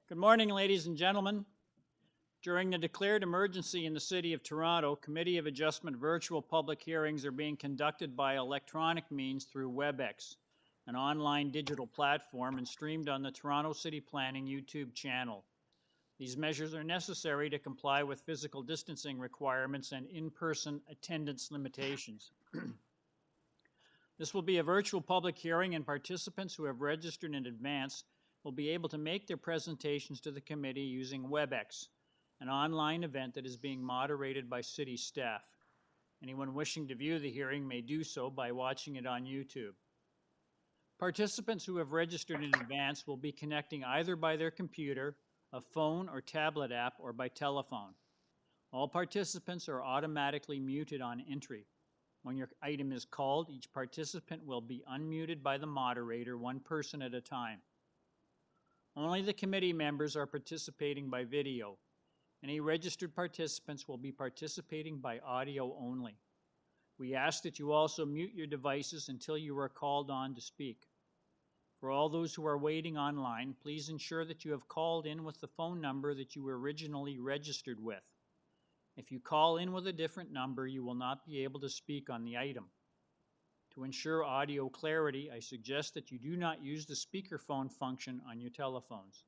Good morning, ladies and gentlemen. During the declared emergency in the City of Toronto, Committee of Adjustment virtual public hearings are being conducted by electronic means through WebEx, an online digital platform, and streamed on the Toronto City Planning YouTube channel. These measures are necessary to comply with physical distancing requirements and in-person attendance limitations. This will be a virtual public hearing, and participants who have registered in advance will be able to make their presentations to the committee using WebEx, an online event that is being moderated by city staff. Anyone wishing to view the hearing may do so by watching it on YouTube. Participants who have registered in advance will be connecting either by their computer, a phone or tablet app, or by telephone. All participants are automatically muted on entry. When your item is called, each participant will be unmuted by the moderator, one person at a time. Only the committee members are participating by video. Any registered participants will be participating by audio only. We ask that you also mute your devices until you are called on to speak. For all those who are waiting online, please ensure that you have called in with the phone number that you were originally registered with. If you call in with a different number, you will not be able to speak on the item. To ensure audio clarity, I suggest that you do not use the speakerphone function on your telephones.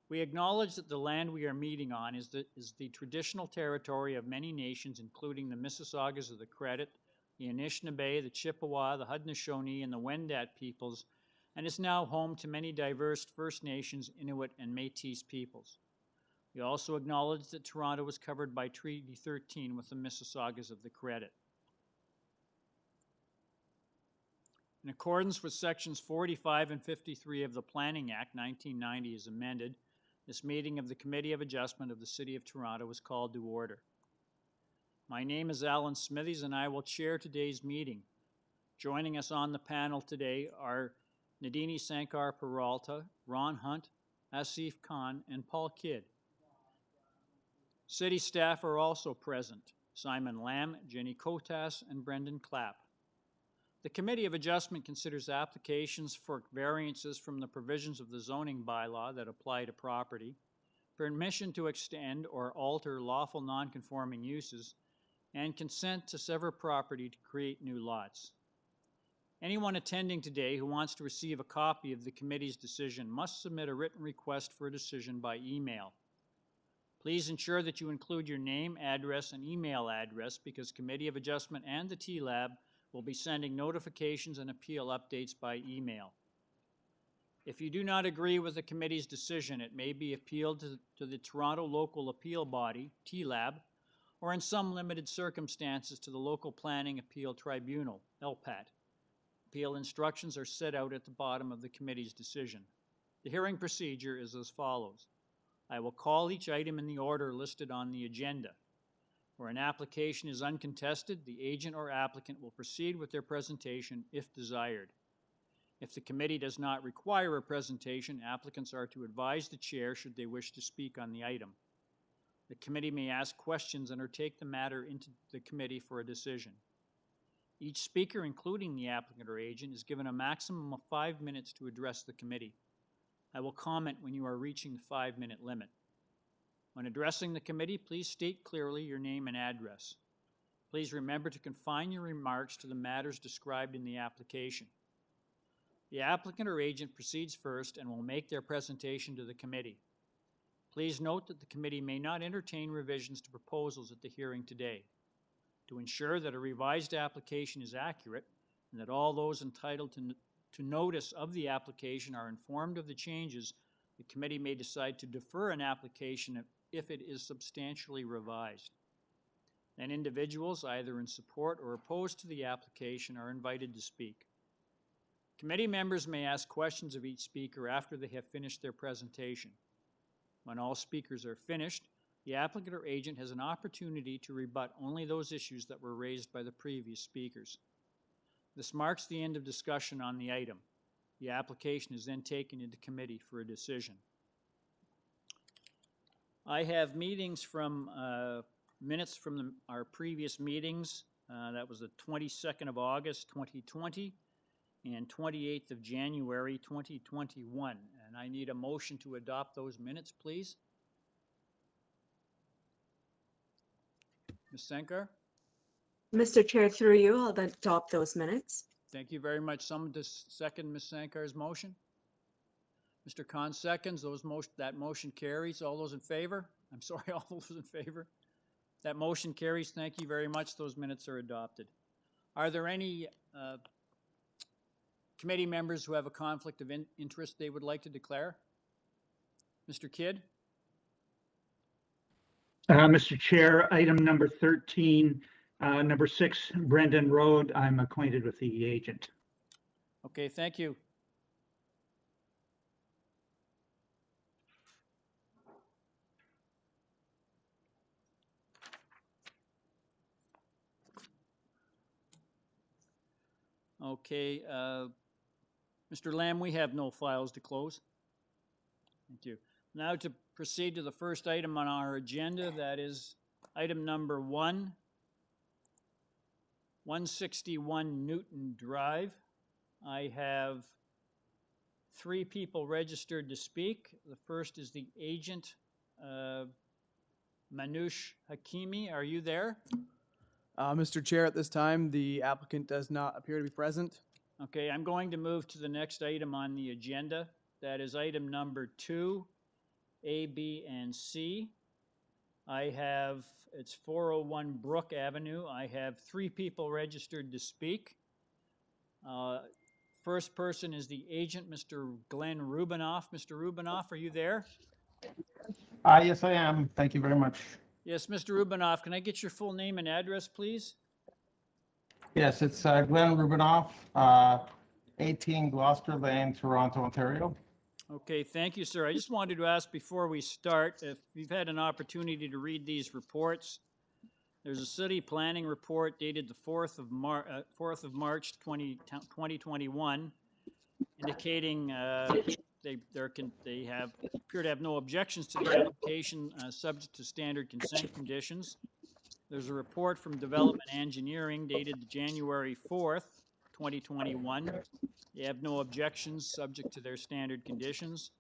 We acknowledge that the land we are meeting on is the traditional territory of many nations, including the Mississaugas of the Credit, the Anishinaabe, the Chippewa, the Haudenosaunee, and the Wendat peoples, and is now home to many diverse First Nations, Inuit, and Métis peoples. We also acknowledge that Toronto is covered by Treaty 13 with the Mississaugas of the Credit. In accordance with Sections 45 and 53 of the Planning Act 1990 as amended, this meeting of the Committee of Adjustment of the City of Toronto is called to order. My name is Alan Smithies, and I will chair today's meeting. Joining us on the panel today are Nadini Sankar Peralta, Ron Hunt, Asif Khan, and Paul Kidd. City staff are also present: Simon Lamb, Jenny Kotas, and Brendan Clapp. The Committee of Adjustment considers applications for variances from the provisions of the zoning bylaw that apply to property, permission to extend or alter lawful non-conforming uses, and consent to sever property to create new lots. Anyone attending today who wants to receive a copy of the committee's decision must submit a written request for a decision by email. Please ensure that you include your name, address, and email address, because Committee of Adjustment and the TLAB will be sending notifications and appeal updates by email. If you do not agree with the committee's decision, it may be appealed to the Toronto Local Appeal Body, TLAB, or in some limited circumstances to the Local Planning Appeal Tribunal, LPAT. Appeal instructions are set out at the bottom of the committee's decision. The hearing procedure is as follows. I will call each item in the order listed on the agenda. Where an application is uncontested, the agent or applicant will proceed with their presentation if desired. If the committee does not require a presentation, applicants are to advise the chair should they wish to speak on the item. The committee may ask questions and or take the matter into the committee for a decision. Each speaker, including the applicant or agent, is given a maximum of 5 minutes to address the committee. I will comment when you are reaching the 5-minute limit. When addressing the committee, please state clearly your name and address. Please remember to confine your remarks to the matters described in the application. The applicant or agent proceeds first and will make their presentation to the committee. Please note that the committee may not entertain revisions to proposals at the hearing today. To ensure that a revised application is accurate and that all those entitled to notice of the application are informed of the changes, the committee may decide to defer an application if it is substantially revised. Then individuals, either in support or opposed to the application, are invited to speak. Committee members may ask questions of each speaker after they have finished their presentation. When all speakers are finished, the applicant or agent has an opportunity to rebut only those issues that were raised by the previous speakers. This marks the end of discussion on the item. The application is then taken into committee for a decision. I have minutes from our previous meetings. That was the 22nd of August, 2020, and 28th of January, 2021. And And I need a motion to adopt those minutes, please. Ms. Senkar? Mr. Chair, through you, I'll adopt those minutes. Thank you very much. Someone to second Ms. Sankar's motion? Mr. Khan seconds. That motion carries. All those in favor? I'm sorry, all those in favor? That motion carries. Thank you very much. Those minutes are adopted. Are there any committee members who have a conflict of interest they would like to declare? Mr. Kidd? Mr. Chair, item number 13, number 6, Brendan Road. I'm acquainted with the agent. Okay, thank you. Okay, Mr. Lamb, we have no files to close. Thank you. Now to proceed to the first item on our agenda, that is item number 161 Newton Drive. I have 3 people registered to speak. The first is the agent, Manoush Hakimi. Are you there? Mr. Chair, at this time, the applicant does not appear to be present. Okay, I'm going to move to the next item on the agenda. That is item number 2, A, B, and C. I have, it's 401 Brook Avenue. I have 3 people registered to speak. First person is the agent, Mr. Glenn Rubinoff. Mr. Rubinoff, are you there? Yes, I am. Thank you very much. Yes, Mr. Rubinoff, can I get your full name and address, please? Yes, it's Glenn Rubinoff, 18 Gloucester Lane, Toronto, Ontario. Okay, thank you, sir. I just wanted to ask before we start, if you've had an opportunity to read these reports. There's a city planning report dated the 4th of March 2021, indicating they appear to have no objections to the application subject to standard consent conditions. There's a report from Development Engineering dated January 4th, 2021. They have no objections subject to their standard conditions.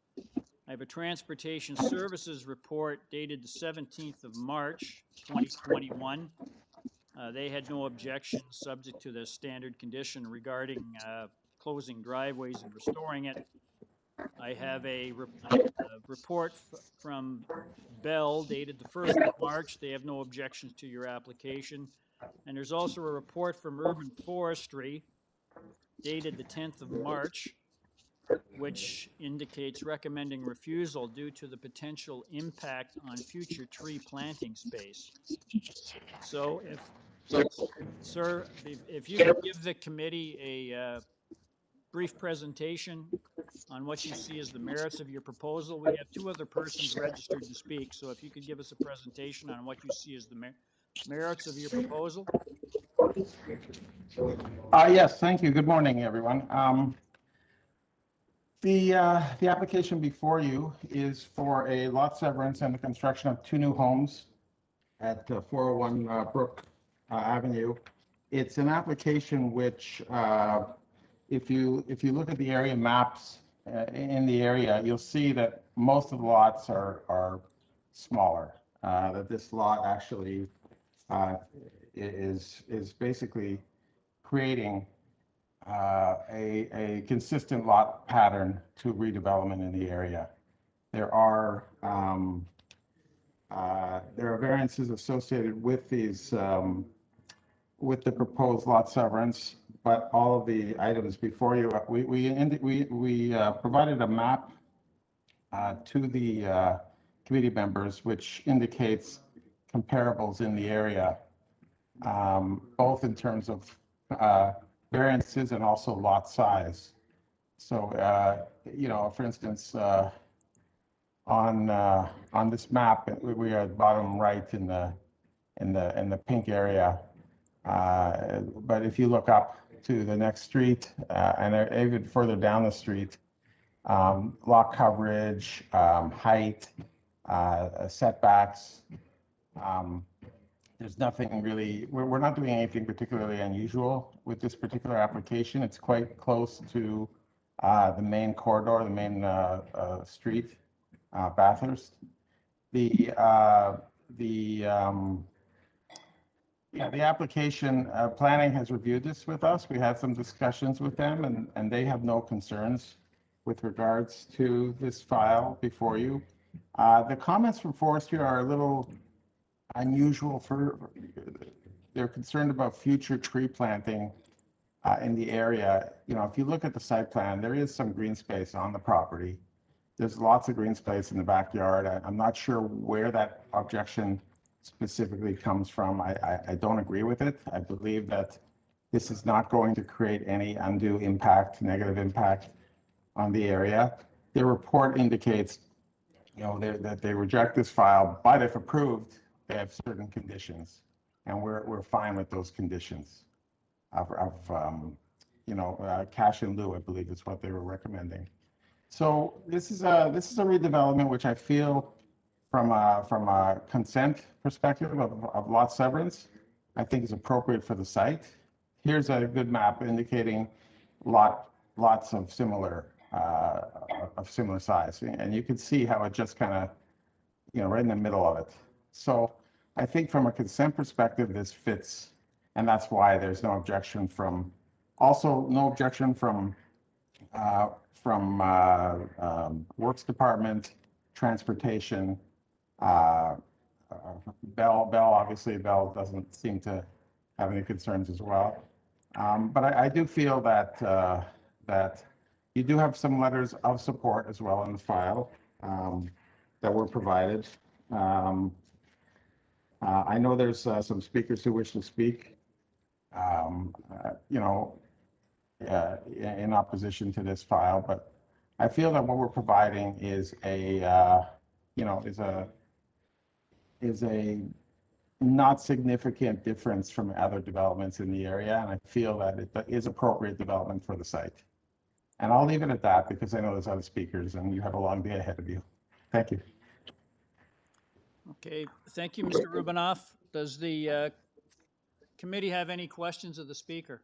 I have a Transportation Services report dated the 17th of March, 2021. They had no objections subject to the standard condition regarding closing driveways and restoring it. I have a report from Bell dated the 1st of March. They have no objections to your application. And there's also a report from Urban Forestry dated the 10th of March, which indicates recommending refusal due to the potential impact on future tree planting space. So sir, if you could give the committee a brief presentation on what you see as the merits of your proposal. We have 2 other persons registered to speak, so if you could give us a presentation on what you see as the merits of your proposal. Yes, thank you. Good morning, everyone. The application before you is for a lot severance and the construction of 2 new homes at 401 Brook Avenue. It's an application which, if you look at the area maps in the area, you'll see that most of the lots are smaller. That this lot actually is basically creating a consistent lot pattern to redevelopment in the area. There are variances associated with these with the proposed lot severance, but all of the items before you, we provided a map to the committee members, which indicates comparables in the area, both in terms of variances and also lot size. So, you know, for instance, on this map, we are at bottom right in the pink area. But if you look up to the next street and even further down the street, lot coverage, height, setbacks, there's nothing really, we're not doing anything particularly unusual with this particular application. It's quite close to the main corridor, the main street, Bathurst. The application, planning has reviewed this with us. We had some discussions with them, and they have no concerns with regards to this file before you. The comments from forestry are a little unusual they're concerned about future tree planting in the area. You know, if you look at the site plan, there is some green space on the property. There's lots of green space in the backyard. I'm not sure where that objection specifically comes from. I don't agree with it. I believe that this is not going to create any undue impact, negative impact on the area. Their report indicates, you know, that they reject this file, but if approved, they have certain conditions, and we're fine with those conditions of you know, cash in lieu, I believe is what they were recommending. So this is a redevelopment which I feel from a consent perspective of lot severance, I think is appropriate for the site. Here's a good map indicating lots of similar size, and you can see how it just kind of, you know, right in the middle of it. So I think from a consent perspective, this fits, and that's why there's no objection from, also no objection from Works Department, Transportation, Bell, obviously Bell doesn't seem to have any concerns as well. But I do feel that that you do have some letters of support as well in the file that were provided. I know there's some speakers who wish to speak, you know, in opposition to this file, but I feel that what we're providing is a, you know, is a not significant difference from other developments in the area, and I feel that it is appropriate development for the site. And I'll leave it at that because I know there's other speakers and you have a long day ahead of you. Thank you. Okay, thank you, Mr. Rubinoff. Does the committee have any questions of the speaker?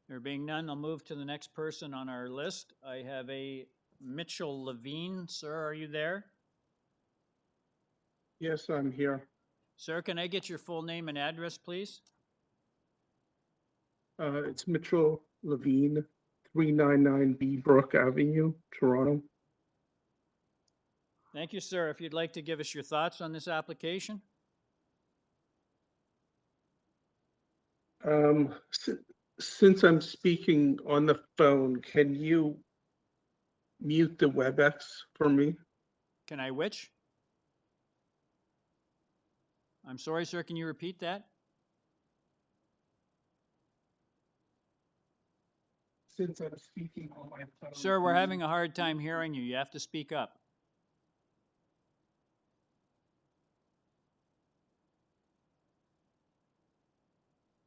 There being none, I'll move to the next person on our list. I have a Mitchell Levine. Sir, are you there? Yes, I'm here. Sir, can I get your full name and address, please? It's Mitchell Levine, 399B Brook Avenue, Toronto. Thank you, sir. If you'd like to give us your thoughts on this application? Since I'm speaking on the phone, can you mute the WebEx for me? Can I which? I'm sorry, sir. Can you repeat that? Since I'm speaking on my phone. Sir, we're having a hard time hearing you. You have to speak up.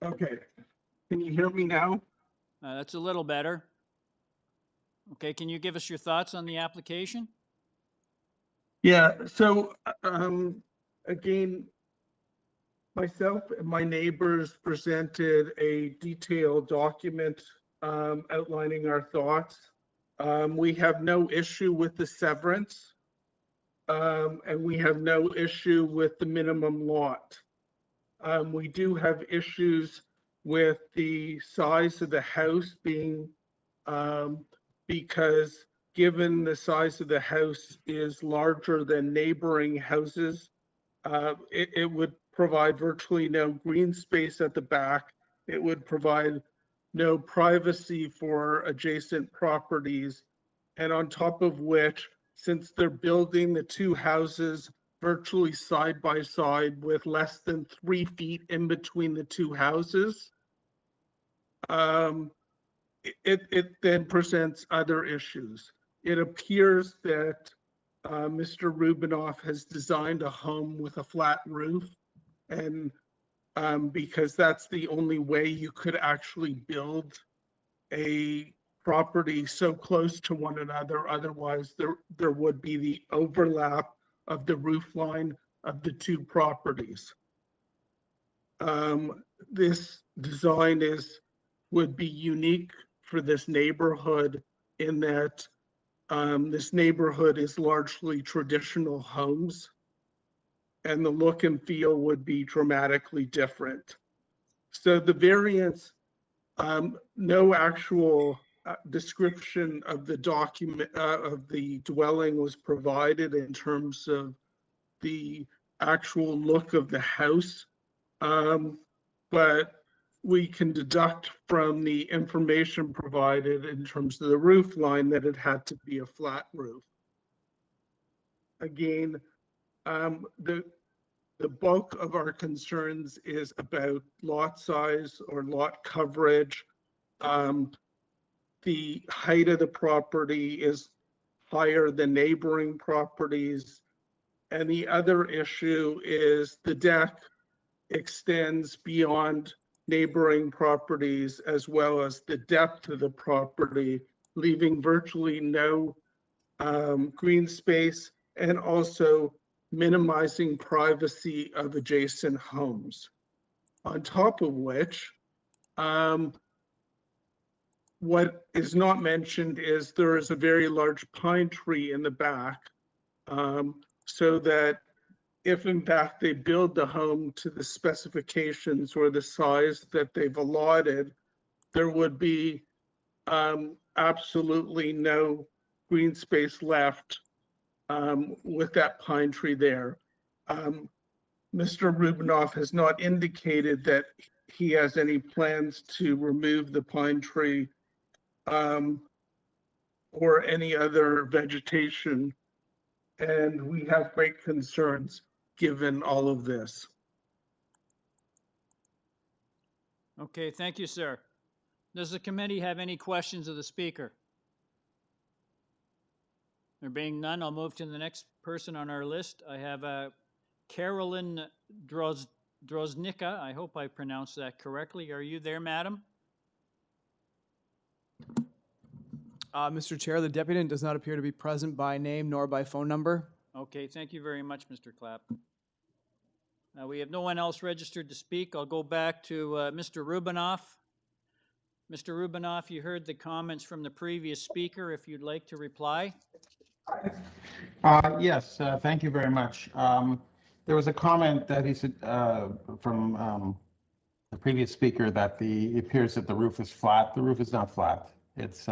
Okay. Can you hear me now? That's a little better. Okay, can you give us your thoughts on the application? Yeah, so again, myself and my neighbors presented a detailed document outlining our thoughts. We have no issue with the severance, and we have no issue with the minimum lot. We do have issues with the size of the house being, because given the size of the house is larger than neighboring houses, it would provide virtually no green space at the back. It would provide no privacy for adjacent properties. And on top of which, since they're building the two houses virtually side by side with less than 3 feet in between the two houses, it then presents other issues. It appears that Mr. Rubinoff has designed a home with a flat roof, and because that's the only way you could actually build a property so close to one another. Otherwise, there would be the overlap of the roof line of the two properties. This design would be unique for this neighborhood in that this neighborhood is largely traditional homes, and the look and feel would be dramatically different. So the variance, no actual description of the document of the dwelling was provided in terms of the actual look of the house. But we can deduct from the information provided in terms of the roof line that it had to be a flat roof. Again, the bulk of our concerns is about lot size or lot coverage. The height of the property is higher than neighboring properties. And the other issue is the deck extends beyond neighboring properties as well as the depth of the property, leaving virtually no green space and also minimizing privacy of adjacent homes. On top of which, what is not mentioned is there is a very large pine tree in the back, so that if in fact they build the home to the specifications or the size that they've allotted, there would be absolutely no green space left with that pine tree there. Mr. Rubinoff has not indicated that he has any plans to remove the pine tree or any other vegetation. And we have great concerns given all of this. Okay, thank you, sir. Does the committee have any questions of the speaker? There being none, I'll move to the next person on our list. I have Carolyn Droznicka. I hope I pronounced that correctly. Are you there, madam? Mr. Chair, the deputant does not appear to be present by name nor by phone number. Okay, thank you very much, Mr. Clapp. We have no one else registered to speak. I'll go back to Mr. Rubinoff. Mr. Rubinoff, you heard the comments from the previous speaker. If you'd like to reply. Yes, thank you very much. There was a comment that he said from the previous speaker that it appears that the roof is flat. The roof is not flat. It's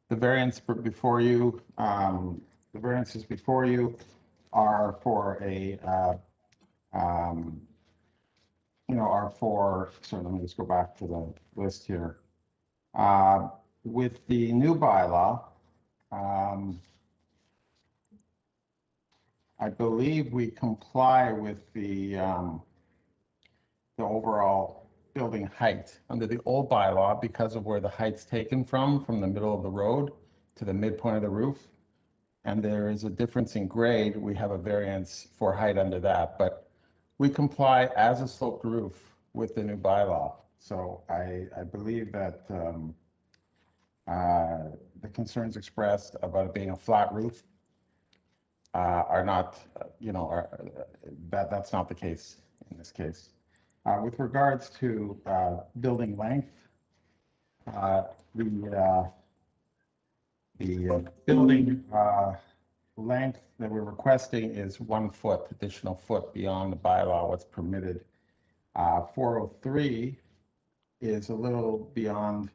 the variance before you. The variances before you are for a are for. So let me just go back to the list here. With the new bylaw. I believe we comply with the overall building height under the old bylaw because of where the height's taken from the middle of the road to the midpoint of the roof. And there is a difference in grade. We have a variance for height under that, but we comply as a sloped roof with the new bylaw. So I believe that the concerns expressed about it being a flat roof are not, that's not the case in this case. With regards to building length, the building length that we're requesting is 1 foot, additional foot beyond the bylaw, what's permitted. 403 is a little beyond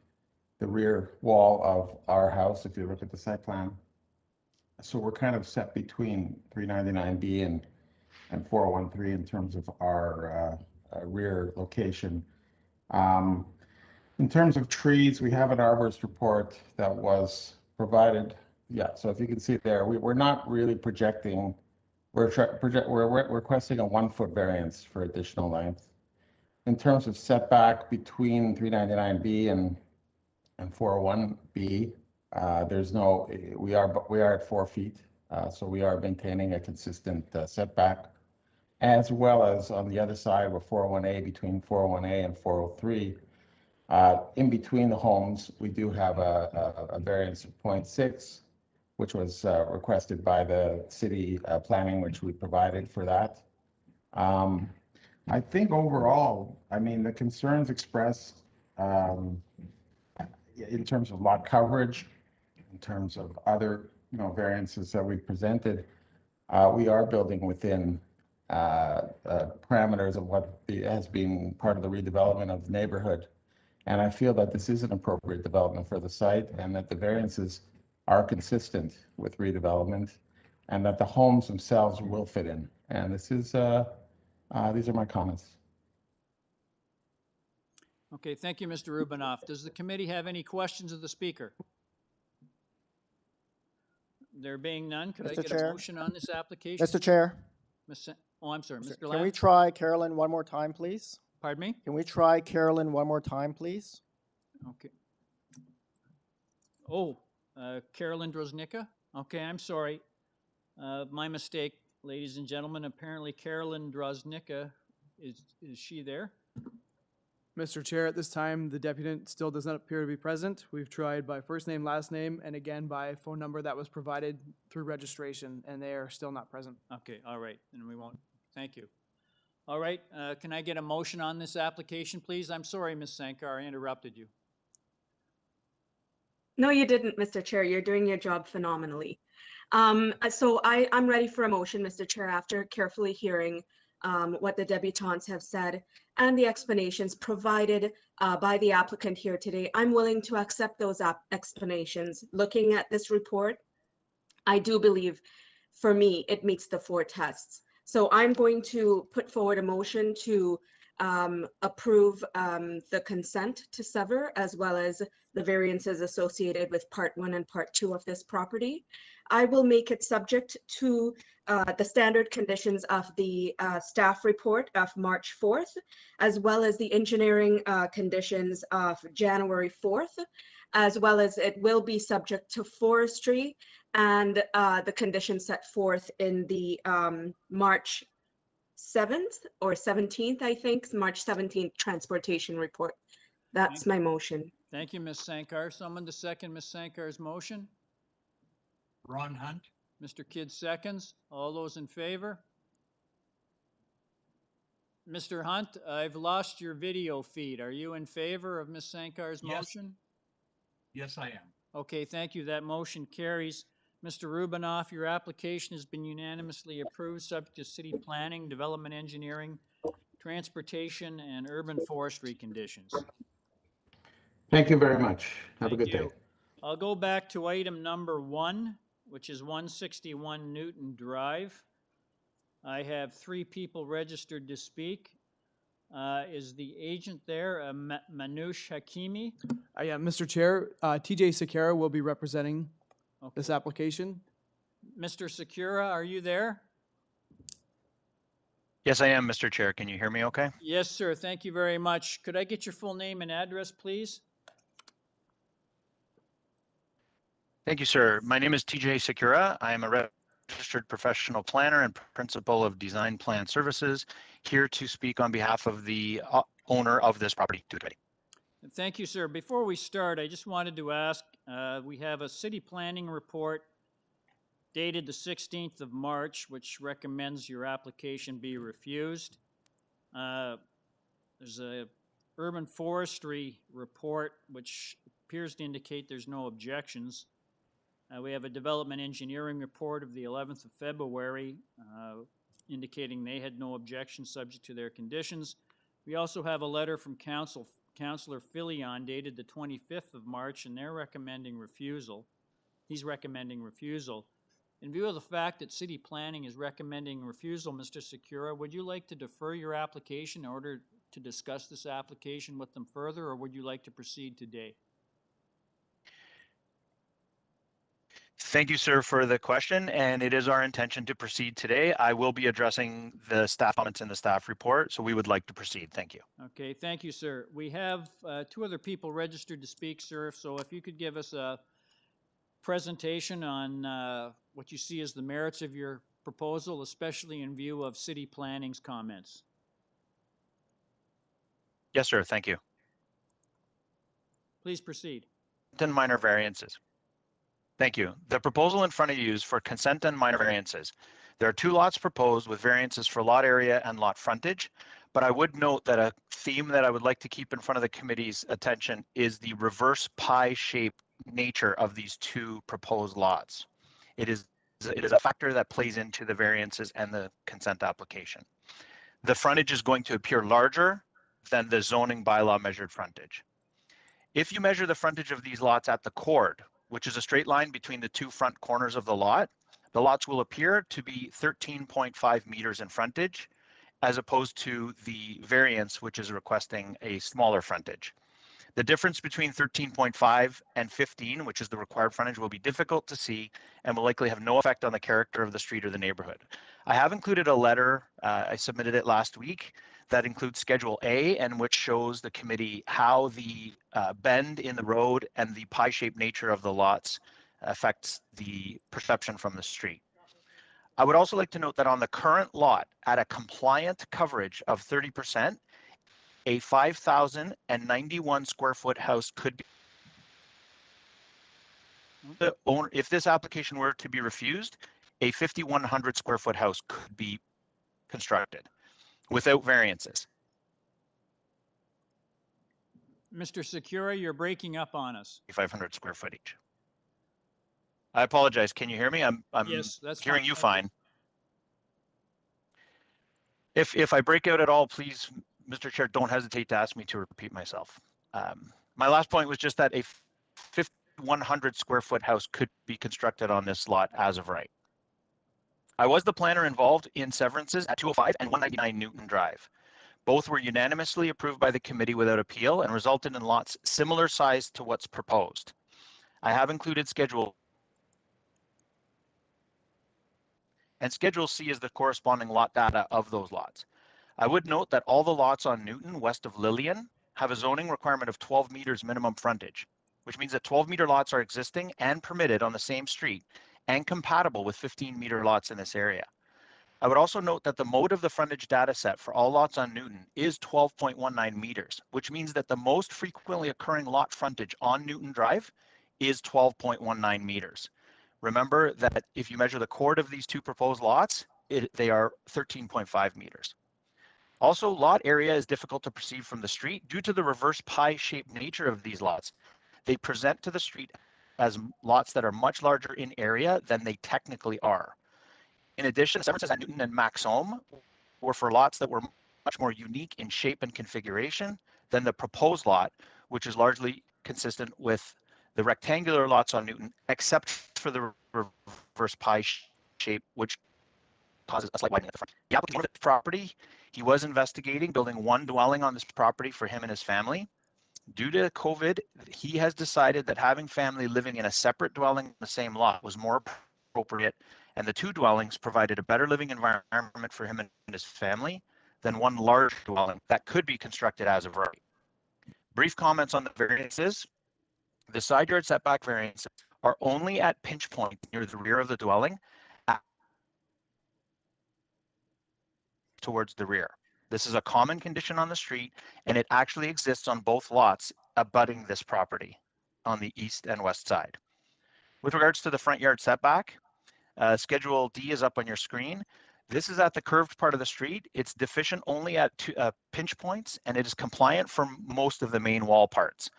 the rear wall of our house, if you look at the site plan. So we're kind of set between 399B and 4013 in terms of our rear location. In terms of trees, we have an arborist report that was provided. Yeah, so if you can see there, we're not really projecting, we're requesting a 1 foot variance for additional length. In terms of setback between 399B and 401B, there's no, we are at 4 feet, so we are maintaining a consistent setback, as well as on the other side with 401A, between 401A and 403. In between the homes, we do have a variance of 0.6, which was requested by the city planning, which we provided for that. I think overall, I mean, the concerns expressed, in terms of lot coverage, in terms of other, variances that we presented, we are building within parameters of what has been part of the redevelopment of the neighborhood. And I feel that this is an appropriate development for the site and that the variances are consistent with redevelopment and that the homes themselves will fit in. And this is, these are my comments. Okay, thank you, Mr. Rubinoff. Does the committee have any questions of the speaker? There being none, could I Mr. get a Chair. motion on this application? Mr. Chair, Oh, I'm sorry, Mr. can Lamb? we try Carolyn one more time, please? Pardon me? Can we try Carolyn one more time, please? Okay. Oh, Carolyn Droznicka? Okay, I'm sorry. My mistake, ladies and gentlemen. Apparently Carolyn Droznicka, is she there? Mr. Chair, at this time, the deputant still does not appear to be present. We've tried by first name, last name, and again by phone number that was provided through registration, and they are still not present. Okay, all right, then we won't, thank you. All right, can I get a motion on this application, please? I'm sorry, Ms. Sankar, I interrupted you. No, you didn't, Mr. Chair. You're doing your job phenomenally. So I'm ready for a motion, Mr. Chair, after carefully hearing what the debutantes have said and the explanations provided by the applicant here today. I'm willing to accept those explanations. Looking at this report, I do believe, for me, it meets the 4 tests. So I'm going to put forward a motion to approve the consent to sever, as well as the variances associated with Part 1 and Part 2 of this property. I will make it subject to the standard conditions of the staff report of March 4th, as well as the engineering conditions of January 4th, as well as it will be subject to forestry and the conditions set forth in the March 7th or 17th, I think, March 17th transportation report. That's my motion. Thank you, Ms. Sankar. Someone to second Ms. Sankar's motion? Ron Hunt. Mr. Kidd seconds. All those in favor? Mr. Hunt, I've lost your video feed. Are you in favor of Ms. Sankar's Yes. motion? Yes, I am. Okay, thank you. That motion carries. Mr. Rubinoff, your application has been unanimously approved, subject to city planning, development engineering, transportation, and urban forestry conditions. Thank you very much. Have a Thank good day. you. I'll go back to item number 1, which is 161 Newton Drive. I have 3 people registered to speak. Is the agent there, Manoush Hakimi? Yeah, Mr. Chair, TJ Sakara will be representing Okay. this application. Mr. Sakura, are you there? Yes, I am, Mr. Chair. Can you hear me okay? Yes, sir. Thank you very much. Could I get your full name and address, please? Thank you, sir. My name is TJ Sakura. I am a registered professional planner and principal of Design Plan Services, here to speak on behalf of the owner of this property to the committee. Thank you, sir. Before we start, I just wanted to ask, we have a city planning report dated the 16th of March, which recommends your application be refused. There's a urban forestry report, which appears to indicate there's no objections. We have a development engineering report of the 11th of February, indicating they had no objections subject to their conditions. We also have a letter from Councilor Filion dated the 25th of March, and they're recommending refusal. He's recommending refusal. In view of the fact that city planning is recommending refusal, Mr. Sakura, would you like to defer your application in order to discuss this application with them further, or would you like to proceed today? Thank you, sir, for the question, and it is our intention to proceed today. I will be addressing the staff comments in the staff report, so we would like to proceed. Thank you. Okay, thank you, sir. We have 2 other people registered to speak, sir, so if you could give us a presentation on what you see as the merits of your proposal, especially in view of city planning's comments. Yes, sir. Thank you. Please proceed. 10 minor variances. Thank you. The proposal in front of you is for consent and minor variances. There are 2 lots proposed with variances for lot area and lot frontage. But I would note that a theme that I would like to keep in front of the committee's attention is the reverse pie shape nature of these two proposed lots. It is a factor that plays into the variances and the consent application. The frontage is going to appear larger than the zoning bylaw measured frontage. If you measure the frontage of these lots at the chord, which is a straight line between the two front corners of the lots will appear to be 13.5 meters in frontage, as opposed to the variance, which is requesting a smaller frontage. The difference between 13.5 and 15, which is the required frontage, will be difficult to see and will likely have no effect on the character of the street or the neighborhood. I have included a letter, I submitted it last week, that includes Schedule A, and which shows the committee how the bend in the road and the pie-shaped nature of the lots affects the perception from the street. I would also like to note that on the current lot, at a compliant coverage of 30%, a 5,091 square foot house could be, the owner, if this application were to be refused, a 5,100 square foot house could be constructed without variances. Mr. Secura, you're breaking up on us. 500 square foot each. I apologize. Can you hear me? I'm Yes, that's hearing fine. you fine. If I break out at all, please, Mr. Chair, don't hesitate to ask me to repeat myself. My last point was just that a 5,100 square foot house could be constructed on this lot as of right. I was the planner involved in severances at 205 and 199 Newton Drive. Both were unanimously approved by the committee without appeal and resulted in lots similar size to what's proposed. I have included Schedule and Schedule C is the corresponding lot data of those lots. I would note that all the lots on Newton west of Lillian have a zoning requirement of 12 meters minimum frontage, which means that 12-meter lots are existing and permitted on the same street and compatible with 15-meter lots in this area. I would also note that the mode of the frontage data set for all lots on Newton is 12.19 meters, which means that the most frequently occurring lot frontage on Newton Drive is 12.19 meters. Remember that if you measure the chord of these two proposed lots, they are 13.5 meters. Also, lot area is difficult to perceive from the street due to the reverse pie-shaped nature of these lots. They present to the street as lots that are much larger in area than they technically are. In addition, severances at Newton and Maxome were for lots that were much more unique in shape and configuration than the proposed lot, which is largely consistent with the rectangular lots on Newton, except for the reverse pie shape, which causes a slight widening at the front. The applicant owned the property. He was investigating building one dwelling on this property for him and his family. Due to COVID, he has decided that having family living in a separate dwelling in the same lot was more appropriate, and the two dwellings provided a better living environment for him and his family than one large dwelling that could be constructed as of right. Brief comments on the variances. The side yard setback variances are only at pinch point near the rear of the dwelling towards the rear. This is a common condition on the street, and it actually exists on both lots abutting this property on the east and west side. With regards to the front yard setback, Schedule D is up on your screen. This is at the curved part of the street. It's deficient only at pinch points, and it is compliant for most of the main wall parts.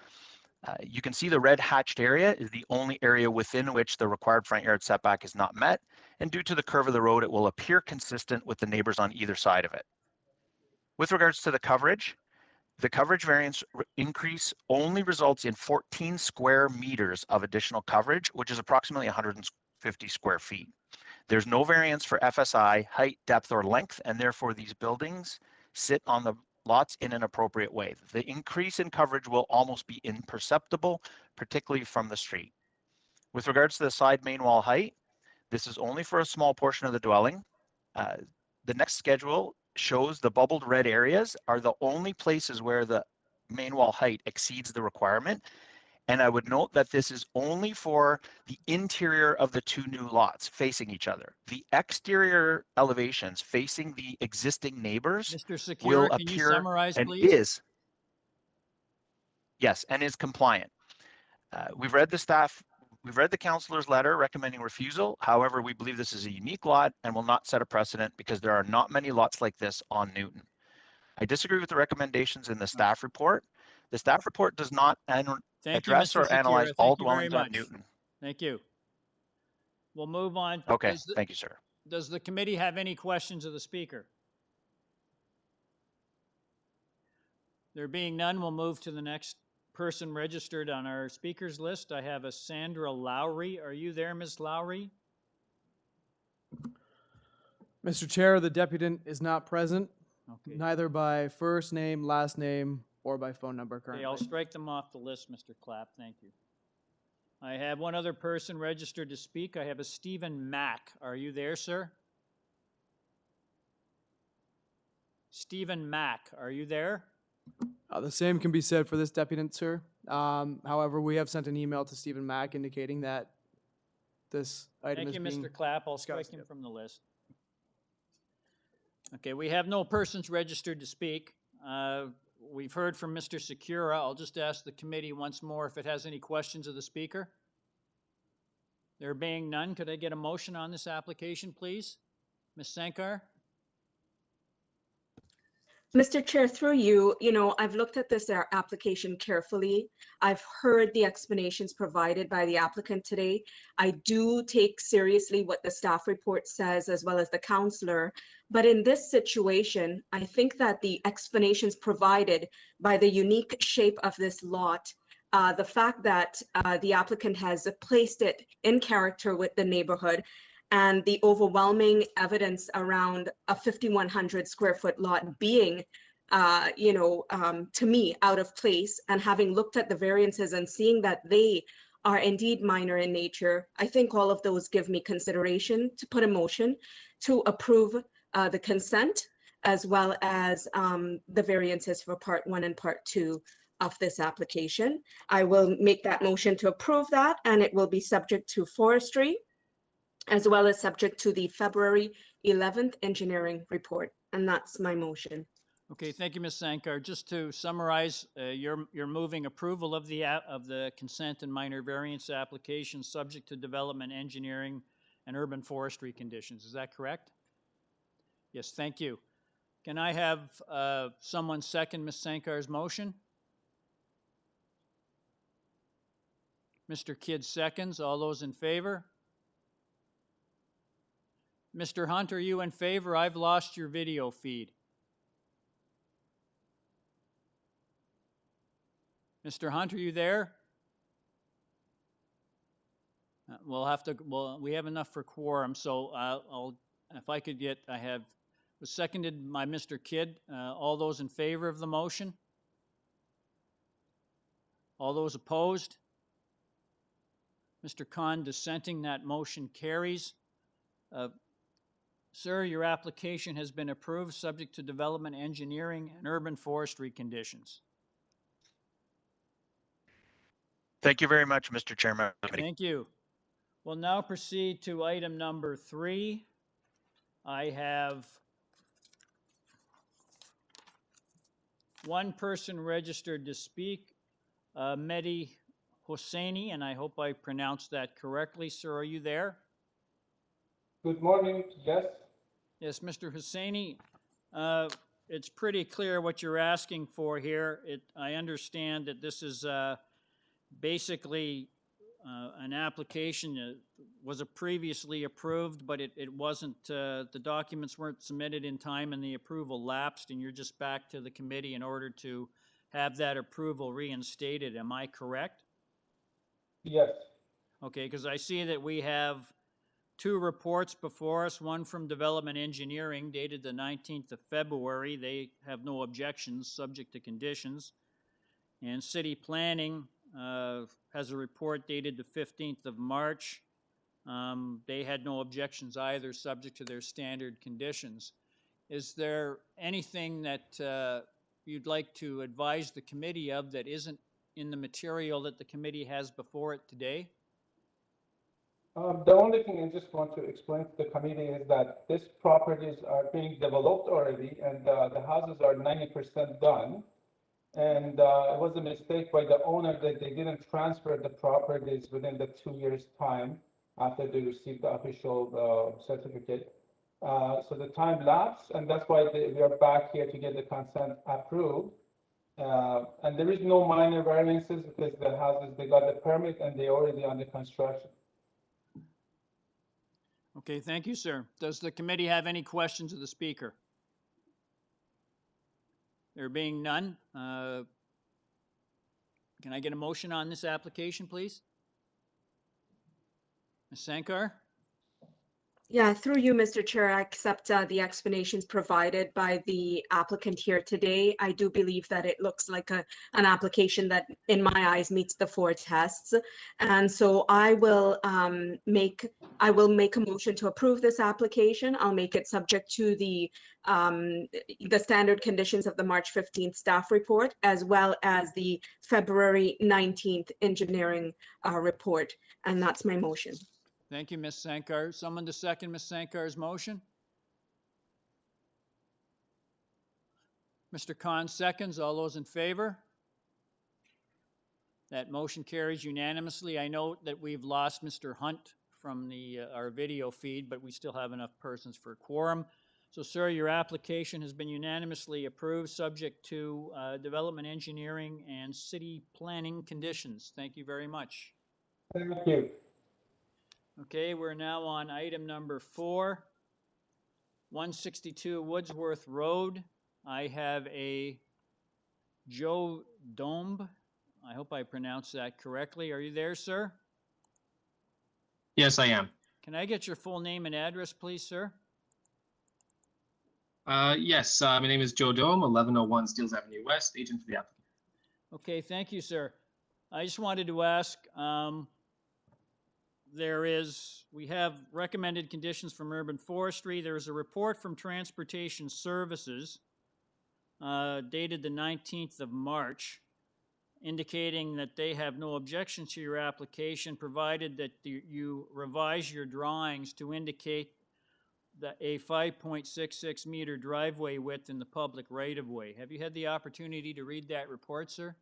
You can see the red hatched area is the only area within which the required front yard setback is not met, and due to the curve of the road, it will appear consistent with the neighbors on either side of it. With regards to the coverage variance increase only results in 14 square meters of additional coverage, which is approximately 150 square feet. There's no variance for FSI, height, depth, or length, and therefore these buildings sit on the lots in an appropriate way. The increase in coverage will almost be imperceptible, particularly from the street. With regards to the side main wall height, this is only for a small portion of the dwelling. The next schedule shows the bubbled red areas are the only places where the main wall height exceeds the requirement. And I would note that this is only for the interior of the two new lots facing each other. The exterior elevations facing the existing neighbors Mr. will Secura, can you appear summarize, and please? is, yes, and is compliant. We've read the councilor's letter recommending refusal. However, we believe this is a unique lot and will not set a precedent because there are not many lots like this on Newton. I disagree with the recommendations in the staff report. The staff report does not Thank you, address Mr. or analyze Secura. all Thank you very dwellings on much. Newton. Thank you. We'll move on. Okay, thank you, sir. Does the committee have any questions of the speaker? There being none, we'll move to the next person registered on our speakers list. I have a Sandra Lowry. Are you there, Ms. Lowry? Mr. Chair, the deputant is not present, Okay. neither by first name, last name, or by phone number Okay, currently. I'll strike them off the list, Mr. Clapp. Thank you. I have one other person registered to speak. I have a Stephen Mack. Are you there, sir? Stephen Mack, are you there? The same can be said for this deputant, sir. However, we have sent an email to Stephen Mack indicating that this item Thank is you, being Mr. Clapp. I'll strike discussed, him yep. from the list. Okay, we have no persons registered to speak. We've heard from Mr. Secura. I'll just ask the committee once more if it has any questions of the speaker. There being none, could I get a motion on this application, please? Ms. Sankar? Mr. Chair, through you, I've looked at this application carefully. I've heard the explanations provided by the applicant today. I do take seriously what the staff report says as well as the counselor. But in this situation, I think that the explanations provided by the unique shape of this lot, the fact that the applicant has placed it in character with the neighborhood, and the overwhelming evidence around a 5,100 square foot lot being, to me, out of place, and having looked at the variances and seeing that they are indeed minor in nature, I think all of those give me consideration to put a motion to approve the consent as well as the variances for part 1 and part 2 of this application. I will make that motion to approve that, and it will be subject to forestry, as well as subject to the February 11th engineering report. And that's my motion. Okay, thank you, Ms. Sankar. Just to summarize, you're moving approval of the consent and minor variance application subject to development, engineering, and urban forestry conditions. Is that correct? Yes, thank you. Can I have someone second Ms. Sankar's motion? Mr. Kidd seconds. All those in favor? Mr. Hunt, are you in favor? I've lost your video feed. Mr. Hunt, are you there? We have enough for quorum, so if I could get, was seconded by Mr. Kidd. All those in favor of the motion? All those opposed? Mr. Khan dissenting, that motion carries. Sir, your application has been approved subject to development, engineering, and urban forestry conditions. Thank you very much, Mr. Chairman. Thank you. We'll now proceed to item number 3. I have one person registered to speak, Mehdi Hosseini, and I hope I pronounced that correctly. Sir, are you there? Good morning, yes. Yes, Mr. Hosseini, it's pretty clear what you're asking for here. I understand that this is basically an application that was previously approved, but it wasn't, the documents weren't submitted in time and the approval lapsed, and you're just back to the committee in order to have that approval reinstated. Am I correct? Yes. Okay, because I see that we have 2 reports before us, one from Development Engineering dated the 19th of February. They have no objections, subject to conditions. And City Planning has a report dated the 15th of March. They had no objections either, subject to their standard conditions. Is there anything that you'd like to advise the committee of that isn't in the material that the committee has before it today? The only thing I just want to explain to the committee is that these properties are being developed already, and the houses are 90% done. And it was a mistake by the owner that they didn't transfer the properties within the 2 years' time after they received the official certificate. So the time lapsed, and that's why we are back here to get the consent approved. And there is no minor variances because the houses, they got the permit and they're already under construction. Okay, thank you, sir. Does the committee have any questions of the speaker? There being none, can I get a motion on this application, please? Ms. Sankar? Yeah, through you, Mr. Chair, I accept the explanations provided by the applicant here today. I do believe that it looks like an application that, in my eyes, meets the 4 tests. And so I will make a motion to approve this application. I'll make it subject to the standard conditions of the March 15th staff report, as well as the February 19th engineering report. And that's my motion. Thank you, Ms. Sankar. Someone to second Ms. Sankar's motion? Mr. Khan seconds. All those in favor? That motion carries unanimously. I note that we've lost Mr. Hunt from our video feed, but we still have enough persons for a quorum. So, sir, your application has been unanimously approved, subject to development engineering and city planning conditions. Thank you very much. Thank you. Okay, we're now on item number 4, 162 Woodsworth Road. I have a Joe Dombe. I hope I pronounced that correctly. Are you there, sir? Yes, I am. Can I get your full name and address, please, sir? Yes, my name is Joe Dome, 1101 Steeles Avenue West, agent for the applicant. Okay, thank you, sir. I just wanted to ask, we have recommended conditions from Urban Forestry. There's a report from Transportation Services dated the 19th of March, indicating that they have no objection to your application, provided that you revise your drawings to indicate that a 5.66 meter driveway width in the public right-of-way. Have you had the opportunity to read that report, sir?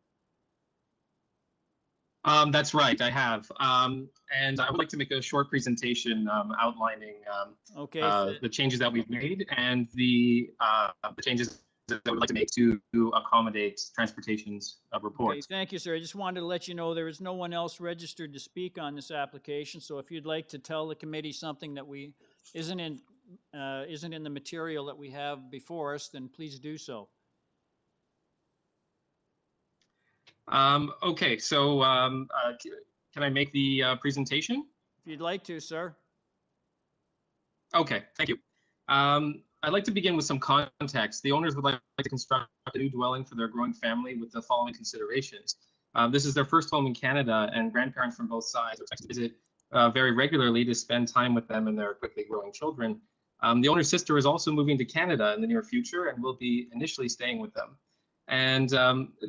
That's right, I have. And I would like to make a short presentation outlining the changes that we've made and the changes that we'd like to make to accommodate transportation's report. Okay, thank you, sir. I just wanted to let you know there is no one else registered to speak on this application. So if you'd like to tell the committee something that isn't in the material that we have before us, then please do so. Okay, so can I make the presentation? If you'd like to, sir. Okay, thank you. I'd like to begin with some context. The owners would like to construct a new dwelling for their growing family with the following considerations. This is their first home in Canada, and grandparents from both sides are expected to visit very regularly to spend time with them and their quickly growing children. The owner's sister is also moving to Canada in the near future and will be initially staying with them. And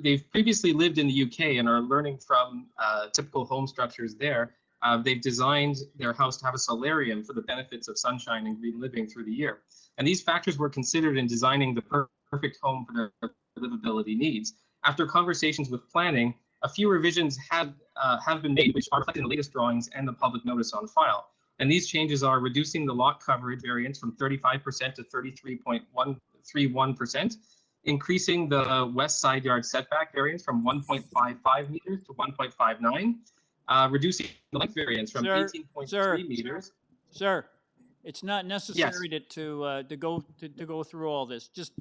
they've previously lived in the UK and are learning from typical home structures there. They've designed their house to have a solarium for the benefits of sunshine and green living through the year. And these factors were considered in designing the perfect home for their livability needs. After conversations with planning, a few revisions have been made, which are reflected in the latest drawings and the public notice on file. And these changes are reducing the lot coverage variance from 35% to 33.131%, increasing the west side yard setback variance from 1.55 meters to 1.59, reducing the length variance from 18.3 meters. Sir, it's not necessary to go through all this. Just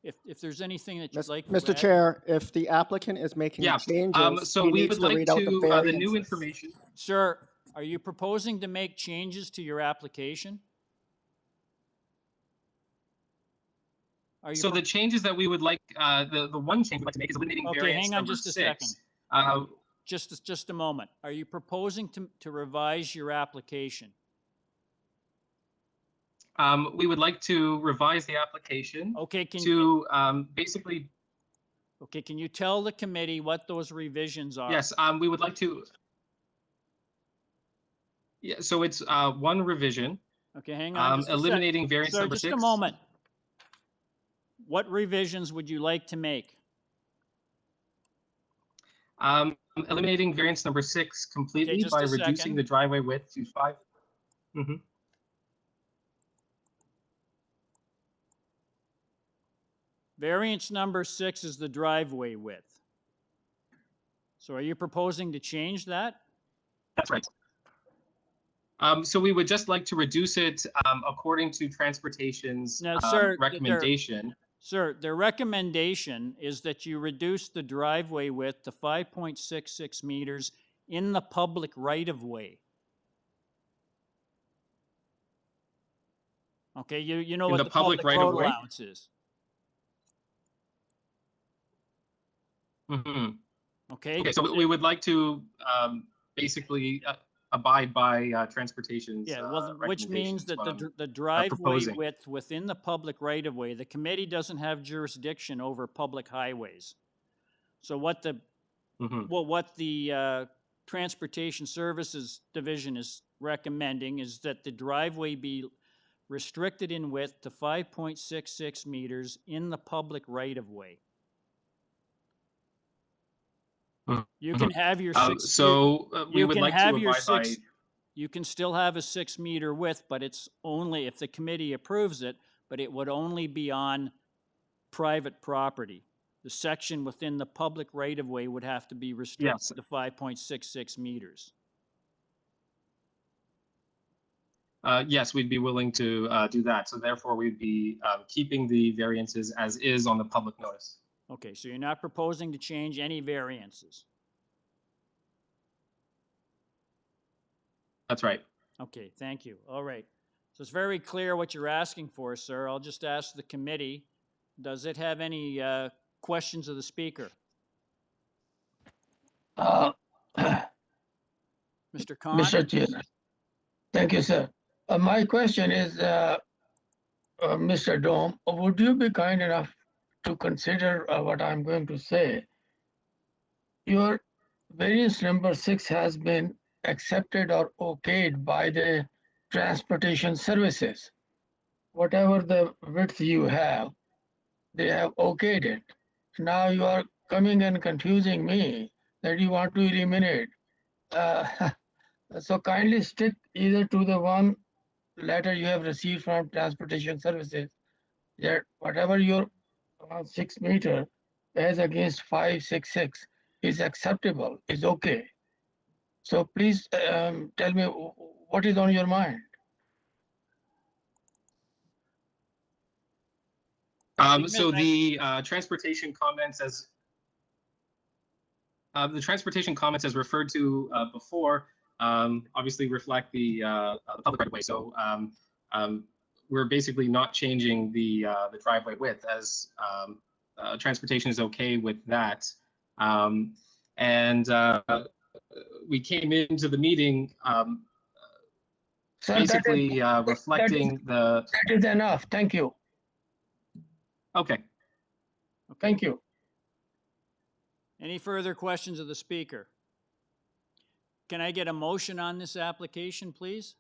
if there's anything that you'd like to Mr. add. Chair, if the applicant is making changes, so he we needs would like read out to the the new variances. information. Sir, are you proposing to make changes to your application? So the changes that we would like, the one change we'd like to make is eliminating variance hang on number just a 6. second. Just a moment. Are you proposing to revise your application? We would like to revise the application basically. Okay, can you tell the committee what those revisions are? Yes, we would like to. Yeah, so it's one revision. Okay, hang on. Eliminating variance number 6. Just a moment. What revisions would you like to make? Eliminating variance number 6 completely by reducing the driveway width to 5. Variance number 6 is the driveway width. So are you proposing to change that? That's right. So we would just like to reduce it according to transportation's No, sir, recommendation. Sir, their recommendation is that you reduce the driveway width to 5.66 meters in the public right-of-way. Okay, you know In what the the public public road right-of-way? allowance is. Mhm. Okay? Okay, so we would like to basically abide by transportation's Yeah, well, which means recommendations, that what I'm the driveway proposing. width within the public right-of-way, the committee doesn't have jurisdiction over public highways. So what the, Mhm. well, what the Transportation Services Division is recommending is that the driveway be restricted in width to 5.66 meters in the public right-of-way. You can have your six. We would like to abide by. You can still have a 6-meter width, but it's only if the committee approves it, but it would only be on private property. The section within the public right-of-way would have to be restricted to 5.66 meters. Yes, we'd be willing to do that. So therefore, we'd be keeping the variances as is on the public notice. Okay, so you're not proposing to change any variances? That's right. Okay, thank you. All right. So it's very clear what you're asking for, sir. I'll just ask the committee, does it have any questions of the speaker? Mr. Khan? Mr. Chair. Thank you, sir. My question is, Mr. Dome, would you be kind enough to consider what I'm going to say? Your variance number 6 has been accepted or okayed by the transportation services. Whatever the width you have, they have okayed it. Now you are coming and confusing me that you want to eliminate. So kindly stick either to the one letter you have received from transportation services, that whatever your 6 meter as against 566 is acceptable, is okay. So please tell me what is on your mind. So the transportation comments as referred to before obviously reflect the public right of way. So we're basically not changing the driveway width, as transportation is okay with that. And we came into the meeting Sir, basically reflecting the. That is enough. Thank you. Okay. Thank you. Any further questions of the speaker? Can I get a motion on this application, please?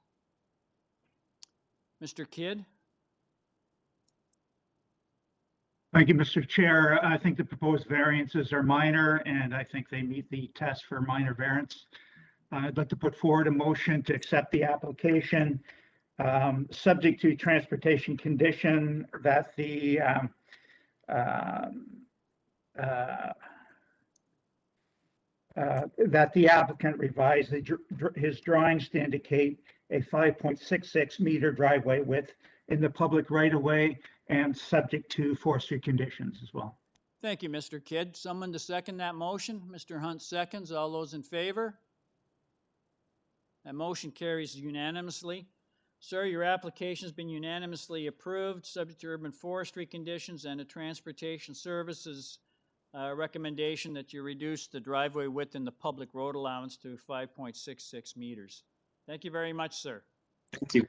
Mr. Kidd? Thank you, Mr. Chair. I think the proposed variances are minor, and I think they meet the test for minor variance. I'd like to put forward a motion to accept the application, subject to transportation condition that the applicant revise his drawings to indicate a 5.66 meter driveway width in the public right-of-way and subject to forestry conditions as well. Thank you, Mr. Kidd. Someone to second that motion? Mr. Hunt seconds. All those in favor? That motion carries unanimously. Sir, your application has been unanimously approved, subject to urban forestry conditions and a transportation services recommendation that you reduce the driveway width in the public road allowance to 5.66 meters. Thank you very much, sir. Thank you.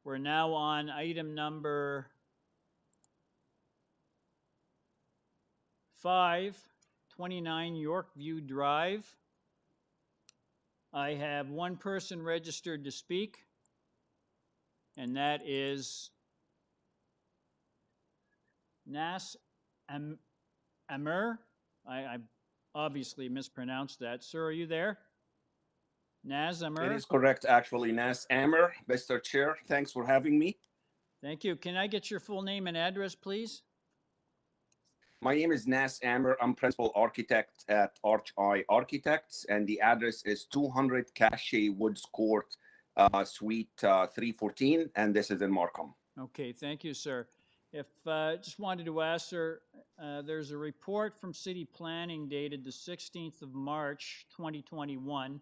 We're now on item number 5, 29 Yorkview Drive. I have one person registered to speak, and that is Nas Amr. I obviously mispronounced that. Sir, are you there? Nas Amr? It is correct, actually. Nas Amr, Mr. Chair, thanks for having me. Thank you. Can I get your full name and address, please? My name is Nas Amer. I'm principal architect at Arch Eye Architects, and the address is 200 Cache Woods Court, Suite 314, and this is in Markham. Okay, thank you, sir. If, just wanted to ask, sir, there's a report from City Planning dated the 16th of March, 2021.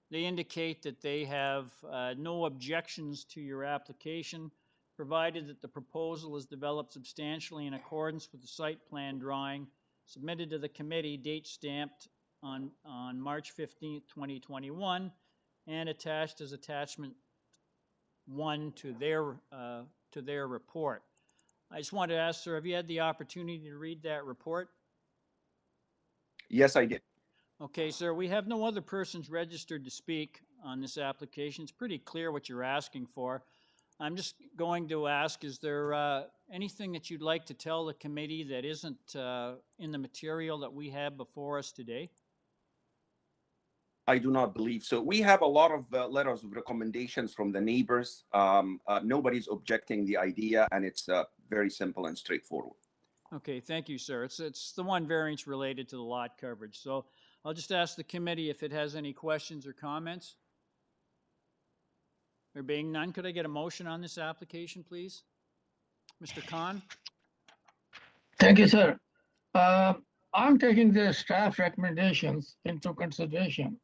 They indicate that they have no objections to your application, provided that the proposal is developed substantially in accordance with the site plan drawing submitted to the committee, date stamped on March 15th, 2021, and attached as attachment 1 to their report. I just wanted to ask, sir, have you had the opportunity to read that report? Yes, I did. Okay, sir, we have no other persons registered to speak on this application. It's pretty clear what you're asking for. I'm just going to ask, is there anything that you'd like to tell the committee that isn't in the material that we have before us today? I do not believe so. We have a lot of letters of recommendations from the neighbors. Nobody's objecting the idea, and it's very simple and straightforward. Okay, thank you, sir. It's the one variance related to the lot coverage. So I'll just ask the committee if it has any questions or comments. There being none, could I get a motion on this application, please? Mr. Khan? Thank you, sir. I'm taking the staff recommendations into consideration.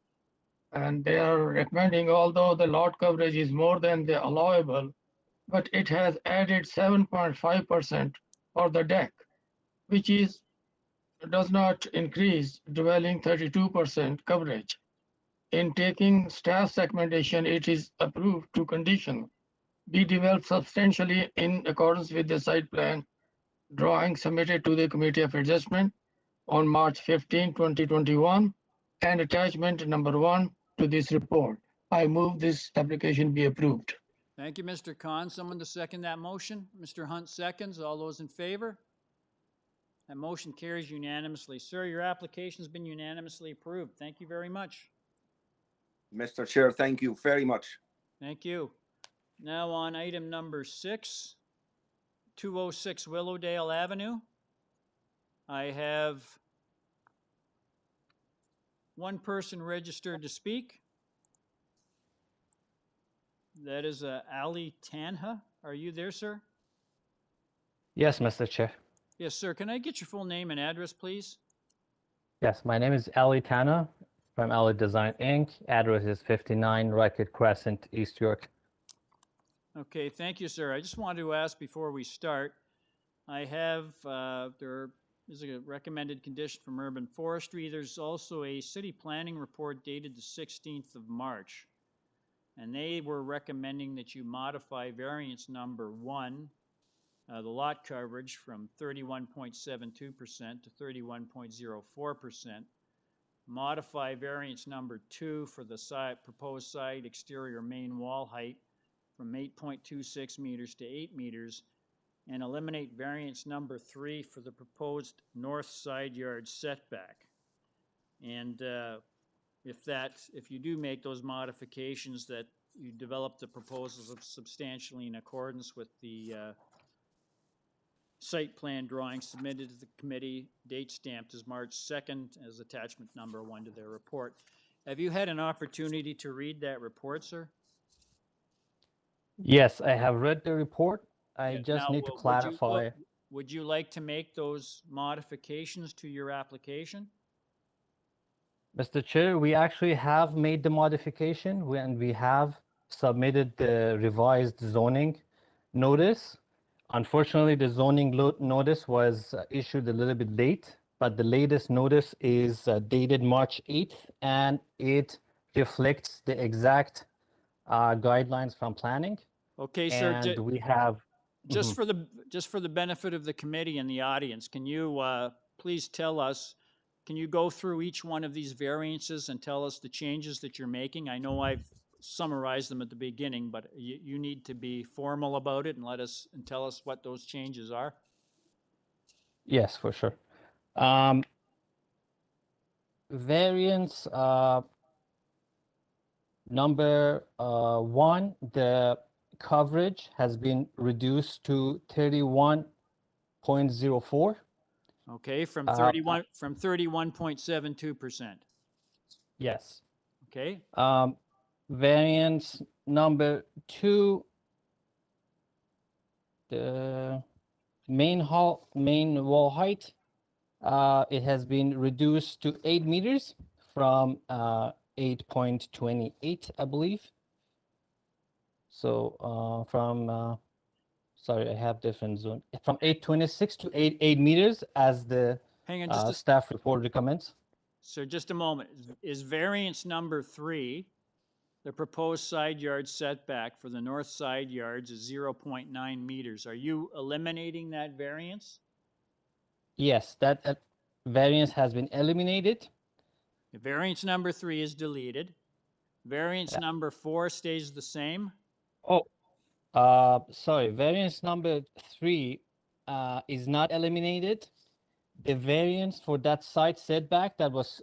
And they are recommending, although the lot coverage is more than the allowable, but it has added 7.5% for the deck, which does not increase dwelling 32% coverage. In taking staff's recommendation, it is approved to condition be developed substantially in accordance with the site plan drawing submitted to the Committee of Adjustment on March 15, 2021, and attachment number 1 to this report. I move this application be approved. Thank you, Mr. Khan. Someone to second that motion? Mr. Hunt seconds. All those in favor? That motion carries unanimously. Sir, your application's been unanimously approved. Thank you very much. Mr. Chair, thank you very much. Thank you. Now on item number 6, 206 Willowdale Avenue. I have one person registered to speak. That is Ali Tanha. Are you there, sir? Yes, Mr. Chair. Yes, sir. Can I get your full name and address, please? Yes, my name is Ali Tanha from Ali Design Inc. Address is 59 Ryckett Crescent, East York. Okay, thank you, sir. I just wanted to ask before we start, I have, there is a recommended condition from Urban Forestry. There's also a city planning report dated the 16th of March. And they were recommending that you modify variance number 1, the lot coverage from 31.72% to 31.04%. Modify variance number 2 for the proposed side exterior main wall height from 8.26 meters to 8 meters, and eliminate variance number 3 for the proposed north side yard setback. And if you do make those modifications, that you develop the proposals of substantially in accordance with the site plan drawing submitted to the committee, date stamped as March 2nd as attachment number 1 to their report. Have you had an opportunity to read that report, sir? Yes, I have read the report. I just need to clarify. Would you like to make those modifications to your application? Mr. Chair, we actually have made the modification and we have submitted the revised zoning notice. Unfortunately, the zoning notice was issued a little bit late, but the latest notice is dated March 8th, and it reflects the exact guidelines from planning. Okay, sir. And we have just for the benefit of the committee and the audience, can you please tell us? Can you go through each one of these variances and tell us the changes that you're making? I know I've summarized them at the beginning, but you need to be formal about it and tell us what those changes are. Yes, for sure. Variance number 1, the coverage has been reduced to 31.04. Okay, from Uh, 31.72%. Yes. Okay, Variance number 2, the main wall height, it has been reduced to 8 meters from 8.28, I believe. So sorry, I have different zone. From 826 to 8 meters as the hang on just a staff report recommends. So just a moment. Is variance number 3, the proposed side yard setback for the north side yards is 0.9 meters? Are you eliminating that variance? Yes, that variance has been eliminated. Variance number 3 is deleted. Variance number 4 stays the same? Oh, sorry, variance number 3 is not eliminated. The variance for that side setback that was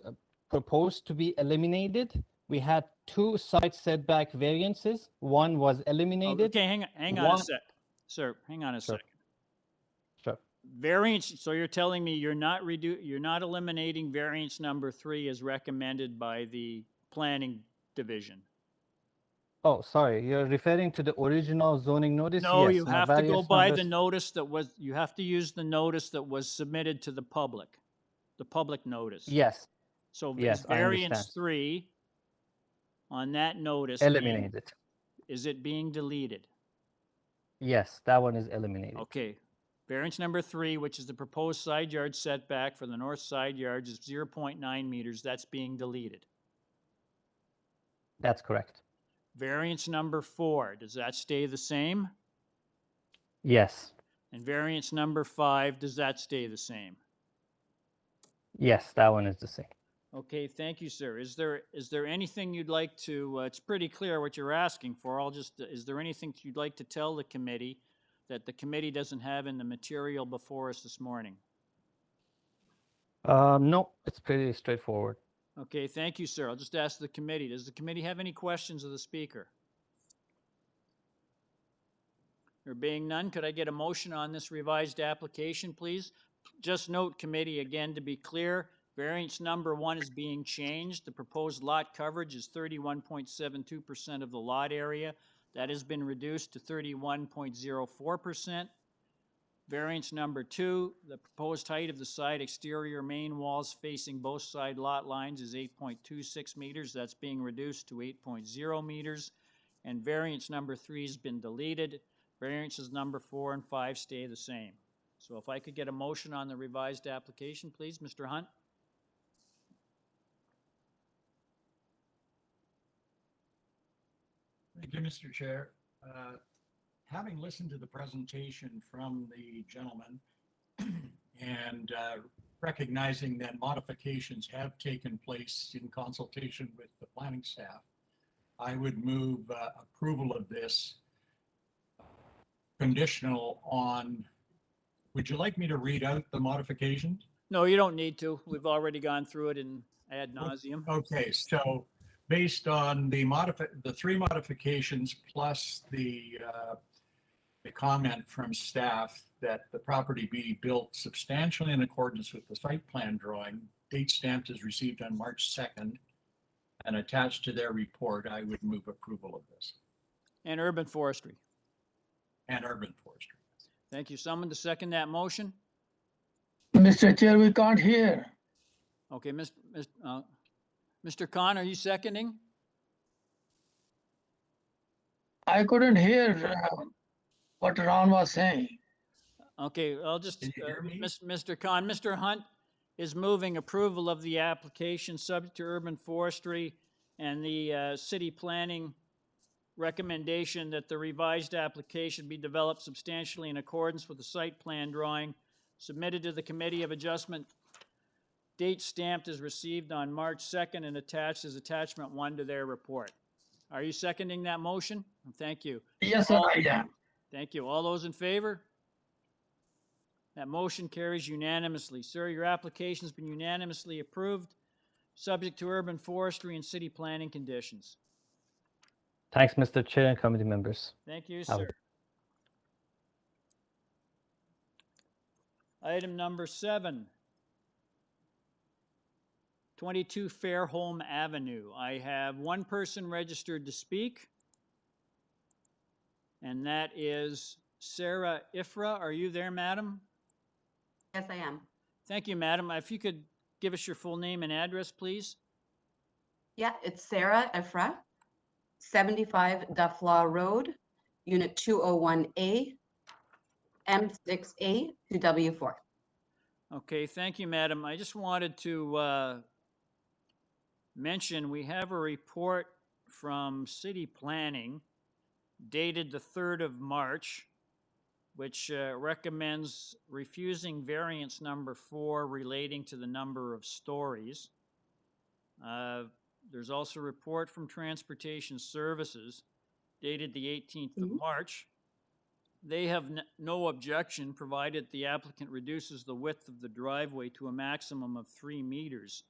proposed to be eliminated, we had 2 side setback variances. One was eliminated. Okay, hang on a sec. Sir, hang on a second. Sure. Variance, so you're telling me you're not eliminating variance number 3 as recommended by the planning division? Oh, sorry, you're referring to the original zoning notice? No, Yes, you my have to go variance by numbers- the notice that was, you have to use the notice that was submitted to the public notice. Yes. So Yes, is I variance understand. 3 on that notice Eliminated. is it being deleted? Yes, that one is eliminated. Okay. Variance number 3, which is the proposed side yard setback for the north side yards, is 0.9 meters. That's being deleted. That's correct. Variance number 4, does that stay the same? Yes. And variance number 5, does that stay the same? Yes, that one is the same. Okay, thank you, sir. Is there anything you'd like to, it's pretty clear what you're asking for. Is there anything you'd like to tell the committee that the committee doesn't have in the material before us this morning? No, it's pretty straightforward. Okay, thank you, sir. I'll just ask the committee. Does the committee have any questions of the speaker? There being none, could I get a motion on this revised application, please? Just note, committee, again, to be clear, variance number 1 is being changed. The proposed lot coverage is 31.72% of the lot area. That has been reduced to 31.04%. Variance number 2, the proposed height of the side exterior main walls facing both side lot lines is 8.26 meters. That's being reduced to 8.0 meters. And variance number 3 has been deleted. Variances number 4 and 5 stay the same. So if I could get a motion on the revised application, please, Mr. Hunt. Thank you, Mr. Chair. Having listened to the presentation from the gentleman and recognizing that modifications have taken place in consultation with the planning staff, I would move approval of this conditional on, would you like me to read out the modifications? No, you don't need to. We've already gone through it in ad nauseum. Okay, so based on the 3 modifications plus the comment from staff that the property be built substantially in accordance with the site plan drawing, date stamped is received on March 2nd, and attached to their report, I would move approval of this. And urban forestry. And urban forestry. Thank you. Someone to second that motion? Mr. Chair, we can't hear. Okay, Mr. Khan, are you seconding? I couldn't hear what Ron was saying. Okay, I'll just, Mr. Khan, Mr. Hunt is moving approval of the application subject to urban forestry and the city planning recommendation that the revised application be developed substantially in accordance with the site plan drawing submitted to the Committee of Adjustment. Date stamped is received on March 2nd and attached as attachment 1 to their report. Are you seconding that motion? Thank you. Yes, sir, I am. Thank you. All those in favor? That motion carries unanimously. Sir, your application's been unanimously approved, subject to urban forestry and city planning conditions. Thanks, Mr. Chair and committee members. Thank you, Have a- sir. Item number 7. 22 Fairhome Avenue. I have one person registered to speak, and that is Sarah Ifra. Are you there, madam? Yes, I am. Thank you, madam. If you could give us your full name and address, please. Yeah, it's Sarah Ifra, 75 Dufflaw Road, Unit 201A, M6A to W4. Okay, thank you, madam. I just wanted to mention we have a report from City Planning dated the 3rd of March, which recommends refusing variance number 4 relating to the number of stories. There's also a report from Transportation Services dated the 18th of March. They have no objection provided the applicant reduces the width of the driveway to a maximum of 3 meters.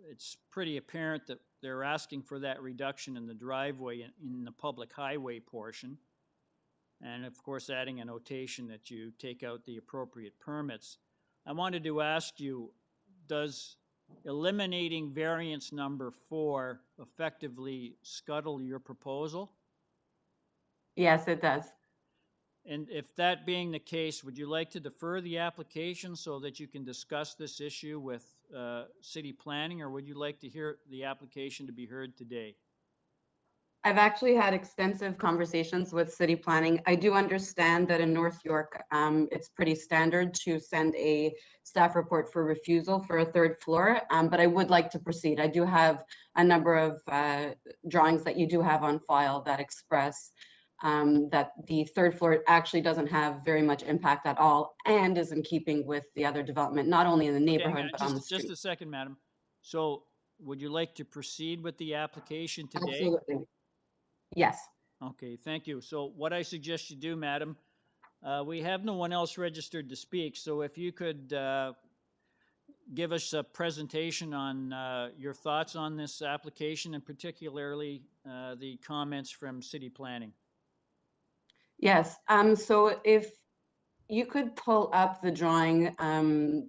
It's pretty apparent that they're asking for that reduction in the driveway in the public highway portion. And of course, adding a notation that you take out the appropriate permits. I wanted to ask you, does eliminating variance number 4 effectively scuttle your proposal? Yes, it does. And if that being the case, would you like to defer the application so that you can discuss this issue with city planning, or would you like to hear the application to be heard today? I've actually had extensive conversations with city planning. I do understand that in North York, it's pretty standard to send a staff report for refusal for a 3rd floor, but I would like to proceed. I do have a number of drawings that you do have on file that express that the 3rd floor actually doesn't have very much impact at all and is in keeping with the other development, not only in the neighborhood, but on the street. Just a second, madam. So would you like to proceed with the application today? Absolutely. Yes. Okay, thank you. So what I suggest you do, madam, we have no one else registered to speak, so if you could give us a presentation on your thoughts on this application, and particularly the comments from city planning. Yes, so if you could pull up the drawing,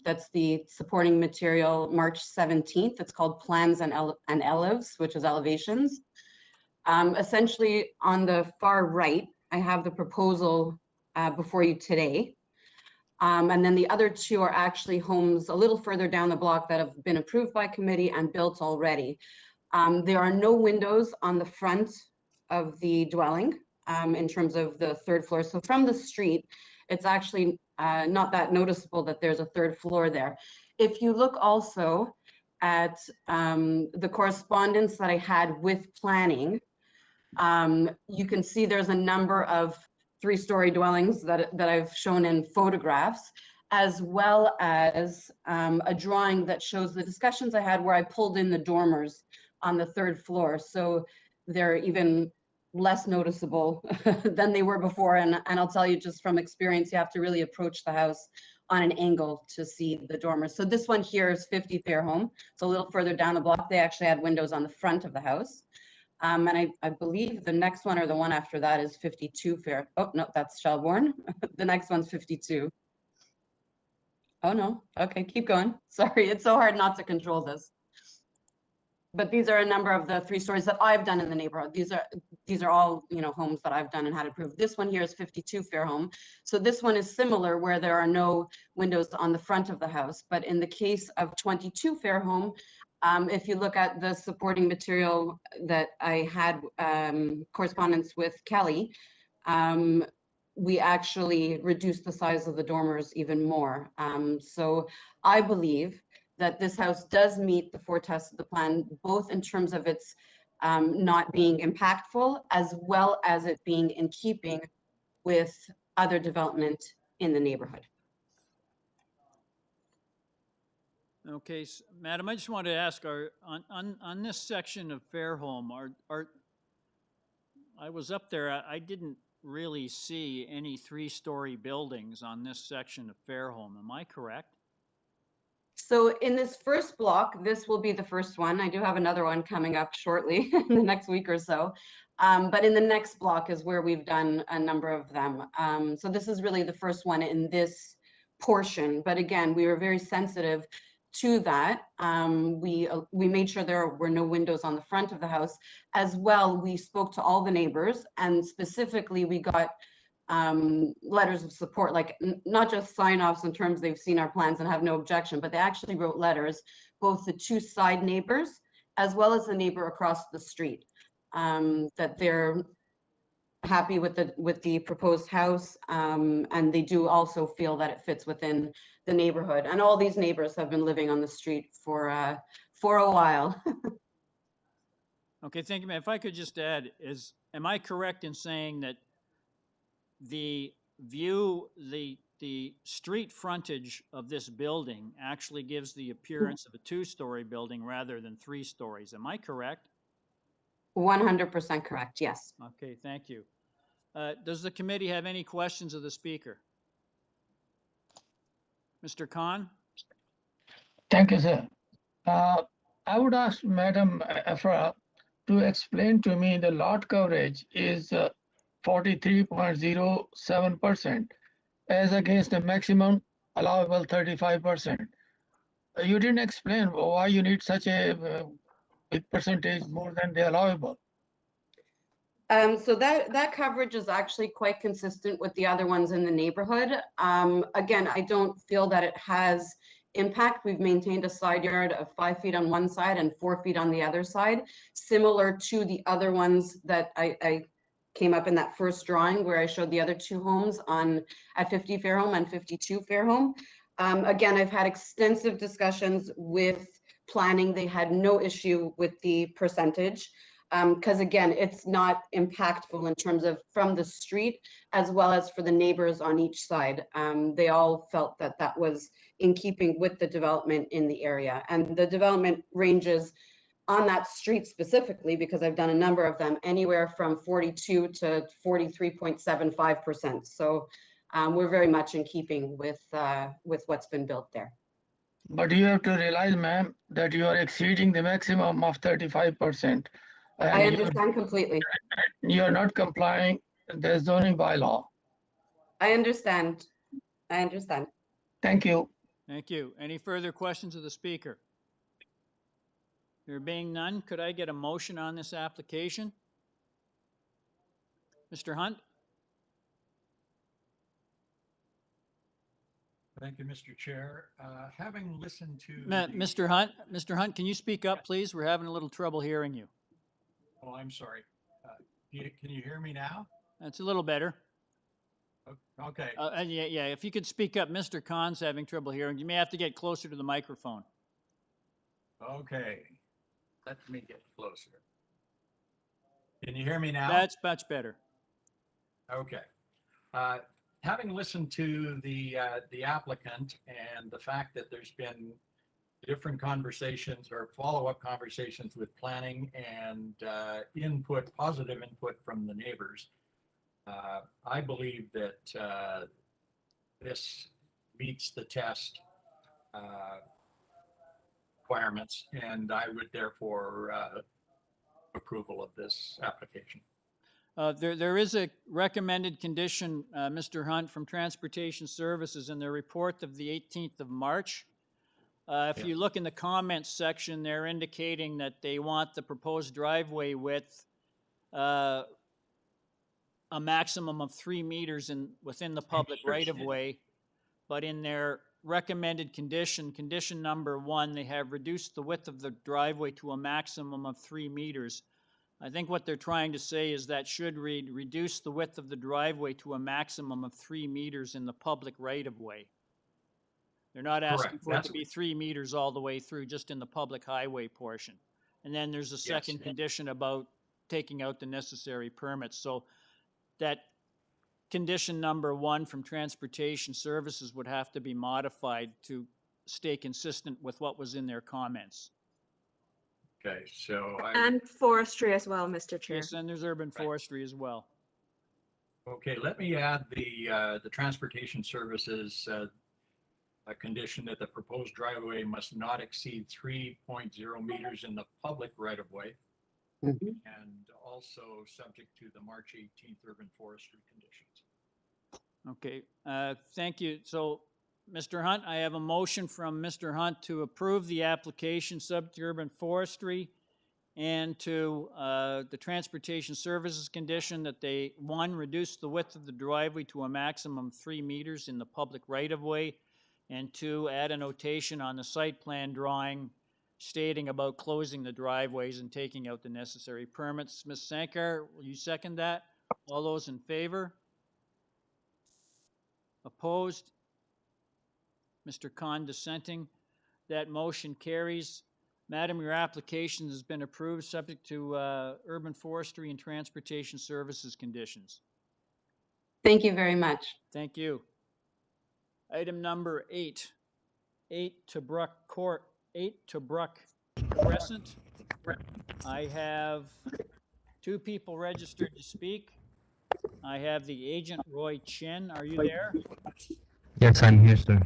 that's the supporting material, March 17th. It's called Plans and Elevs, which is elevations. Essentially, on the far right, I have the proposal before you today. And then the other 2 are actually homes a little further down the block that have been approved by committee and built already. There are no windows on the front of the dwelling in terms of the 3rd floor. So from the street, it's actually not that noticeable that there's a 3rd floor there. If you look also at the correspondence that I had with planning, you can see there's a number of 3-story dwellings that I've shown in photographs, as well as a drawing that shows the discussions I had where I pulled in the dormers on the 3rd floor. So they're even less noticeable than they were before. And I'll tell you, just from experience, you have to really approach the house on an angle to see the dormers. So this one here is 50 Fairhome. It's a little further down the block. They actually had windows on the front of the house. And I believe the next one or the one after that is 52 Fair. Oh, no, that's Shelbourne. The next one's 52. Oh, no. Okay, keep going. Sorry, it's so hard not to control this. But these are a number of the 3 stories that I've done in the neighborhood. These are all, you know, homes that I've done and had approved. This one here is 52 Fairhome. So this one is similar, where there are no windows on the front of the house. But in the case of 22 Fairhome, if you look at the supporting material that I had correspondence with Kelly, we actually reduced the size of the dormers even more. So I believe that this house does meet the 4 tests of the plan, both in terms of its not being impactful, as well as it being in keeping with other development in the neighborhood. Okay, madam, I just wanted to ask, on this section of Fairhome, I was up there, I didn't really see any 3-story buildings on this section of Fairhome. Am I correct? So in this first block, this will be the first one. I do have another one coming up shortly in the next week or so. But in the next block is where we've done a number of them. So this is really the first one in this portion. But again, we were very sensitive to that. We made sure there were no windows on the front of the house. As well, we spoke to all the neighbors, and specifically we got letters of support, like not just sign-offs in terms they've seen our plans and have no objection, but they actually wrote letters, both the two side neighbors as well as the neighbor across the street, that they're happy with the proposed house, and they do also feel that it fits within the neighborhood. And all these neighbors have been living on the street for a while. Okay, thank you. If I could just add, am I correct in saying that the view, the street frontage of this building actually gives the appearance of a two-story building rather than 3 stories? Am I correct? 100% correct, yes. Okay, thank you. Does the committee have any questions of the speaker? Mr. Khan? Thank you, sir. I would ask Madam Afra to explain to me the lot coverage is 43.07% as against the maximum allowable 35%. You didn't explain why you need such a big percentage more than the allowable. So that coverage is actually quite consistent with the other ones in the neighborhood. Again, I don't feel that it has impact. We've maintained a side yard of 5 feet on one side and 4 feet on the other side, similar to the other ones that I came up in that first drawing where I showed the other 2 homes at 50 Fairhome and 52 Fairhome. Again, I've had extensive discussions with planning. They had no issue with the percentage. Because again, it's not impactful in terms of from the street as well as for the neighbors on each side. They all felt that that was in keeping with the development in the area. And the development ranges on that street specifically, because I've done a number of them, anywhere from 42 to 43.75%. So we're very much in keeping with what's been built there. But you have to realize, ma'am, that you are exceeding the maximum of 35%. I understand completely. You're not complying the zoning bylaw. I understand. I understand. Thank you. Thank you. Any further questions of the speaker? There being none, could I get a motion on this application? Mr. Hunt? Thank you, Mr. Chair. Having listened to Mr. Hunt, can you speak up, please? We're having a little trouble hearing you. Oh, I'm sorry. Can you hear me now? That's a little better. Okay. Yeah, if you could speak up. Mr. Khan's having trouble hearing. You may have to get closer to the microphone. Okay. Let me get closer. Can you hear me now? That's much better. Okay. Having listened to the applicant and the fact that there's been different conversations or follow-up conversations with planning and positive input from the neighbors, I believe that this meets the test requirements, and I would therefore approval of this application. There is a recommended condition, Mr. Hunt, from Transportation Services in their report of the 18th of March. If you look in the comments section, they're indicating that they want the proposed driveway width a maximum of 3 meters within the public right-of-way. But in their recommended condition number 1, they have reduced the width of the driveway to a maximum of 3 meters. I think what they're trying to say is that should read, reduce the width of the driveway to a maximum of 3 meters in the public right-of-way. They're not asking for it to be 3 meters all the way through, just in the public highway portion. And then there's a second condition about taking out the necessary permits. So that condition number 1 from Transportation Services would have to be modified to stay consistent with what was in their comments. Okay, so and forestry as well, Mr. Chair. Yes, and there's urban forestry as well. Okay, let me add the Transportation Services a condition that the proposed driveway must not exceed 3.0 meters in the public right-of-way, and also subject to the March 18th urban forestry conditions. Okay, thank you. So, Mr. Hunt, I have a motion from Mr. Hunt to approve the application subject to urban forestry and to the transportation services condition that they, one, reduce the width of the driveway to a maximum of 3 meters in the public right-of-way, and two, add a notation on the site plan drawing stating about closing the driveways and taking out the necessary permits. Ms. Sankar, will you second that? All those in favor? Opposed? Mr. Khan dissenting. That motion carries. Madam, your application has been approved subject to urban forestry and transportation services conditions. Thank you very much. Thank you. Item number 8, 8 TOBRUK Court, 8 TOBRUK Crescent. I have 2 people registered to speak. I have the agent, Roy Chen. Are you there? Yes, I'm here, sir.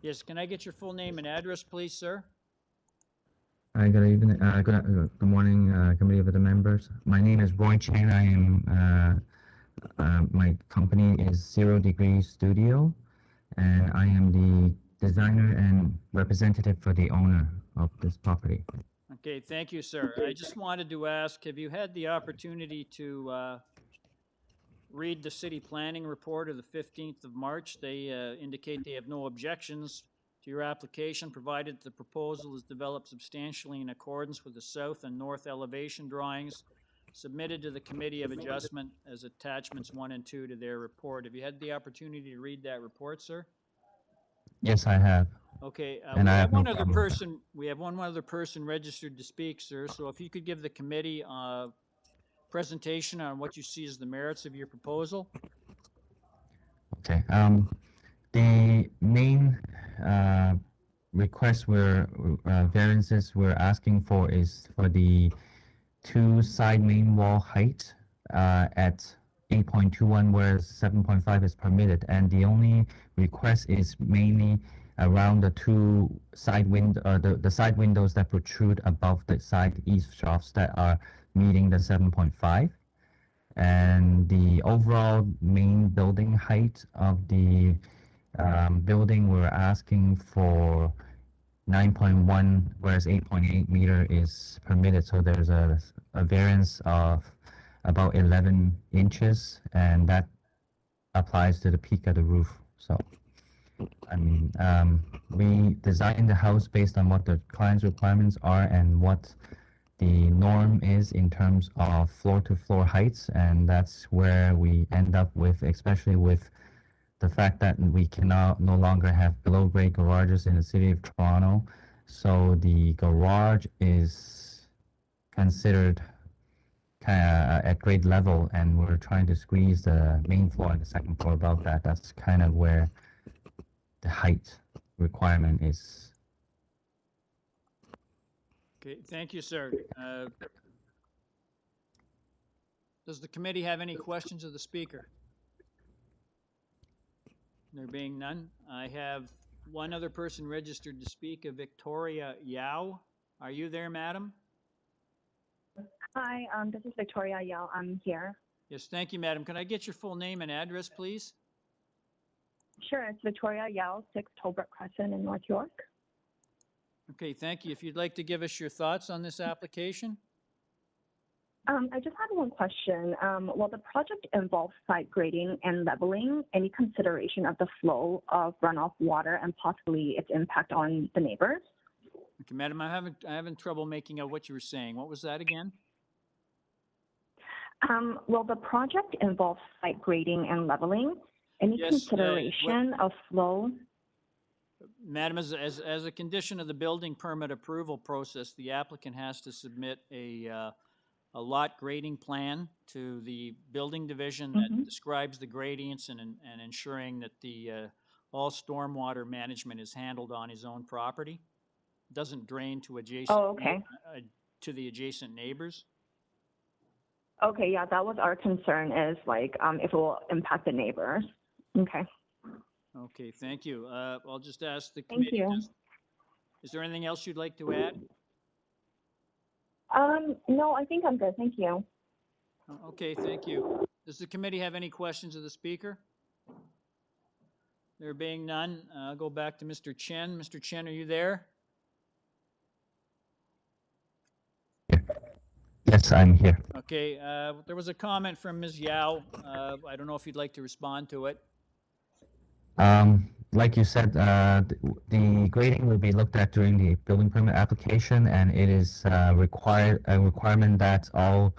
Yes, can I get your full name and address, please, sir? Hi, good evening. Good morning, committee of the members. My name is Roy Chen. I am, my company is 0 Degree Studio, and I am the designer and representative for the owner of this property. Okay, thank you, sir. I just wanted to ask, have you had the opportunity to read the city planning report of the 15th of March? They indicate they have no objections to your application, provided the proposal is developed substantially in accordance with the south and north elevation drawings submitted to the Committee of Adjustment as attachments 1 and 2 to their report. Have you had the opportunity to read that report, sir? Yes, I have. Okay, And we I have have no one other problem. person. We have one other person registered to speak, sir. So if you could give the committee a presentation on what you see as the merits of your proposal. Okay. The main request variances we're asking for is for the 2 side main wall height at 8.21, whereas 7.5 is permitted, and the only request is mainly around the 2 side the side windows that protrude above the side east shafts that are meeting the 7.5, and the overall main building height of the building we're asking for 9.1, whereas 8.8 meter is permitted, so there's a variance of about 11 inches, and that applies to the peak of the roof. So, I mean, we designed the house based on what the client's requirements are and what the norm is in terms of floor-to-floor heights, and that's where we end up with, especially with the fact that we cannot no longer have below-grade garages in the city of Toronto. So the garage is considered at grade level, and we're trying to squeeze the main floor and the second floor above that. That's kind of where the height requirement is. Okay, thank you, sir. Does the committee have any questions of the speaker? There being none, I have one other person registered to speak, Victoria Yao. Are you there, madam? Hi, this is Victoria Yao. I'm here. Yes, thank you, madam. Can I get your full name and address, please? Sure, it's Victoria Yao, 6 TOBRUK Crescent in North York. Okay, thank you. If you'd like to give us your thoughts on this application? I just had one question. Will the project involve site grading and leveling? Any consideration of the flow of runoff water and possibly its impact on the neighbors? Okay, madam, I'm having trouble making out what you were saying. What was that again? Will the project involve site grading and leveling? Any Yes, consideration of flow? Madam, as a condition of the building permit approval process, the applicant has to submit a lot grading plan to the building division that describes the gradients and ensuring that the all stormwater management is handled on his own property. Doesn't drain to adjacent to the adjacent neighbors. Okay, yeah, that was our concern, is like if it will impact the neighbors. Okay. Okay, thank you. I'll just ask the Thank committee. you. Is there anything else you'd like to add? No, I think I'm good. Thank you. Okay, thank you. Does the committee have any questions of the speaker? There being none, I'll go back to Mr. Chen. Mr. Chen, are you there? Yes, I'm here. Okay, there was a comment from Ms. Yao. I don't know if you'd like to respond to it. Like you said, the grading will be looked at during the building permit application, and it is a requirement that all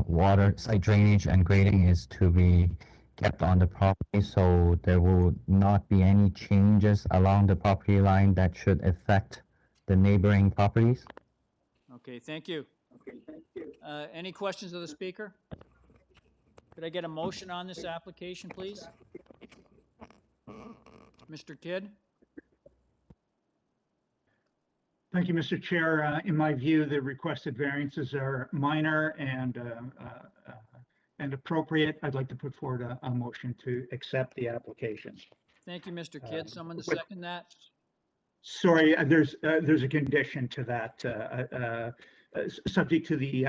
water, site drainage and grading is to be kept on the property, so there will not be any changes along the property line that should affect the neighboring properties. Okay, thank you. Any questions of the speaker? Could I get a motion on this application, please? Mr. Kidd? Thank you, Mr. Chair. In my view, the requested variances are minor and appropriate. I'd like to put forward a motion to accept the application. Thank you, Mr. Kidd. Someone to second that? Sorry, there's a condition to that, subject to the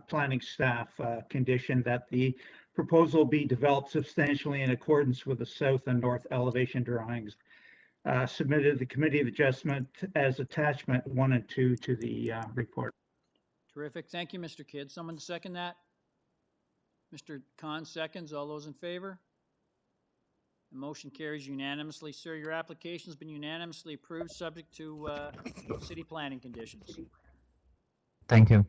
planning staff condition that the proposal be developed substantially in accordance with the south and north elevation drawings submitted to the Committee of Adjustment as attachment 1 and 2 to the report. Terrific. Thank you, Mr. Kidd. Someone to second that? Mr. Khan seconds. All those in favor? The motion carries unanimously. Sir, your application has been unanimously approved, subject to city planning conditions. Thank you.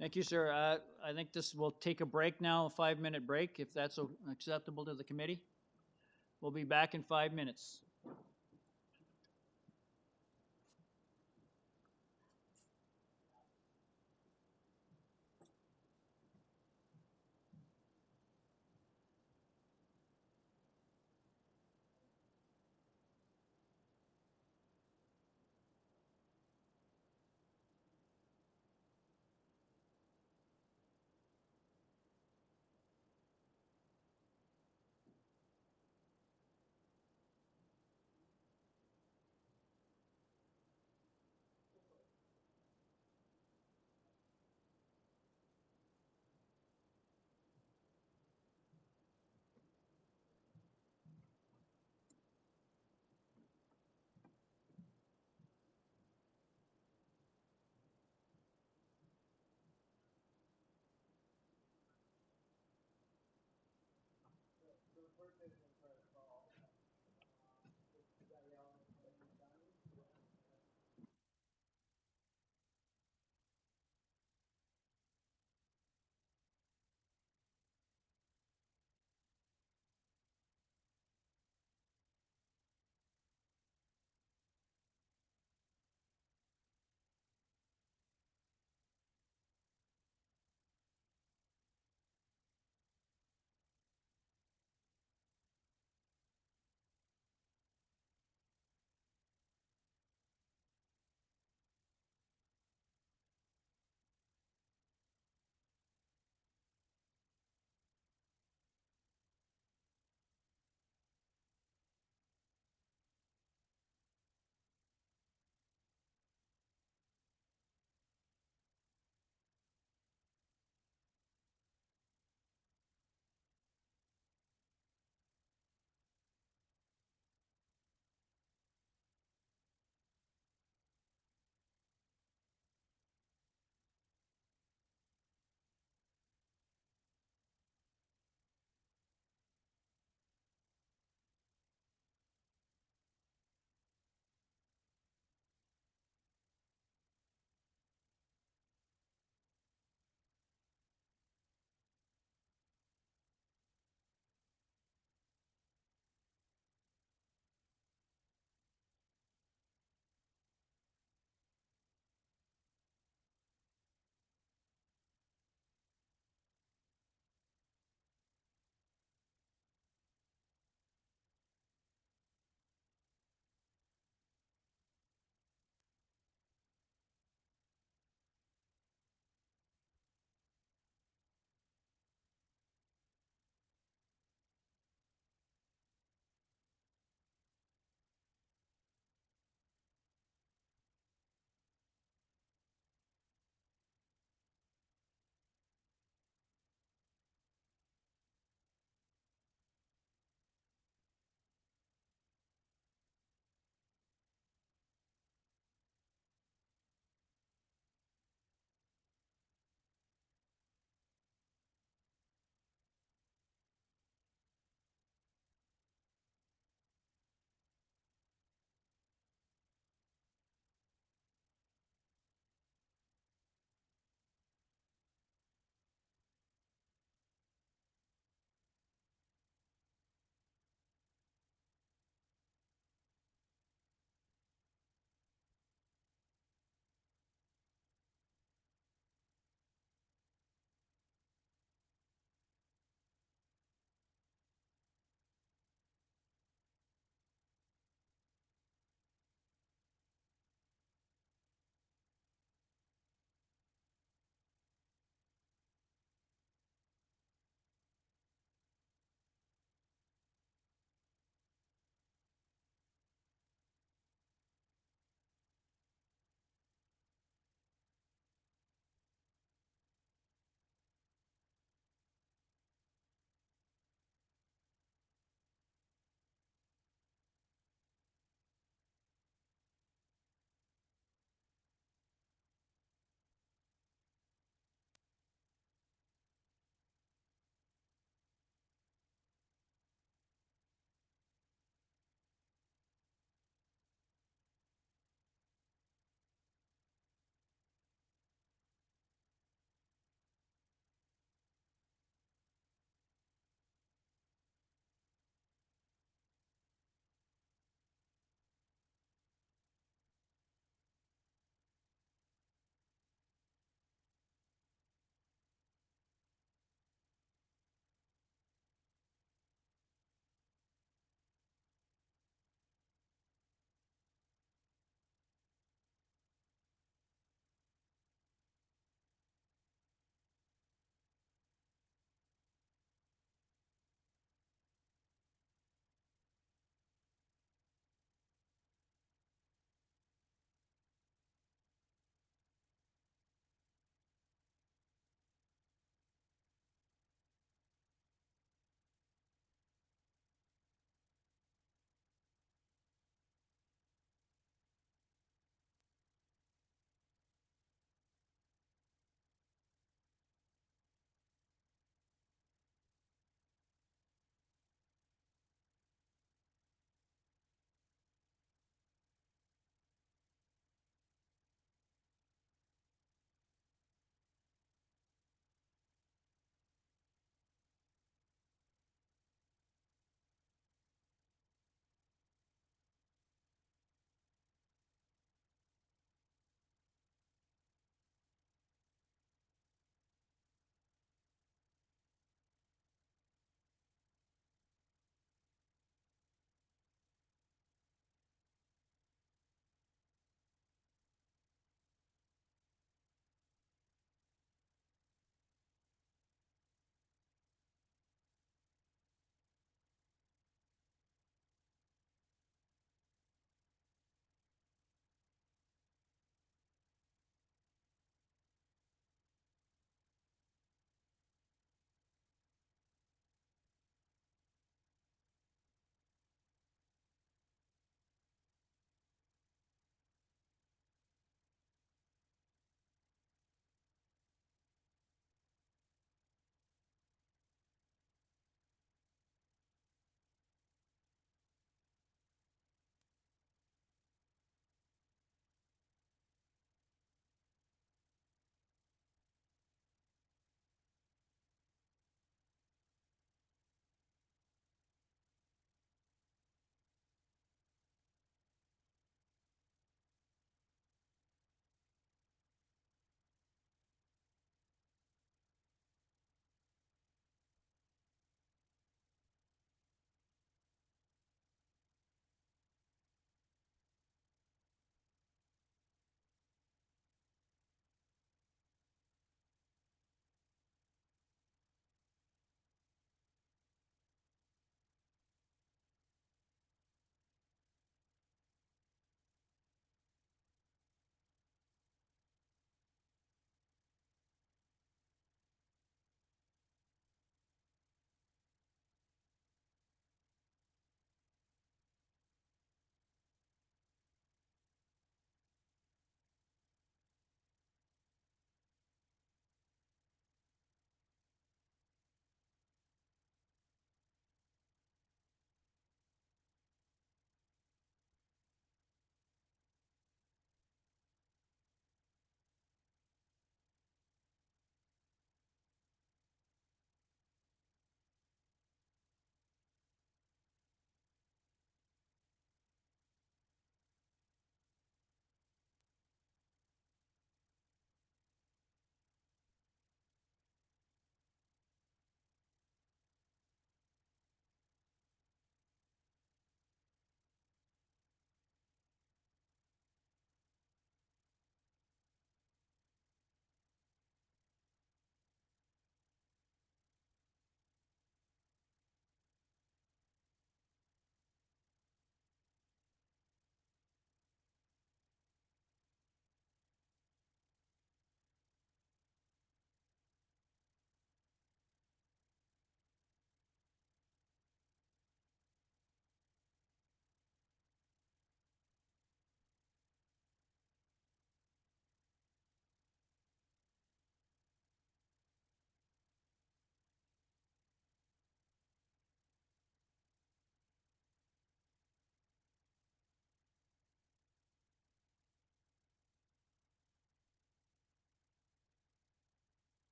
Thank you, sir. I think this will take a break now, a 5-minute break, if that's acceptable to the committee. We'll be back in 5 minutes.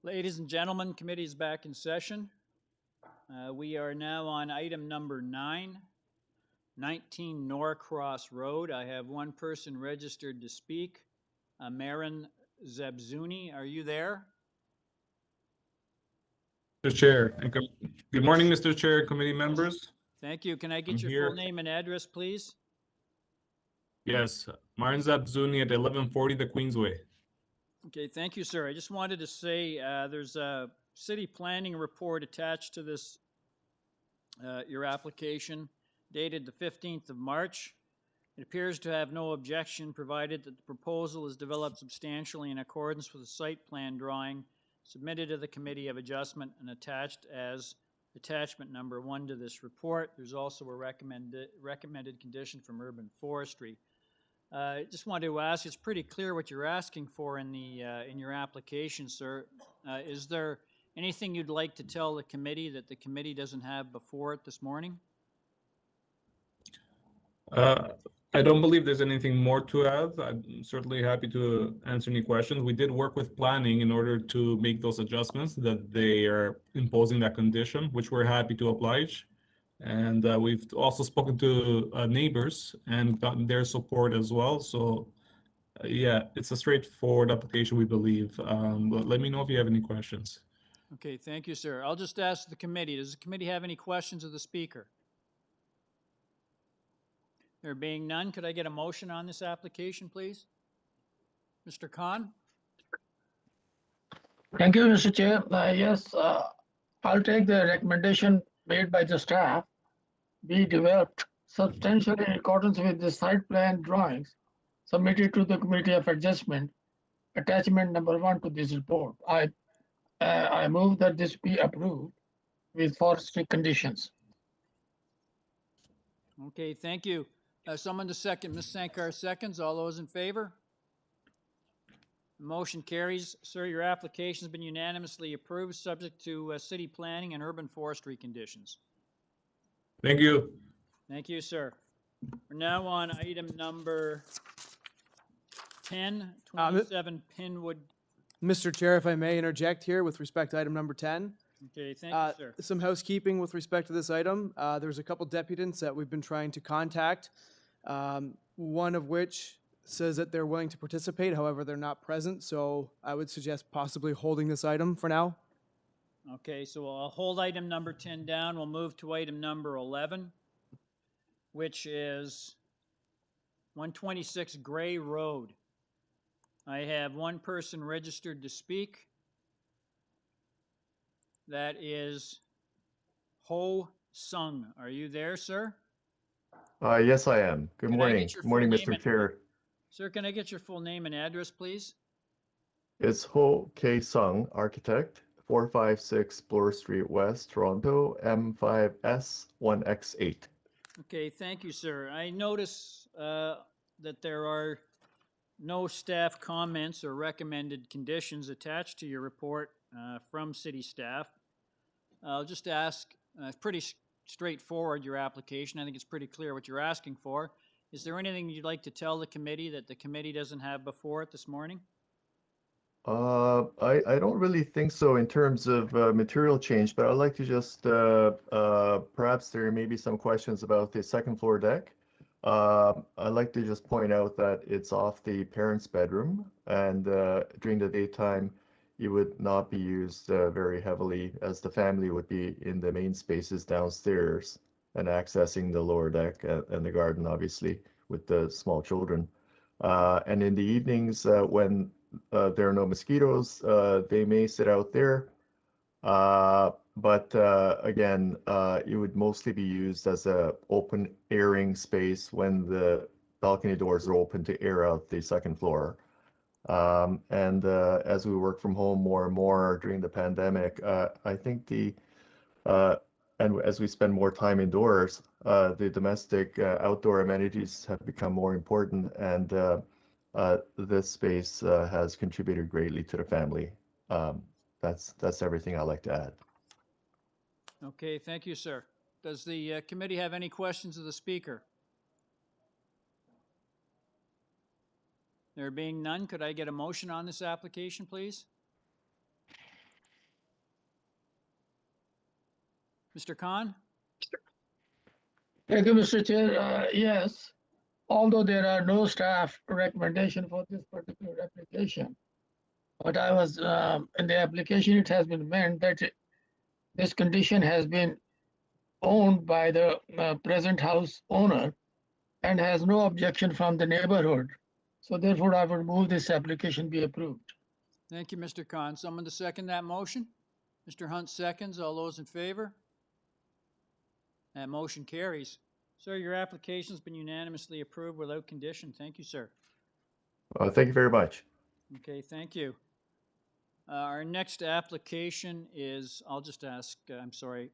Ladies and gentlemen, committee is back in session. We are now on item number 9, 19 Norcross Road. I have one person registered to speak. Marin Zabzuni, are you there? Mr. Chair, and good morning, Mr. Chair, committee members. Thank you. Can I get I'm your here. full name and address, please? Yes, Marin Zabzuni at 1140 the Queensway. Okay, thank you, sir. I just wanted to say there's a city planning report attached to this, your application, dated the 15th of March. It appears to have no objection, provided that the proposal is developed substantially in accordance with the site plan drawing submitted to the Committee of Adjustment and attached as attachment number 1 to this report. There's also a recommended condition from Urban Forestry. I just wanted to ask, it's pretty clear what you're asking for in the in your application, sir. Is there anything you'd like to tell the committee that the committee doesn't have before it this morning? I don't believe there's anything more to add. I'm certainly happy to answer any questions. We did work with planning in order to make those adjustments that they are imposing that condition, which we're happy to oblige. And we've also spoken to neighbors and gotten their support as well. So yeah, it's a straightforward application, we believe. But let me know if you have any questions. Okay, thank you, sir. I'll just ask the committee. Does the committee have any questions of the speaker? There being none, could I get a motion on this application, please? Mr. Khan? Thank you, Mr. Chair. Yes, I'll take the recommendation made by the staff be developed substantially in accordance with the site plan drawings submitted to the Committee of Adjustment, attachment number 1 to this report. I move that this be approved with forestry conditions. Okay, thank you. Someone to second. Ms. Sankar seconds. All those in favor? The motion carries. Sir, your application has been unanimously approved, subject to city planning and urban forestry conditions. Thank you. Thank you, sir. We're now on item number 10, 27 Pennwood. Mr. Chair, if I may interject here with respect to item number 10. Okay, thank you, sir. Some housekeeping with respect to this item. There's a couple deputants that we've been trying to contact, one of which says that they're willing to participate, however, they're not present, so I would suggest possibly holding this item for now. Okay, so I'll hold item number 10 down. We'll move to item number 11, which is 126 Gray Road. I have one person registered to speak. That is Ho Sung. Are you there, sir? Yes, I am. Good morning. Good morning, Mr. Chair. Sir, can I get your full name and address, please? It's Ho K Sung, architect, 456 Bloor Street West, Toronto, M5S1X8. Okay, thank you, sir. I notice that there are no staff comments or recommended conditions attached to your report from city staff. I'll just ask, pretty straightforward, your application. I think it's pretty clear what you're asking for. Is there anything you'd like to tell the committee that the committee doesn't have before it this morning? I don't really think so in terms of material change, but I'd like to just, perhaps there may be some questions about the second floor deck. I'd like to just point out that it's off the parents' bedroom, and during the daytime, it would not be used very heavily, as the family would be in the main spaces downstairs and accessing the lower deck and the garden, obviously, with the small children. And in the evenings, when there are no mosquitoes, they may sit out there. But again, it would mostly be used as a open airing space when the balcony doors are open to air out the second floor. And as we work from home more and more during the pandemic, I think and as we spend more time indoors, the domestic outdoor amenities have become more important, and this space has contributed greatly to the family. That's everything I'd like to add. Okay, thank you, sir. Does the committee have any questions of the speaker? There being none, could I get a motion on this application, please? Mr. Khan? Thank you, Mr. Chair. Yes, although there are no staff recommendation for this particular application, but I was in the application, it has been meant that this condition has been owned by the present house owner and has no objection from the neighborhood. So therefore, I would move this application be approved. Thank you, Mr. Khan. Someone to second that motion? Mr. Hunt seconds. All those in favor? That motion carries. Sir, your application's been unanimously approved without condition. Thank you, sir. Thank you very much. Okay, thank you. Our next application is, I'll just ask, I'm sorry.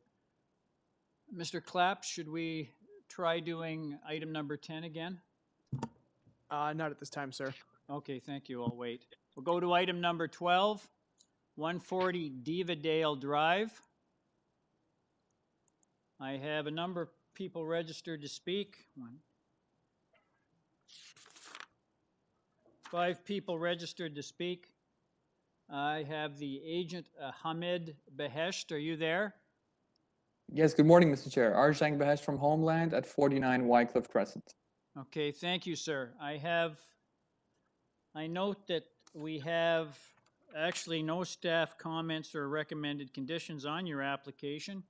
Mr. Clapp, should we try doing item number 10 again? Not at this time, sir. Okay, thank you. I'll wait. We'll go to item number 12, 140 Divadale Drive. I have a number of people registered to speak. 5 people registered to speak. I have the agent, Hamid Behesht. Are you there? Yes, good morning, Mr. Chair. Arjang Behesht from Homeland at 49 Wycliffe Crescent. Okay, thank you, sir. I note that we have actually no staff comments or recommended conditions on your application,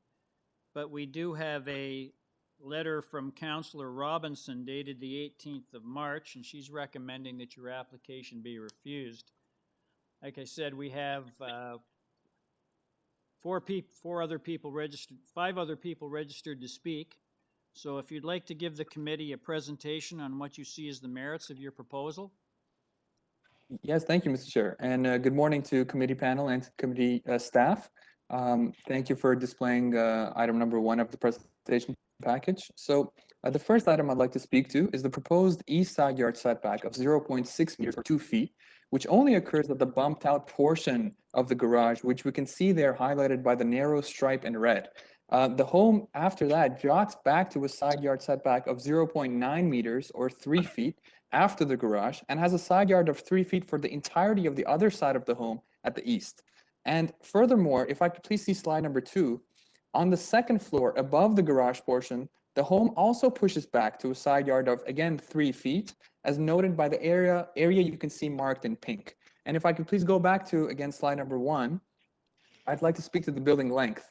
but we do have a letter from Councillor Robinson dated the 18th of March, and she's recommending that your application be refused. Like I said, we have 5 other people registered to speak. So if you'd like to give the committee a presentation on what you see as the merits of your proposal. Yes, thank you, Mr. Chair. And good morning to committee panel and to committee staff. Thank you for displaying item number 1 of the presentation package. So the first item I'd like to speak to is the proposed east side yard setback of 0.6 meters or 2 feet, which only occurs at the bumped out portion of the garage, which we can see there highlighted by the narrow stripe in red. The home after that jots back to a side yard setback of 0.9 meters or 3 feet after the garage and has a side yard of 3 feet for the entirety of the other side of the home at the east. And furthermore, if I could please see slide number 2, on the second floor above the garage portion, the home also pushes back to a side yard of, again, 3 feet, as noted by the area you can see marked in pink. And if I could please go back to, again, slide number 1, I'd like to speak to the building length,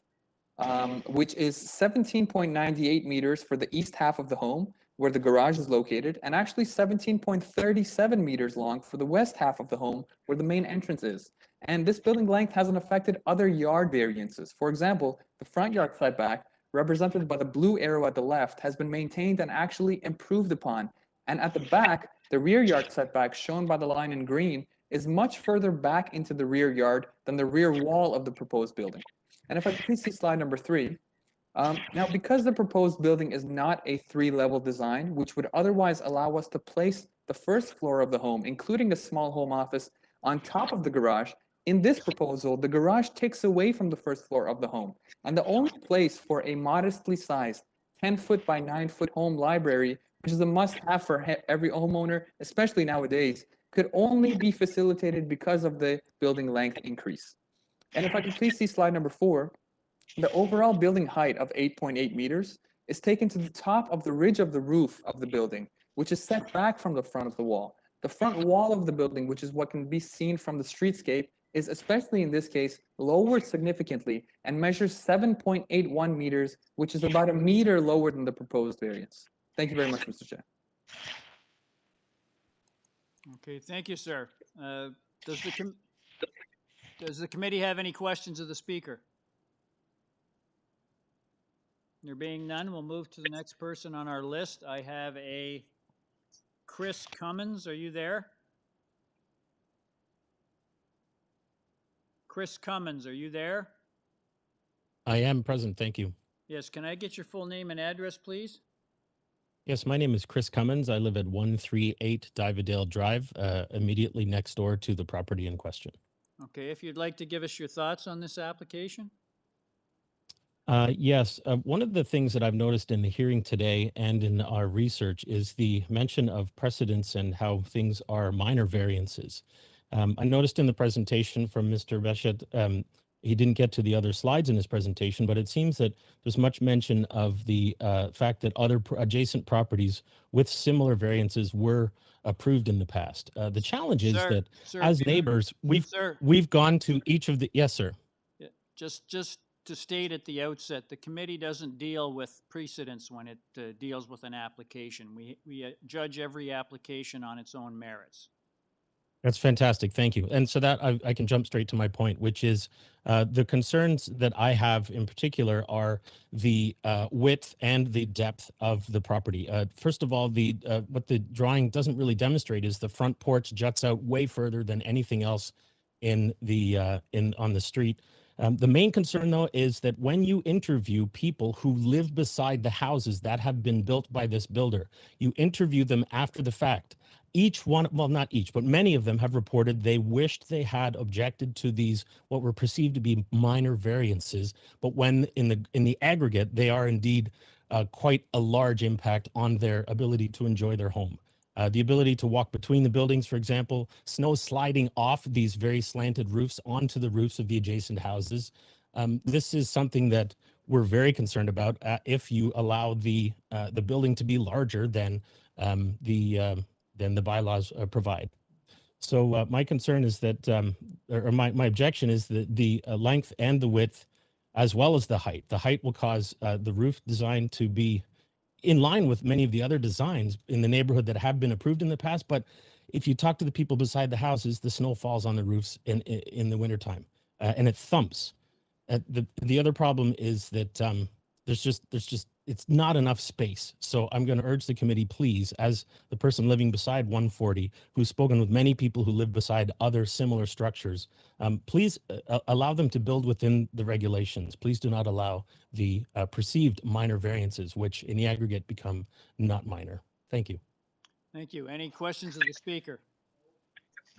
which is 17.98 meters for the east half of the home, where the garage is located, and actually 17.37 meters long for the west half of the home, where the main entrance is. And this building length hasn't affected other yard variances. For example, the front yard setback, represented by the blue arrow at the left, has been maintained and actually improved upon. And at the back, the rear yard setback, shown by the line in green, is much further back into the rear yard than the rear wall of the proposed building. And if I could please see slide number 3. Now, because the proposed building is not a 3-level design, which would otherwise allow us to place the first floor of the home, including a small home office, on top of the garage, in this proposal, the garage takes away from the first floor of the home. And the only place for a modestly sized 10-foot by 9-foot home library, which is a must-have for every homeowner, especially nowadays, could only be facilitated because of the building length increase. And if I could please see slide number 4, the overall building height of 8.8 meters is taken to the top of the ridge of the roof of the building, which is set back from the front of the wall. The front wall of the building, which is what can be seen from the streetscape, is, especially in this case, lowered significantly and measures 7.81 meters, which is about a meter lower than the proposed variance. Thank you very much, Mr. Chair. Okay, thank you, sir. Does the committee have any questions of the speaker? There being none, we'll move to the next person on our list. I have a Chris Cummins. Are you there? Chris Cummins, are you there? I am present, thank you. Yes, can I get your full name and address, please? Yes, my name is Chris Cummins. I live at 138 Divadale Drive, immediately next door to the property in question. Okay, if you'd like to give us your thoughts on this application. Yes, one of the things that I've noticed in the hearing today and in our research is the mention of precedents and how things are minor variances. I noticed in the presentation from Mr. Beshet he didn't get to the other slides in his presentation, but it seems that there's much mention of the fact that other adjacent properties with similar variances were approved in the past. The challenge is that as neighbors, we've gone to each of the, yes, sir. Yeah, just to state at the outset, the committee doesn't deal with precedents when it deals with an application. We judge every application on its own merits. That's fantastic. Thank you. And so that I can jump straight to my point, which is the concerns that I have in particular are the width and the depth of the property. First of all, what the drawing doesn't really demonstrate is the front porch juts out way further than anything else on the street. The main concern, though, is that when you interview people who live beside the houses that have been built by this builder, you interview them after the fact. Each one, well, not each, but many of them have reported they wished they had objected to these, what were perceived to be minor variances, but when in the aggregate, they are indeed quite a large impact on their ability to enjoy their home. The ability to walk between the buildings, for example, snow sliding off these very slanted roofs onto the roofs of the adjacent houses. This is something that we're very concerned about if you allow the building to be larger than the bylaws provide. So my concern is that, or my objection is that the length and the width, as well as the height. The height will cause the roof design to be in line with many of the other designs in the neighborhood that have been approved in the past. But if you talk to the people beside the houses, the snow falls on the roofs in the wintertime and it thumps. The other problem is that it's not enough space. So I'm going to urge the committee, please, as the person living beside 140, who's spoken with many people who live beside other similar structures, please allow them to build within the regulations. Please do not allow the perceived minor variances, which in the aggregate become not minor. Thank you. Thank you. Any questions of the speaker?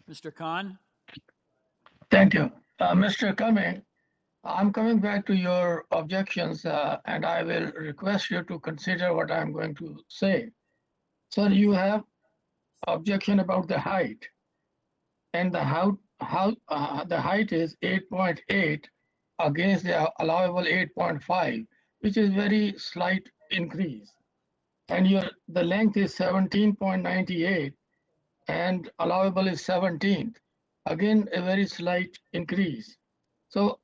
Mr. Khan? Thank you. Mr. Cumming, I'm coming back to your objections, and I will request you to consider what I'm going to say. Sir, you have objection about the height, and the height is 8.8 against the allowable 8.5, which is very slight increase. And the length is 17.98, and allowable is 17. Again, a very slight increase. So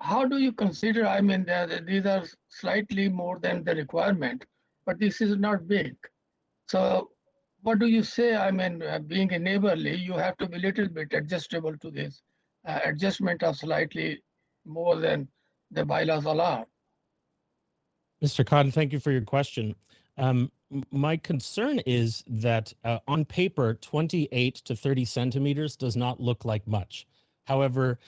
how do you consider, I mean, these are slightly more than the requirement, but this is not big. So what do you say? I mean, being a neighborly, you have to be a little bit adjustable to this adjustment of slightly more than the bylaws allow. Mr. Khan, thank you for your question. My concern is that on paper, 28 to 30 centimeters does not look like much. However,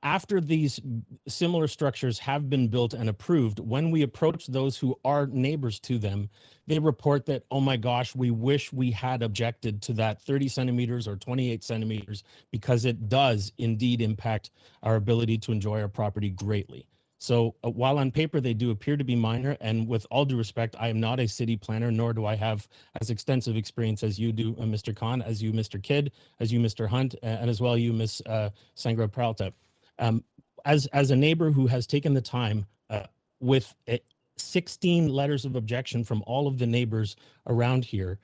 after these similar structures have been built and approved, when we approach those who are neighbors to them, they report that, oh my gosh, we wish we had objected to that 30 centimeters or 28 centimeters because it does indeed impact our ability to enjoy our property greatly. So while on paper they do appear to be minor, and with all due respect, I am not a city planner, nor do I have as extensive experience as you do, Mr. Khan, as you, Mr. Kidd, as you, Mr. Hunt, and as well you, Ms. Sangra Peralta. As a neighbor who has taken the time with 16 letters of objection from all of the neighbors around here,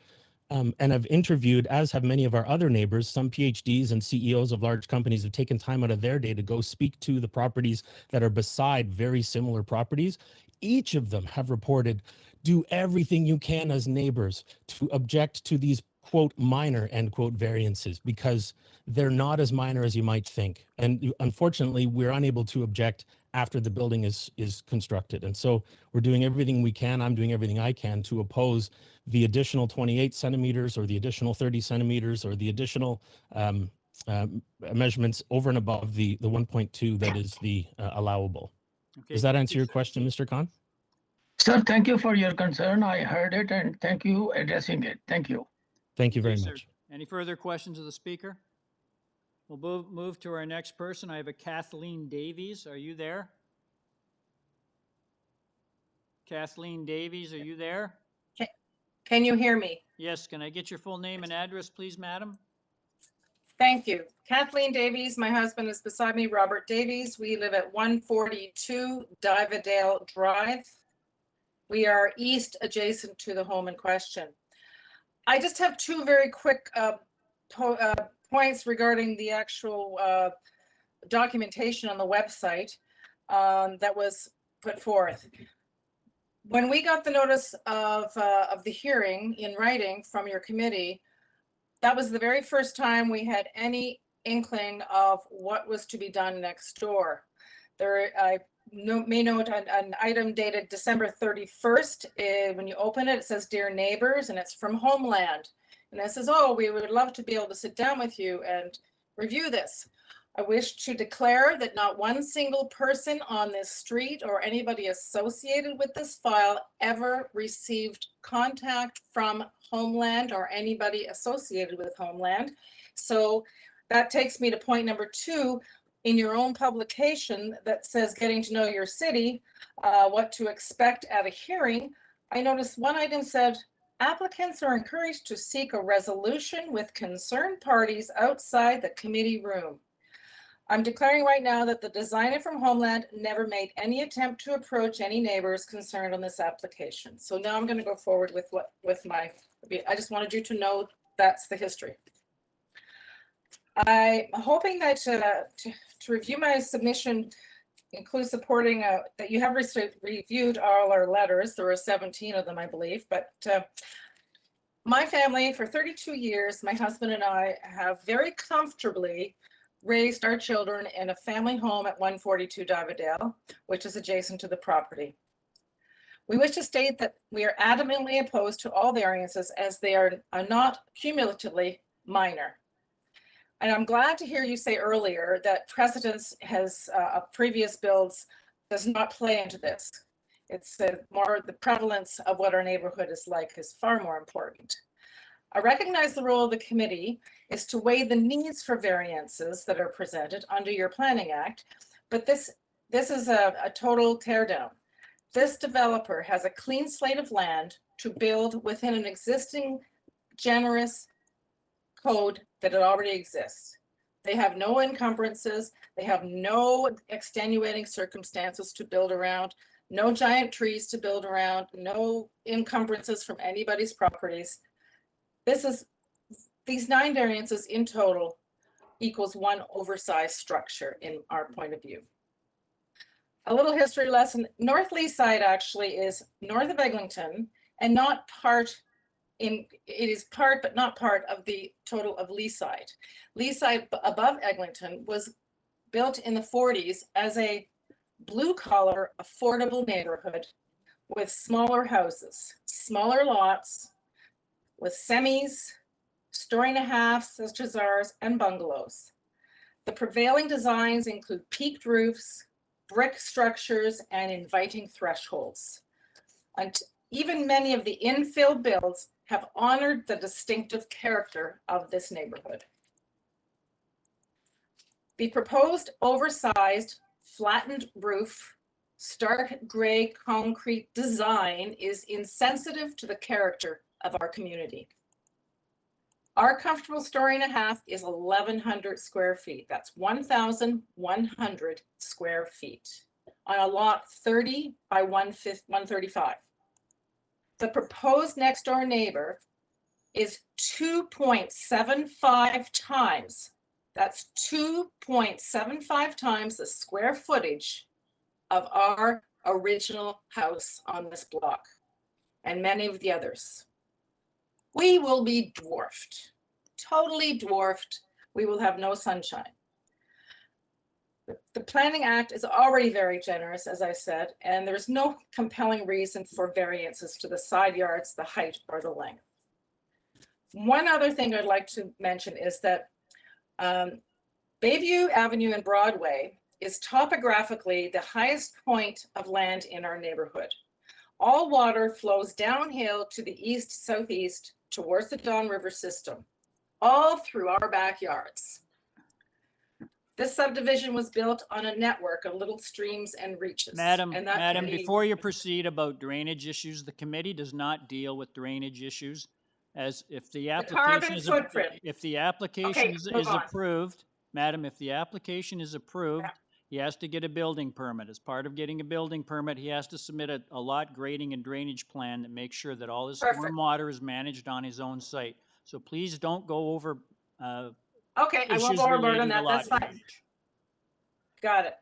and I've interviewed, as have many of our other neighbors, some PhDs and CEOs of large companies have taken time out of their day to go speak to the properties that are beside very similar properties. Each of them have reported, do everything you can as neighbors to object to these quote minor end quote variances because they're not as minor as you might think. And unfortunately, we're unable to object after the building is constructed. And so we're doing everything we can. I'm doing everything I can to oppose the additional 28 centimeters or the additional 30 centimeters or the additional measurements over and above the 1.2 that is the allowable. Okay. Does that answer your question, Mr. Khan? Sir, thank you for your concern. I heard it and thank you addressing it. Thank you. Thank you very much. Any further questions of the speaker? We'll move to our next person. I have a Kathleen Davies. Are you there? Kathleen Davies, are you there? Can you hear me? Yes. Can I get your full name and address, please, madam? Thank you. Kathleen Davies, my husband is beside me, Robert Davies. We live at 142 Divadale Drive. We are east adjacent to the home in question. I just have two very quick points regarding the actual documentation on the website that was put forth. When we got the notice of the hearing in writing from your committee, that was the very first time we had any inkling of what was to be done next door. I may note an item dated December 31st. When you open it, it says, "Dear neighbors," and it's from Homeland. And it says, "Oh, we would love to be able to sit down with you and review this. I wish to declare that not one single person on this street or anybody associated with this file ever received contact from Homeland or anybody associated with Homeland." So that takes me to point number 2 in your own publication that says getting to know your city, what to expect at a hearing. I noticed one item said, applicants are encouraged to seek a resolution with concerned parties outside the committee room. I'm declaring right now that the designer from Homeland never made any attempt to approach any neighbors concerned on this application. So now I'm going to go forward with my, I just wanted you to know that's the history. I'm hoping that to review my submission includes supporting that you have reviewed all our letters. There were 17 of them, I believe, but my family for 32 years, my husband and I have very comfortably raised our children in a family home at 142 Divadale, which is adjacent to the property. We wish to state that we are adamantly opposed to all variances as they are not cumulatively minor. And I'm glad to hear you say earlier that precedence has of previous builds does not play into this. It's more the prevalence of what our neighborhood is like is far more important. I recognize the role of the committee is to weigh the needs for variances that are presented under your Planning Act, but this is a total teardown. This developer has a clean slate of land to build within an existing generous code that it already exists. They have no encumbrances, they have no extenuating circumstances to build around, no giant trees to build around, no encumbrances from anybody's properties. These 9 variances in total equals one oversized structure in our point of view. A little history lesson. North Leaside actually is north of Eglinton and not part it is part but not part of the total of Leaside. Leaside above Eglinton was built in the 40s as a blue-collar, affordable neighborhood with smaller houses, smaller lots, with semis, story and a half, such as ours, and bungalows. The prevailing designs include peaked roofs, brick structures, and inviting thresholds. And even many of the infill builds have honored the distinctive character of this neighborhood. The proposed oversized flattened roof, stark gray concrete design is insensitive to the character of our community. Our comfortable story and a half is 1,100 square feet. That's 1,100 square feet on a lot 30 by 135. The proposed next door neighbor is 2.75 times. That's 2.75 times the square footage of our original house on this block and many of the others. We will be dwarfed, totally dwarfed. We will have no sunshine. The Planning Act is already very generous, as I said, and there's no compelling reason for variances to the side yards, the height, or the length. One other thing I'd like to mention is that Bayview Avenue and Broadway is topographically the highest point of land in our neighborhood. All water flows downhill to the east-southeast towards the Don River system, all through our backyards. This subdivision was built on a network of little streams and reaches. Madam, before you proceed about drainage issues, the committee does not deal with drainage issues. As if the The application carbon is, footprint. if the application Okay, is move on. approved, madam, if the application is approved, he has to get a building permit. As part of getting a building permit, he has to submit a lot grading and drainage plan that makes sure that all his Perfect. stormwater is managed on his own site. So please don't go over, Okay, I won't issues go overboard related on to that, lot that's fine. drainage. Got it.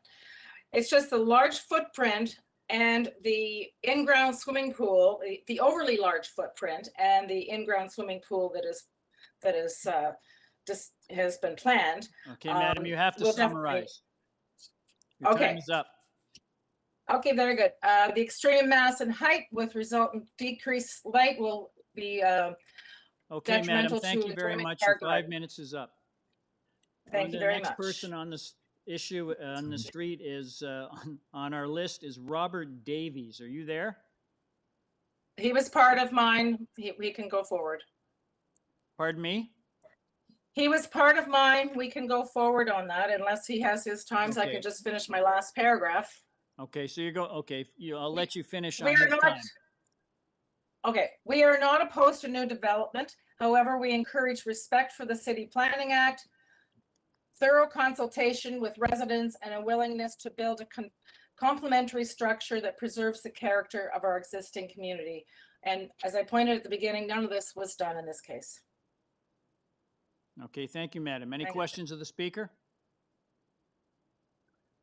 It's just the large footprint and the in-ground swimming pool, the overly large footprint and the in-ground swimming pool that is just has been planned. Okay, madam, you have to we'll definitely- summarize. Your Okay. time is up. Okay, very good. The extreme mass and height with resultant decreased light will be Okay, madam, detrimental thank to you very enjoyment much. of Your our 5 minutes is up. Thank you The very next much. person on this issue on the street is, on our list is Robert Davies. Are you there? He was part of mine. We can go forward. Pardon me? He was part of mine. We can go forward on that unless he has his times. I Okay. can just finish my last paragraph. Okay, so I'll let you finish on We are this not, time. okay, we are not opposed to new development. However, we encourage respect for the City Planning Act, thorough consultation with residents, and a willingness to build a complementary structure that preserves the character of our existing community. And as I pointed at the beginning, none of this was done in this case. Okay, thank you, madam. Any Thank you. questions of the speaker?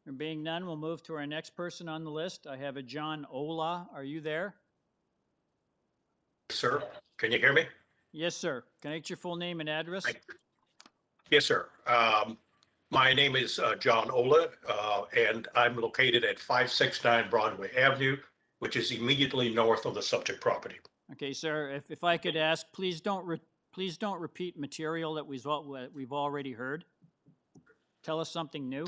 There being none, we'll move to our next person on the list. I have a John Ola. Are you there? Sir, can you hear me? Yes, sir. Can I get your full name and address? Yes, sir. My name is John Ola, and I'm located at 569 Broadway Avenue, which is immediately north of the subject property. Okay, sir, if I could ask, please don't repeat material that we've already heard. Tell us something new.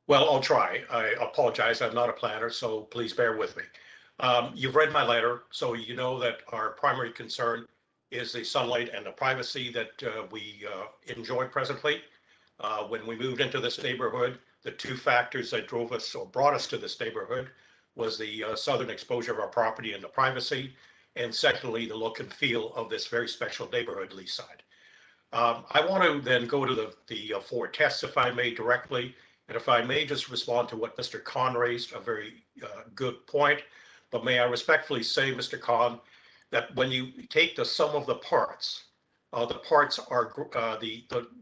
Well, I'll try. I apologize. I'm not a planner, so please bear with me. You've read my letter, so you know that our primary concern is the sunlight and the privacy that we enjoy presently. When we moved into this neighborhood, the two factors that drove us or brought us to this neighborhood was the southern exposure of our property and the privacy, and secondly, the look and feel of this very special neighborhood, Leaside. I want to then go to the four tests, if I may, directly. And if I may just respond to what Mr. Khan raised, a very good point. But may I respectfully say, Mr. Khan, that when you take the sum of the parts are the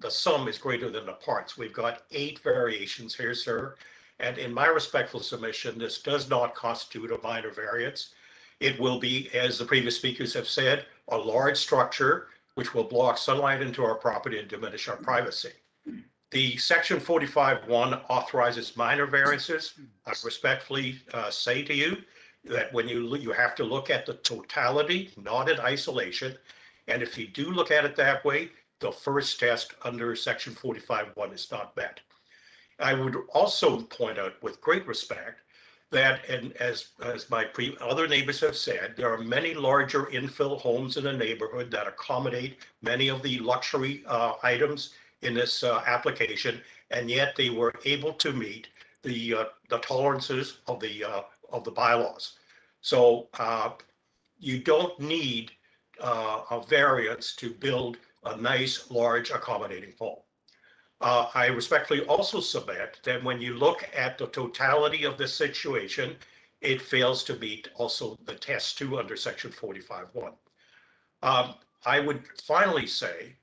sum is greater than the parts. We've got 8 variations here, sir. And in my respectful submission, this does not constitute a minor variance. It will be, as the previous speakers have said, a large structure which will block sunlight into our property and diminish our privacy. The section 45(1) authorizes minor variances. I respectfully say to you that when you have to look at the totality, not in isolation. And if you do look at it that way, the first test under section 45(1) is not met. I would also point out with great respect that, and as my other neighbors have said, there are many larger infill homes in the neighborhood that accommodate many of the luxury items in this application, and yet they were able to meet the tolerances of the bylaws. So you don't need a variance to build a nice, large, accommodating home. I respectfully also submit that when you look at the totality of this situation, it fails to meet also the test 2 under section 45(1). I would finally say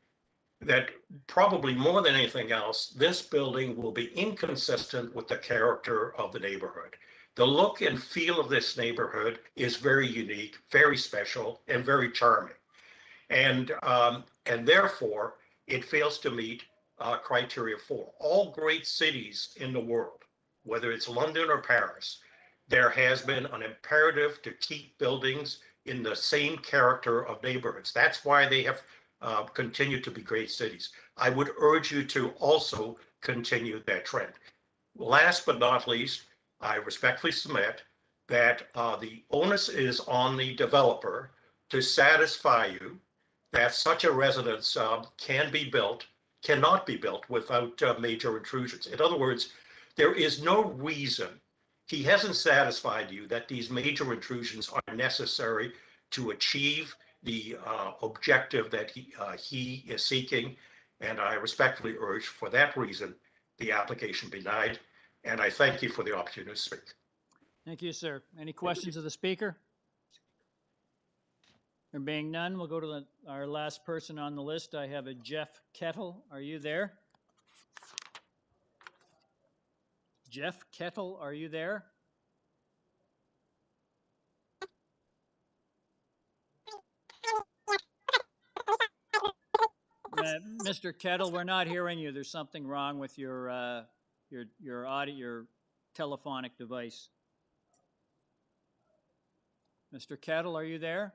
that probably more than anything else, this building will be inconsistent with the character of the neighborhood. The look and feel of this neighborhood is very unique, very special, and very charming. And therefore, it fails to meet criteria 4. All great cities in the world, whether it's London or Paris, there has been an imperative to keep buildings in the same character of neighborhoods. That's why they have continued to be great cities. I would urge you to also continue that trend. Last but not least, I respectfully submit that the onus is on the developer to satisfy you that such a residence cannot be built without major intrusions. In other words, there is no reason, he hasn't satisfied you that these major intrusions are necessary to achieve the objective that he is seeking. And I respectfully urge, for that reason, the application be denied. And I thank you for the opportunity to speak. Thank you, sir. Any questions of the speaker? There being none, we'll go to our last person on the list. I have a Jeff Kettle. Are you there? Jeff Kettle, are you there? Mr. Kettle, we're not hearing you. There's something wrong with your audio, your telephonic device. Mr. Kettle, are you there?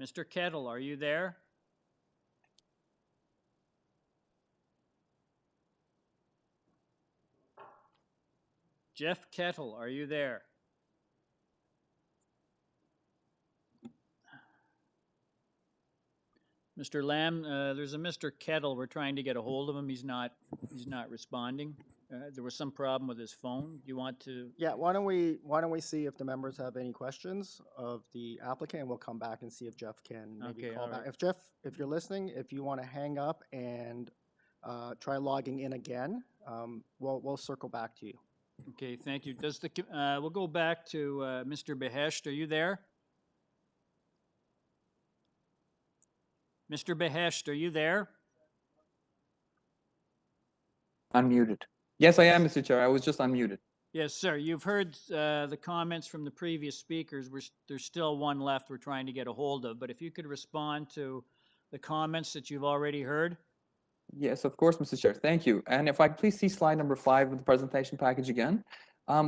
Mr. Kettle, are you there? Jeff Kettle, are you there? Mr. Lamb, there's a Mr. Kettle. We're trying to get a hold of him. He's not responding. There was some problem with his phone. Do you want to? Yeah, why don't we see if the members have any questions of the applicant, and we'll come back and see if Jeff can maybe call back. If Jeff, if you're listening, if you want to hang up and try logging in again, we'll circle back to you. Okay, thank you. We'll go back to Mr. Behesht. Are you there? Mr. Behesht, are you there? Unmuted. Yes, I am, Mr. Chair. I was just unmuted. Yes, sir. You've heard the comments from the previous speakers. There's still one left we're trying to get a hold of, but if you could respond to the comments that you've already heard. Yes, of course, Mr. Chair. Thank you. And if I could please see slide number 5 of the presentation package again.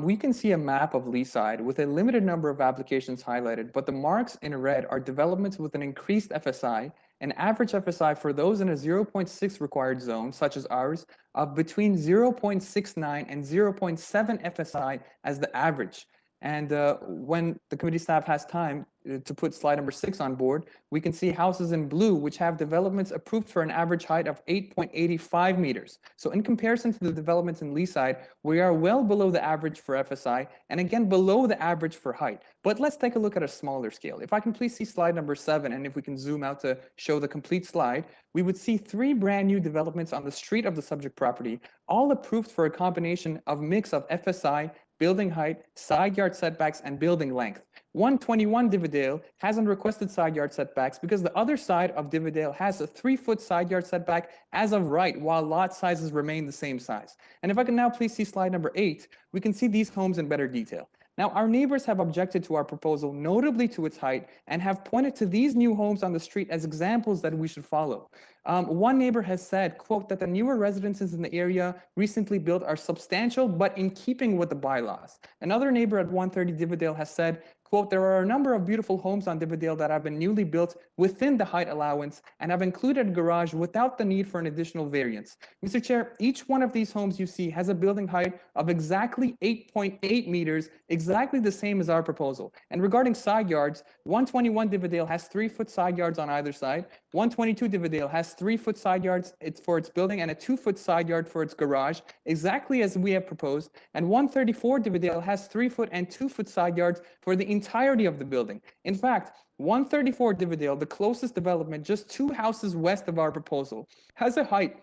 We can see a map of Leaside with a limited number of applications highlighted, but the marks in red are developments with an increased FSI. An average FSI for those in a 0.6 required zone, such as ours, of between 0.69 and 0.7 FSI as the average. And when the committee staff has time to put slide number 6 on board, we can see houses in blue, which have developments approved for an average height of 8.85 meters. So in comparison to the developments in Leaside, we are well below the average for FSI, and again, below the average for height. But let's take a look at a smaller scale. If I can please see slide number 7, and if we can zoom out to show the complete slide, we would see 3 brand new developments on the street of the subject property, all approved for a combination of mix of FSI, building height, side yard setbacks, and building length. 121 Divadale hasn't requested side yard setbacks because the other side of Divadale has a 3-foot side yard setback as of right, while lot sizes remain the same size. And if I can now please see slide number 8, we can see these homes in better detail. Now, our neighbors have objected to our proposal, notably to its height, and have pointed to these new homes on the street as examples that we should follow. One neighbor has said, quote, that the newer residences in the area recently built are substantial, but in keeping with the bylaws. Another neighbor at 130 Divadale has said, quote, there are a number of beautiful homes on Divadale that have been newly built within the height allowance and have included a garage without the need for an additional variance. Mr. Chair, each one of these homes you see has a building height of exactly 8.8 meters, exactly the same as our proposal. And regarding side yards, 121 Divadale has 3-foot side yards on either side. 122 Divadale has 3-foot side yards for its building and a 2-foot side yard for its garage, exactly as we have proposed. And 134 Divadale has 3-foot and 2-foot side yards for the entirety of the building. In fact, 134 Divadale, the closest development just 2 houses west of our proposal, has a height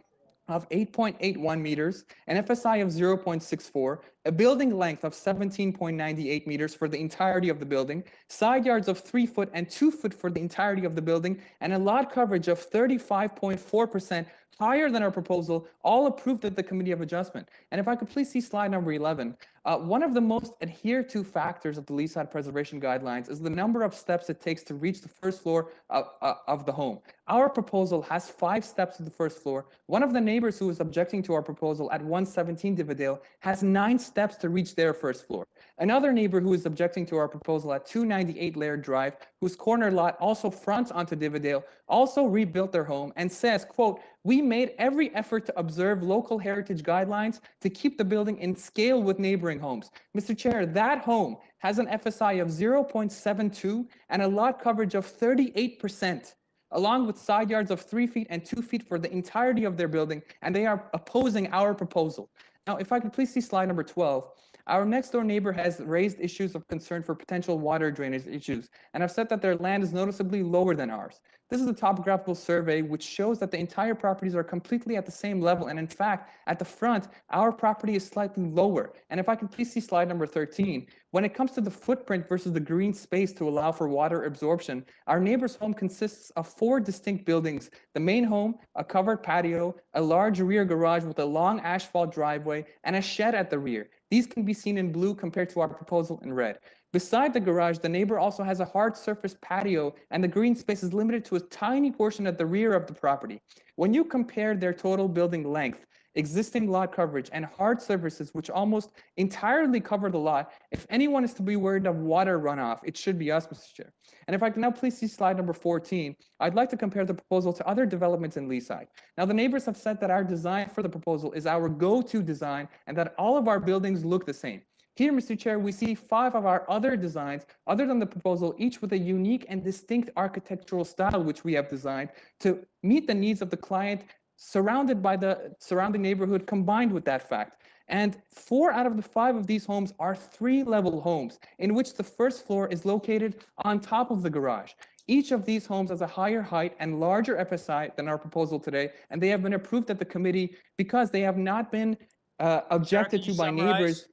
of 8.81 meters, an FSI of 0.64, a building length of 17.98 meters for the entirety of the building, side yards of 3-foot and 2-foot for the entirety of the building, and a lot coverage of 35.4%, higher than our proposal, all approved at the Committee of Adjustment. And if I could please see slide number 11, one of the most adhered to factors of the Leaside Preservation Guidelines is the number of steps it takes to reach the first floor of the home. Our proposal has 5 steps to the first floor. One of the neighbors who is objecting to our proposal at 117 Divadale has 9 steps to reach their first floor. Another neighbor who is objecting to our proposal at 298 Laird Drive, whose corner lot also fronts onto Divadale, also rebuilt their home and says, quote, we made every effort to observe local heritage guidelines to keep the building in scale with neighboring homes. Mr. Chair, that home has an FSI of 0.72 and a lot coverage of 38%, along with side yards of 3 feet and 2 feet for the entirety of their building, and they are opposing our proposal. Now, if I could please see slide number 12, Our next door neighbor has raised issues of concern for potential water drainage issues and have said that their land is noticeably lower than ours. This is a topographical survey which shows that the entire properties are completely at the same level. And in fact, at the front, our property is slightly lower. And if I can please see slide number 13, when it comes to the footprint versus the green space to allow for water absorption, our neighbor's home consists of 4 distinct buildings: the main home, a covered patio, a large rear garage with a long asphalt driveway, and a shed at the rear. These can be seen in blue compared to our proposal in red. Beside the garage, the neighbor also has a hard surface patio, and the green space is limited to a tiny portion at the rear of the property. When you compare their total building length, existing lot coverage, and hard surfaces, which almost entirely cover the lot, if anyone is to be worried of water runoff, it should be us, Mr. Chair. And if I can now please see slide number 14, I'd like to compare the proposal to other developments in Leaside. Now, the neighbors have said that our design for the proposal is our go-to design and that all of our buildings look the same. Here, Mr. Chair, we see 5 of our other designs, other than the proposal, each with a unique and distinct architectural style, which we have designed to meet the needs of the client, surrounded by the surrounding neighborhood, combined with that fact. And 4 out of the 5 of these homes are 3-level homes, in which the first floor is located on top of the garage. Each of these homes has a higher height and larger FSI than our proposal today, and they have been approved at the committee because they have not been objected to by neighbors.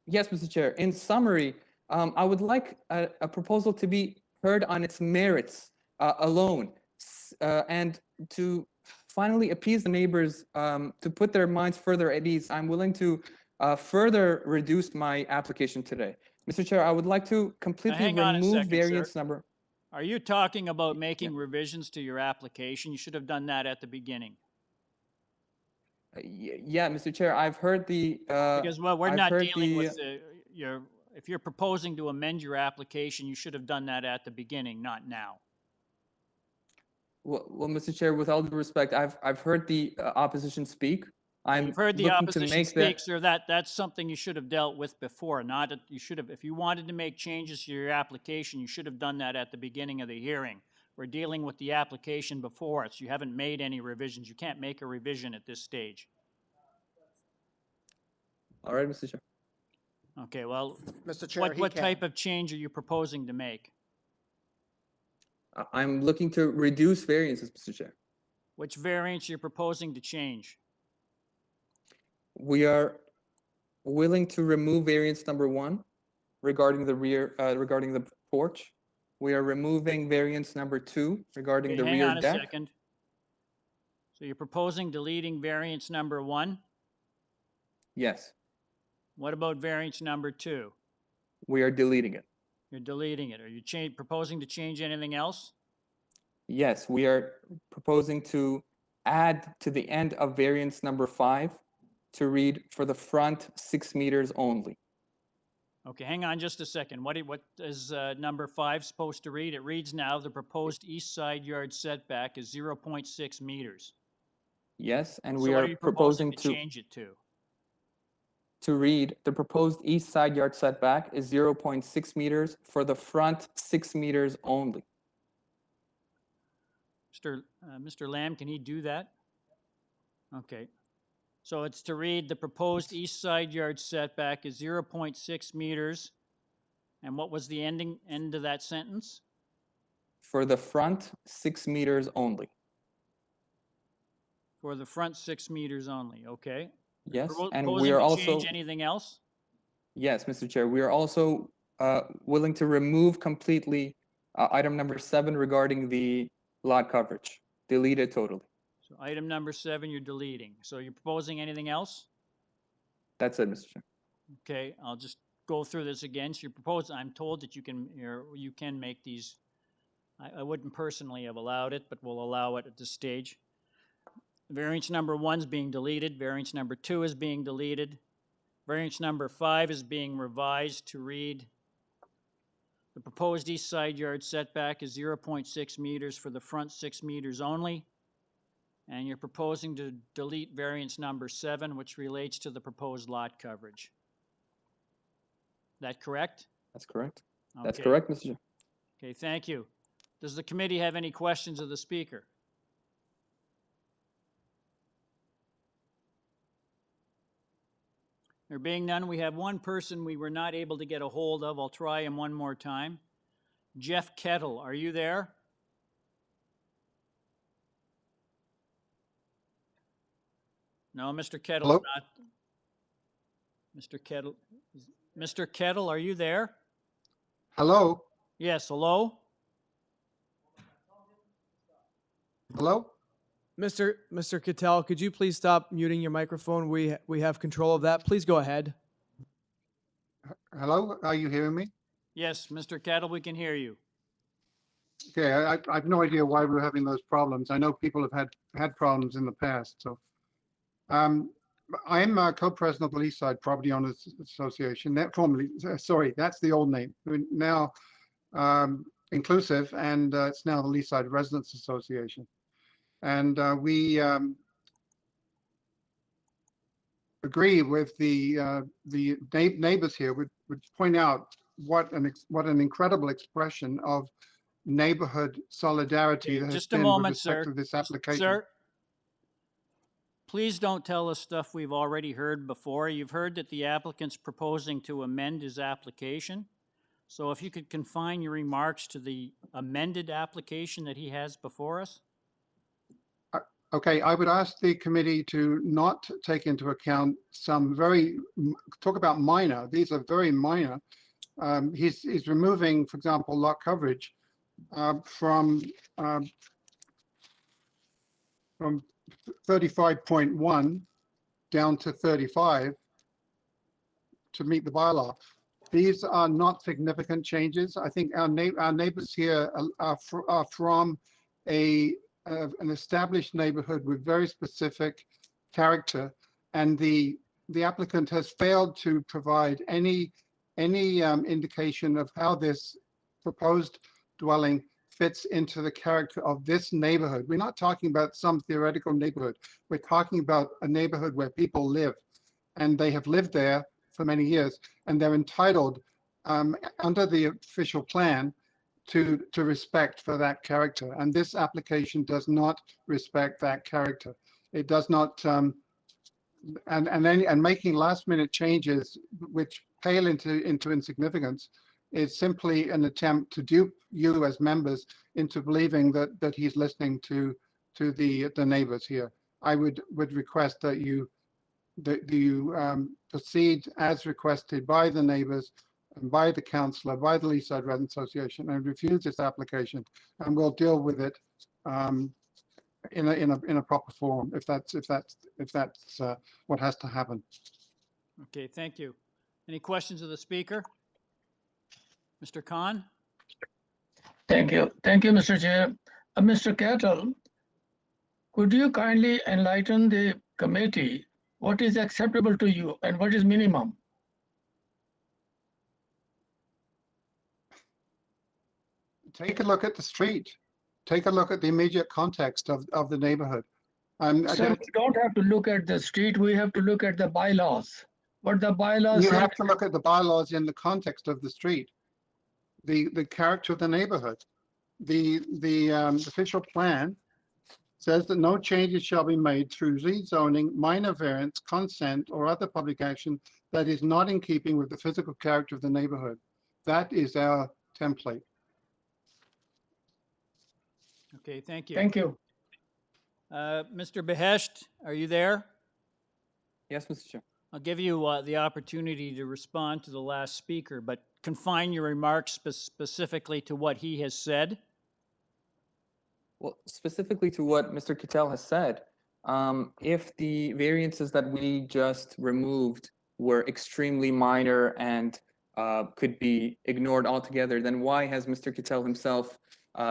Yes, Mr. Chair. In summary, I would like a proposal to be heard on its merits alone, and to finally appease the neighbors, to put their minds further at ease. I'm willing to further reduce my application today. Mr. Chair, I would like to completely remove variance number. Are you talking about making revisions to your application? You should have done that at the beginning. Yeah, Mr. Chair, I've heard the. Because we're not dealing with your. If you're proposing to amend your application, you should have done that at the beginning, not now. Well, Mr. Chair, with all due respect, I've heard the opposition speak. You've heard the opposition speak, sir. That's something you should have dealt with before. You should have, if you wanted to make changes to your application, you should have done that at the beginning of the hearing. We're dealing with the application before us. You haven't made any revisions. You can't make a revision at this stage. All right, Mr. Chair. Okay, well, Mr. Chair, what type of change are you proposing to make? I'm looking to reduce variances, Mr. Chair. Which variance are you proposing to change? We are willing to remove variance number 1 regarding the rear, regarding the porch. We are removing variance number 2 regarding the rear deck. Hang on a second. So you're proposing deleting variance number 1? Yes. What about variance number 2? We are deleting it. You're deleting it. Are you proposing to change anything else? Yes, we are proposing to add to the end of variance number 5 to read for the front 6 meters only. Okay, hang on just a second. What is number 5 supposed to read? It reads now, the proposed east side yard setback is 0.6 meters. Yes, and So we what are you proposing to change it to read the proposed east side yard setback is 0.6 meters for the front 6 meters only. Mr. Lamb, can he do that? Okay. So it's to read the proposed east side yard setback is 0.6 meters. And what was the end of that sentence? For the front 6 meters only. For the front 6 meters only, okay. Yes, and Proposing we are to also. change anything else? Yes, Mr. Chair, we are also willing to remove completely item number 7 regarding the lot coverage. Delete it totally. So item number 7, you're deleting. So you're proposing anything else? That's it, Mr. Chair. Okay, I'll just go through this again. So you're proposing, I'm told that you can make these. I wouldn't personally have allowed it, but we'll allow it at this stage. Variance number 1 is being deleted. Variance number 2 is being deleted. Variance number 5 is being revised to read, the proposed east side yard setback is 0.6 meters for the front 6 meters only. And you're proposing to delete variance number 7, which relates to the proposed lot coverage. That correct? That's correct. That's Okay. correct, Mr. Chair. Okay, thank you. Does the committee have any questions of the speaker? There being none, we have one person we were not able to get a hold of. I'll try him one more time. Jeff Kettle, are you there? No, Mr. Kettle is not. Mr. Kettle, Mr. Kettle, are you there? Hello? Yes, hello? Hello? Mr. Cattell, could you please stop muting your microphone? We have control of that. Please go ahead. Hello? Are you hearing me? Yes, Mr. Kettle, we can hear you. Okay, I have no idea why we're having those problems. I know people have had problems in the past. So, I'm co-president of the Leaside Property Owners Association. That formerly, sorry, that's the old name. Now inclusive, and it's now the Leaside Residents Association. And we agree with the neighbors here. Would point out what an incredible expression of neighborhood solidarity that has just a been moment, with respect sir. to this application. Sir, please don't tell us stuff we've already heard before. You've heard that the applicant's proposing to amend his application. So if you could confine your remarks to the amended application that he has before us. Okay, I would ask the committee to not take into account some talk about minor. These are very minor. He's removing, for example, lot coverage from 35.1 down to 35 to meet the bylaw. These are not significant changes. I think our neighbors here are from an established neighborhood with very specific character, and the applicant has failed to provide any indication of how this proposed dwelling fits into the character of this neighborhood. We're not talking about some theoretical neighborhood. We're talking about a neighborhood where people live, and they have lived there for many years, and they're entitled under the official plan to respect for that character. And this application does not respect that character. It does not, and making last minute changes which pale into insignificance is simply an attempt to dupe you as members into believing that he's listening to the neighbors here. I would request that you proceed as requested by the neighbors and by the councillor, by the Leaside Residents Association, and refuse this application, and we'll deal with it in a proper form if that's what has to happen. Okay, thank you. Any questions of the speaker? Mr. Khan? Thank you, Mr. Chair. Mr. Kettle, could you kindly enlighten the committee what is acceptable to you and what is minimum? Take a look at the street. Take a look at the immediate context of the neighborhood. Sir, we don't have to look at the street. We have to look at the bylaws. What the bylaws You say. have to look at the bylaws in the context of the street, the character of the neighborhood. The official plan says that no changes shall be made through rezoning, minor variance, consent, or other public action that is not in keeping with the physical character of the neighborhood. That is our template. Okay, thank you. Thank you. Mr. Behesht, are you there? Yes, Mr. Chair. I'll give you the opportunity to respond to the last speaker, but confine your remarks specifically to what he has said. Well, specifically to what Mr. Cattell has said, if the variances that we just removed were extremely minor and could be ignored altogether, then why has Mr. Cattell himself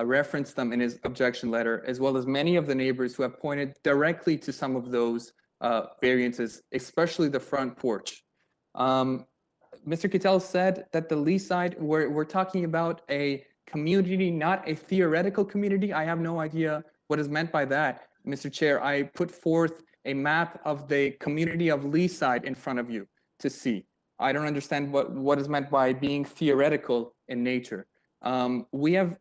referenced them in his objection letter, as well as many of the neighbors who have pointed directly to some of those variances, especially the front porch? Mr. Cattell said that the Leaside, we're talking about a community, not a theoretical community. I have no idea what is meant by that. Mr. Chair, I put forth a map of the community of Leaside in front of you to see. I don't understand what is meant by being theoretical in nature. We have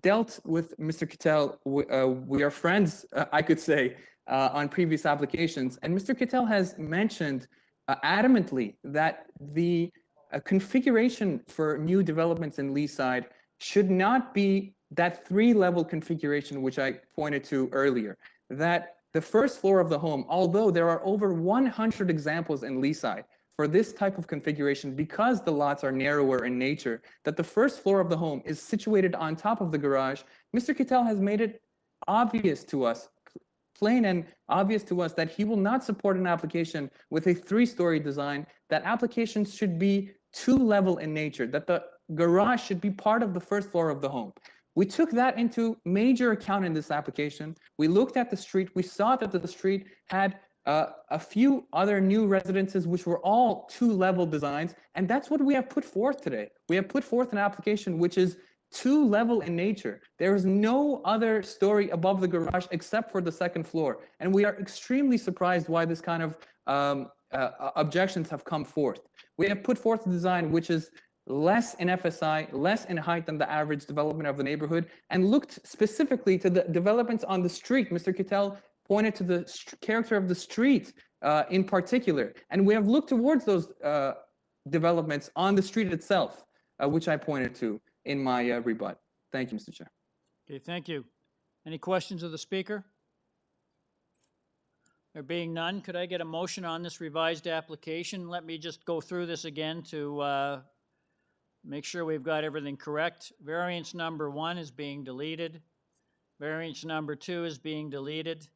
dealt with Mr. Cattell, we are friends, I could say, on previous applications. And Mr. Cattell has mentioned adamantly that the configuration for new developments in Leaside should not be that 3-level configuration which I pointed to earlier. That the first floor of the home, although there are over 100 examples in Leaside for this type of configuration, because the lots are narrower in nature, that the first floor of the home is situated on top of the garage. Mr. Kittel has made it obvious to us, plain and obvious to us, that he will not support an application with a 3-story design. That applications should be 2-level in nature, that the garage should be part of the first floor of the home. We took that into major account in this application. We looked at the street. We saw that the street had a few other new residences, which were all 2-level designs. And that's what we have put forth today. We have put forth an application which is 2-level in nature. There is no other story above the garage except for the 2nd floor. And we are extremely surprised why this kind of objections have come forth. We have put forth a design which is less in FSI, less in height than the average development of the neighborhood, and looked specifically to the developments on the street. Mr. Kittel pointed to the character of the street in particular. And we have looked towards those developments on the street itself, which I pointed to in my rebut. Thank you, Mr. Chair. Okay, thank you. Any questions of the speaker? There being none, could I get a motion on this revised application? Let me just go through this again to make sure we've got everything correct. Variance number 1 is being deleted. Variance number 2 is being deleted.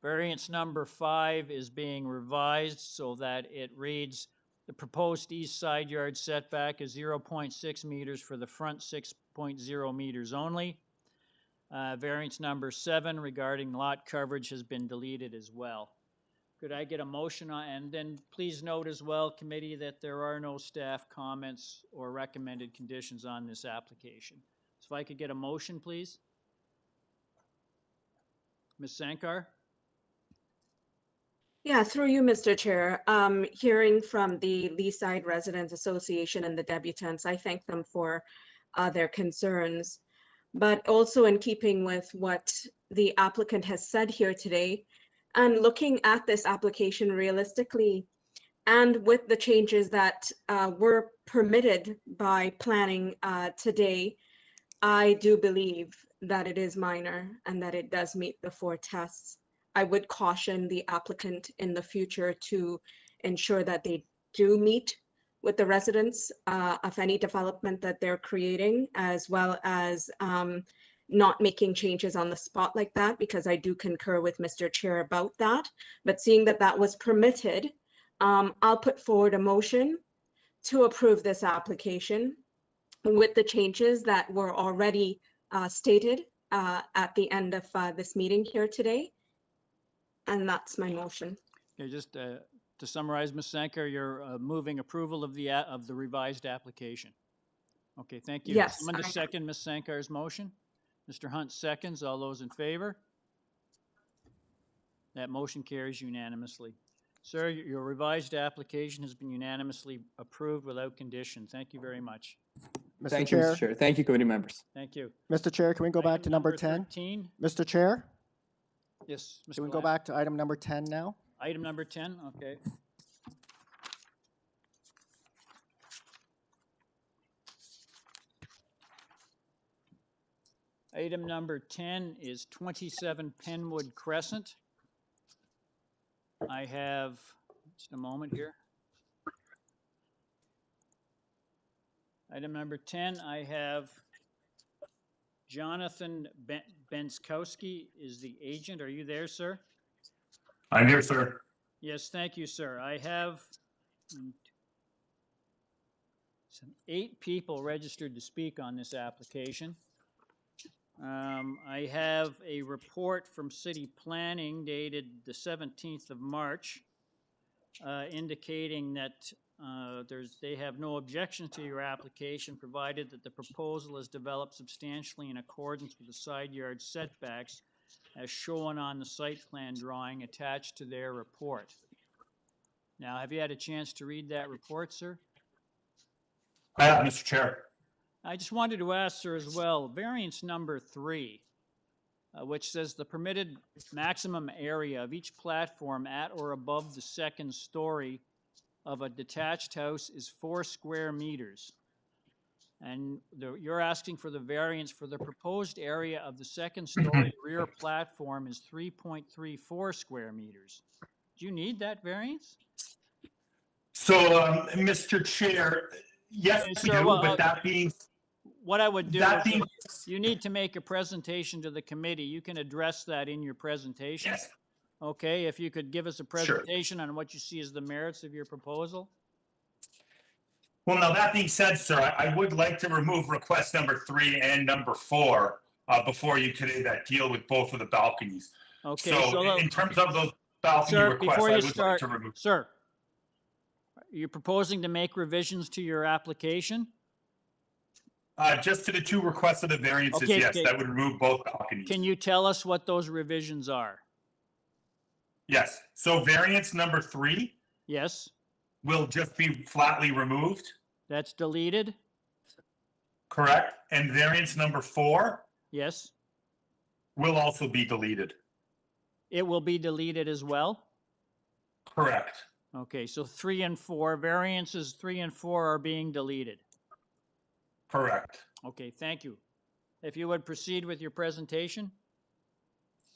Variance number 5 is being revised so that it reads, the proposed east side yard setback is 0.6 meters for the front 6.0 meters only. Variance number 7 regarding lot coverage has been deleted as well. Could I get a motion on, and then please note as well, committee, that there are no staff comments or recommended conditions on this application. So if I could get a motion, please. Ms. Sankar? Yeah, through you, Mr. Chair. Hearing from the Leaside Residents Association and the debutants, I thank them for their concerns. But also in keeping with what the applicant has said here today, and looking at this application realistically, and with the changes that were permitted by planning today, I do believe that it is minor and that it does meet the 4 tests. I would caution the applicant in the future to ensure that they do meet with the residents of any development that they're creating, as well as not making changes on the spot like that, because I do concur with Mr. Chair about that. But seeing that that was permitted, I'll put forward a motion to approve this application with the changes that were already stated at the end of this meeting here today. And that's my motion. Okay, just to summarize, Ms. Sankar, you're moving approval of the revised application. Okay, thank you. Yes. Someone to second Ms. Sankar's motion? Mr. Hunt seconds. All those in favor? That motion carries unanimously. Sir, your revised application has been unanimously approved without condition. Thank you very much. Thank you, Mr. Chair. Thank you, committee members. Thank you. Mr. Chair, can we go back to number 10? 13. Mr. Chair, Yes, Mr. can we go Lamb. back to item number 10 now? Item number 10, okay. Item number 10 is 27 Pennwood Crescent. I have, just a moment here. Item number 10, I have Jonathan Benskowski is the agent. Are you there, sir? I'm here, sir. Yes, thank you, sir. I have 8 people registered to speak on this application. I have a report from City Planning dated the 17th of March indicating that they have no objection to your application, provided that the proposal is developed substantially in accordance with the side yard setbacks as shown on the site plan drawing attached to their report. Now, have you had a chance to read that report, sir? I have, Mr. Chair. I just wanted to ask, sir, as well, variance number 3, which says the permitted maximum area of each platform at or above the 2nd story of a detached house is 4 square meters. And you're asking for the variance for the proposed area of the second-story rear platform is 3.34 square meters. Do you need that variance? So, Mr. Chair, yes, we do, but that being, what I would do that is being, you need to make a presentation to the committee. You can address that in your presentation. Yes. Okay, if you could give us a presentation on what you see as the merits of your proposal. well, now that being said, sir, I would like to remove request number 3 and number 4 before you today that deal with both of the balconies. Okay, so in terms of those balcony sir, requests, before I you would start, like to remove. sir, you're proposing to make revisions to your application? Just to the 2 requests of the variances, Okay, yes, okay. that would remove both balconies. Can you tell us what those revisions are? Yes, so variance number 3 Yes, will just be flatly removed, that's deleted? correct? And variance number 4 Yes, will also be deleted, it will be deleted as well? correct? Okay, so 3 and 4, variances 3 and 4 are being deleted. Correct. Okay, thank you. If you would proceed with your presentation?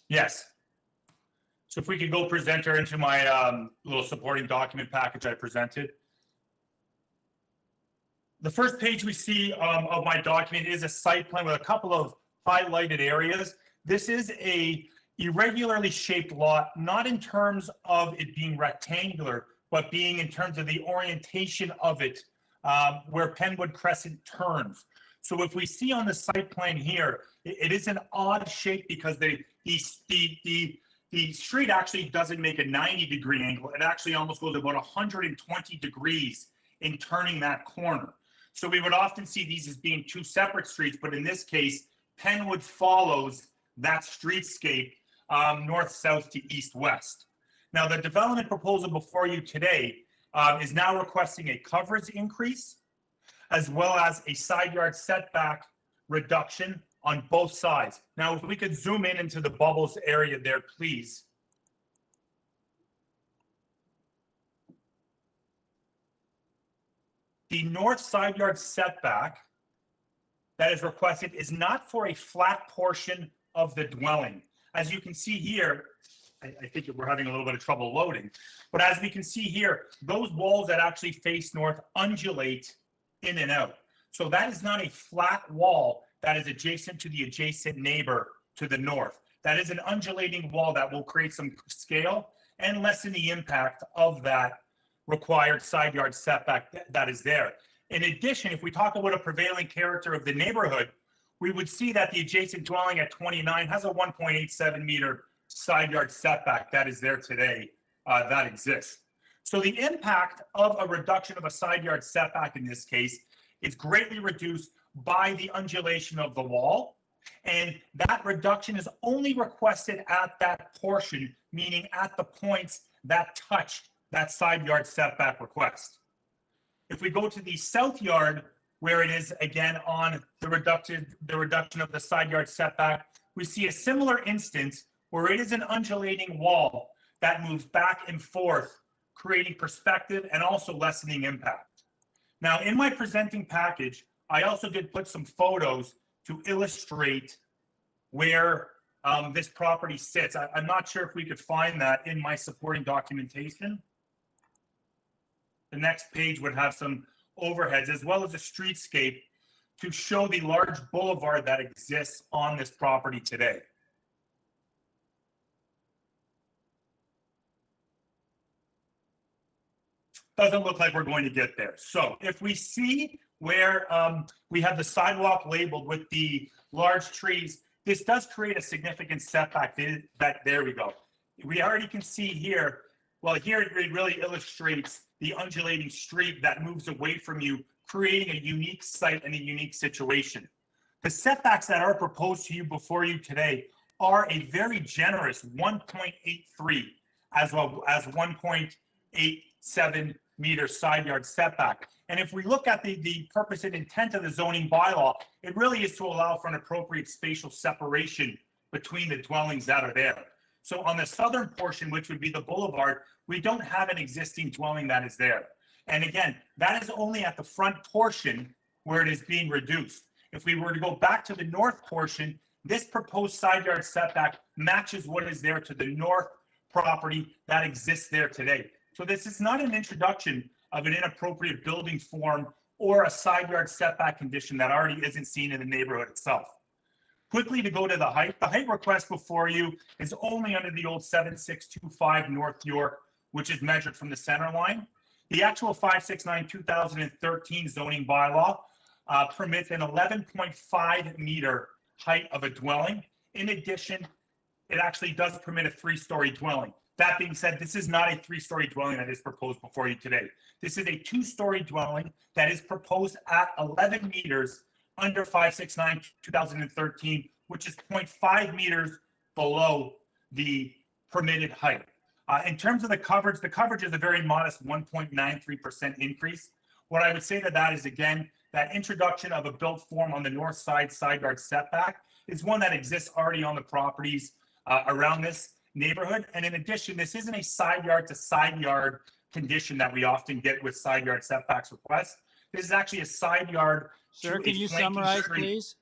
Yes. So if we could go presenter into my little supporting document package I presented. The first page we see of my document is a site plan with a couple of highlighted areas. This is a irregularly shaped lot, not in terms of it being rectangular, but being in terms of the orientation of it, where Pennwood Crescent turns. So if we see on the site plan here, it is an odd shape because the street actually doesn't make a 90-degree angle. It actually almost goes about 120 degrees in turning that corner. So we would often see these as being 2 separate streets, but in this case, Pennwood follows that streetscape north-south to east-west. Now, the development proposal before you today is now requesting a coverage increase as well as a side yard setback reduction on both sides. Now, if we could zoom in into the bubbles area there, please. The north side yard setback that is requested is not for a flat portion of the dwelling. As you can see here, I think we're having a little bit of trouble loading, but as we can see here, those walls that actually face north undulate in and out. So that is not a flat wall that is adjacent to the adjacent neighbor to the north. That is an undulating wall that will create some scale and lessen the impact of that required side yard setback that is there. In addition, if we talk about a prevailing character of the neighborhood, we would see that the adjacent dwelling at 29 has a 1.87 meter side yard setback that is there today, that exists. So the impact of a reduction of a side yard setback in this case is greatly reduced by the undulation of the wall. And that reduction is only requested at that portion, meaning at the points that touch that side yard setback request. If we go to the south yard, where it is again on the reduction of the side yard setback, we see a similar instance where it is an undulating wall that moves back and forth, creating perspective and also lessening impact. Now, in my presenting package, I also did put some photos to illustrate where this property sits. I'm not sure if we could find that in my supporting documentation. The next page would have some overheads as well as a streetscape to show the large boulevard that exists on this property today. Doesn't look like we're going to get there. So if we see where we have the sidewalk labeled with the large trees, this does create a significant setback. There we go. We already can see here, well, here it really illustrates the undulating street that moves away from you, creating a unique site and a unique situation. The setbacks that are proposed to you before you today are a very generous 1.83 as well as 1.87 meter side yard setback. And if we look at the purpose and intent of the zoning bylaw, it really is to allow for an appropriate spatial separation between the dwellings that are there. So on the southern portion, which would be the boulevard, we don't have an existing dwelling that is there. And again, that is only at the front portion where it is being reduced. If we were to go back to the north portion, this proposed side yard setback matches what is there to the north property that exists there today. So this is not an introduction of an inappropriate building form or a side yard setback condition that already isn't seen in the neighborhood itself. Quickly to go to the height request before you is only under the old 7625 North York, which is measured from the center line. The actual 569/2013 zoning bylaw permits an 11.5 meter height of a dwelling. In addition, it actually does permit a 3-story dwelling. That being said, this is not a 3-story dwelling that is proposed before you today. This is a 2-story dwelling that is proposed at 11 meters under 569/2013, which is 0.5 meters below the permitted height. In terms of the coverage is a very modest 1.93% increase. What I would say to that is, again, that introduction of a built form on the north side yard setback is one that exists already on the properties around this neighborhood. And in addition, this isn't a side yard to side yard condition that we often get with side yard setbacks requests. This is actually a side yard. Sir, can you summarize, please?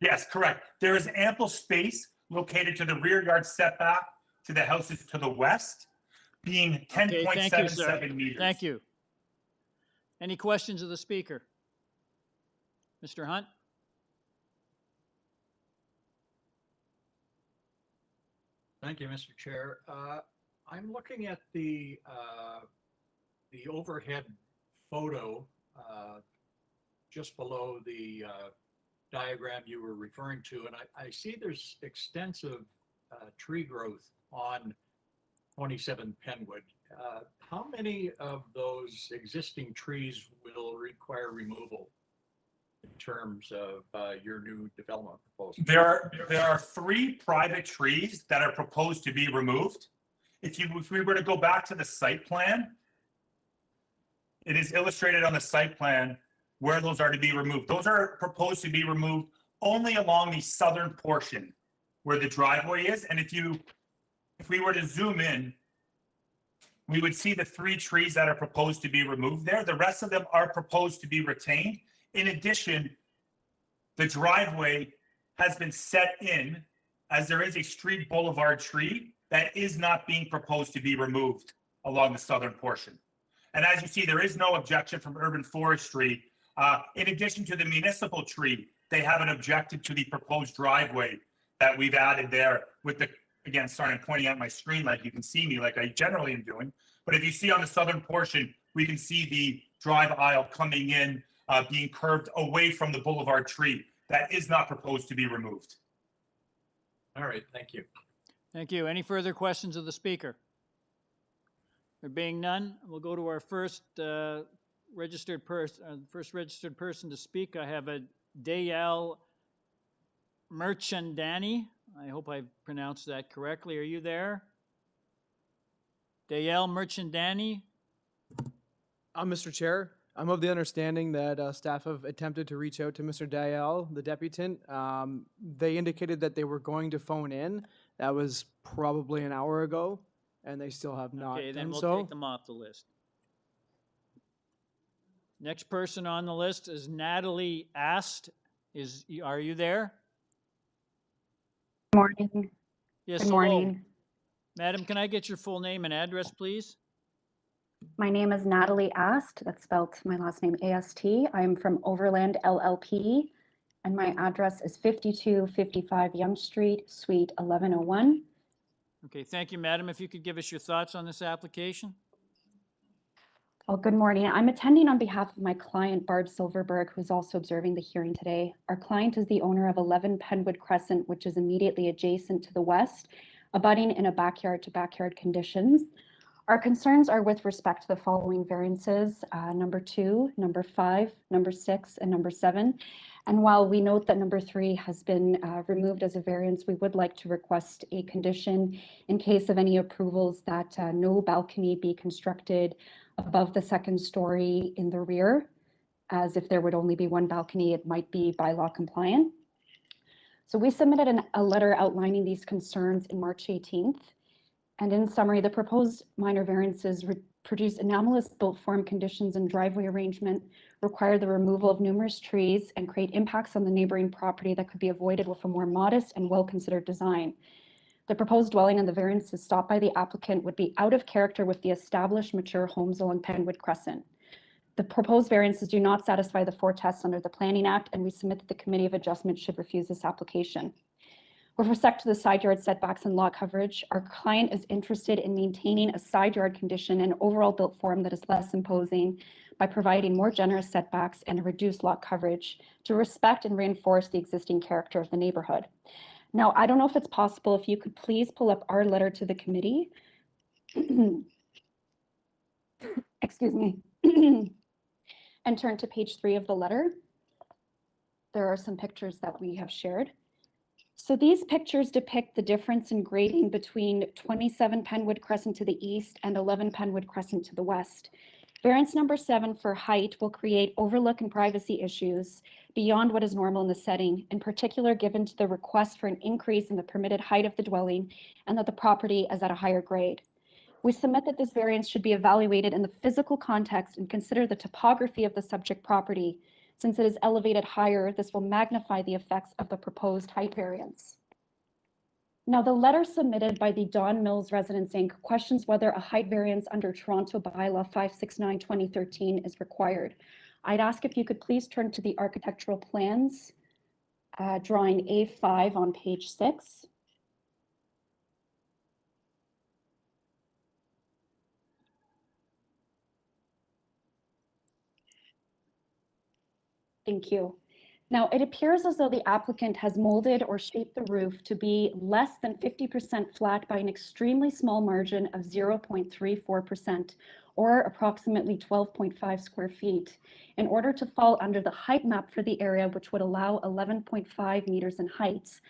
Yes, correct. There is ample space located to the rear yard setback to the houses to the west, being 10.77 meters. Thank you. Any questions of the speaker? Mr. Hunt? Thank you, Mr. Chair. I'm looking at the overhead photo just below the diagram you were referring to, and I see there's extensive tree growth on 27 Pennwood. How many of those existing trees will require removal in terms of your new development proposal? There are 3 private trees that are proposed to be removed. If we were to go back to the site plan, it is illustrated on the site plan where those are to be removed. Those are proposed to be removed only along the southern portion where the driveway is. And if we were to zoom in, we would see the 3 trees that are proposed to be removed there. The rest of them are proposed to be retained. In addition, the driveway has been set in as there is a street boulevard tree that is not being proposed to be removed along the southern portion. And as you see, there is no objection from urban forestry. In addition to the municipal tree, they haven't objected to the proposed driveway that we've added there with the, again, sorry, I'm pointing at my screen like you can see me like I generally am doing. But if you see on the southern portion, we can see the drive aisle coming in, being curved away from the boulevard tree. That is not proposed to be removed. All right, thank you. Thank you. Any further questions of the speaker? There being none, we'll go to our first registered person to speak. I have a Dayal Merchandani. I hope I pronounced that correctly. Are you there? Dayal Merchandani? Mr. Chair, I'm of the understanding that staff have attempted to reach out to Mr. Dayal, the deputant. They indicated that they were going to phone in. That was probably an hour ago, and they still have not Okay, then done we'll so. take them off the list. Next person on the list is Natalie Ast. Are you there? Morning. Yes, Good hello. morning. Madam, can I get your full name and address, please? My name is Natalie Ast. That's spelled my last name A-S-T. I'm from Overland LLP, and my address is 5255 Yonge Street, Suite 1101. Okay, thank you, madam. If you could give us your thoughts on this application? Well, good morning. I'm attending on behalf of my client, Bard Silverberg, who's also observing the hearing today. Our client is the owner of 11 Pennwood Crescent, which is immediately adjacent to the west, abutting in a backyard-to-backyard conditions. Our concerns are with respect to the following variances, number 2, number 5, number 6, and number 7. And while we note that number 3 has been removed as a variance, we would like to request a condition in case of any approvals that no balcony be constructed above the second story in the rear, as if there would only be one balcony, it might be bylaw compliant. So we submitted a letter outlining these concerns in March 18th. And in summary, the proposed minor variances produce anomalous built form conditions and driveway arrangement, require the removal of numerous trees, and create impacts on the neighboring property that could be avoided with a more modest and well-considered design. The proposed dwelling and the variances sought by the applicant would be out of character with the established mature homes along Pennwood Crescent. The proposed variances do not satisfy the 4 tests under the Planning Act, and we submit that the Committee of Adjustment should refuse this application. With respect to the side yard setbacks and lot coverage, our client is interested in maintaining a side yard condition and overall built form that is less imposing by providing more generous setbacks and a reduced lot coverage to respect and reinforce the existing character of the neighborhood. Now, I don't know if it's possible, if you could please pull up our letter to the committee. Excuse me. And turn to page 3 of the letter. There are some pictures that we have shared. So these pictures depict the difference in grading between 27 Pennwood Crescent to the east and 11 Pennwood Crescent to the west. Variance number 7 for height will create overlook and privacy issues beyond what is normal in the setting, in particular given to the request for an increase in the permitted height of the dwelling and that the property is at a higher grade. We submit that this variance should be evaluated in the physical context and consider the topography of the subject property. Since it is elevated higher, this will magnify the effects of the proposed height variance. Now, the letter submitted by the Don Mills Residence Inc. questions whether a height variance under Toronto Bylaw 569/2013 is required. I'd ask if you could please turn to the architectural plans, drawing A5 on page 6. Thank you. Now, it appears as though the applicant has molded or shaped the roof to be less than 50% flat by an extremely small margin of 0.34%, or approximately 12.5 square feet, in order to fall under the height map for the area, which would allow 11.5 meters in height,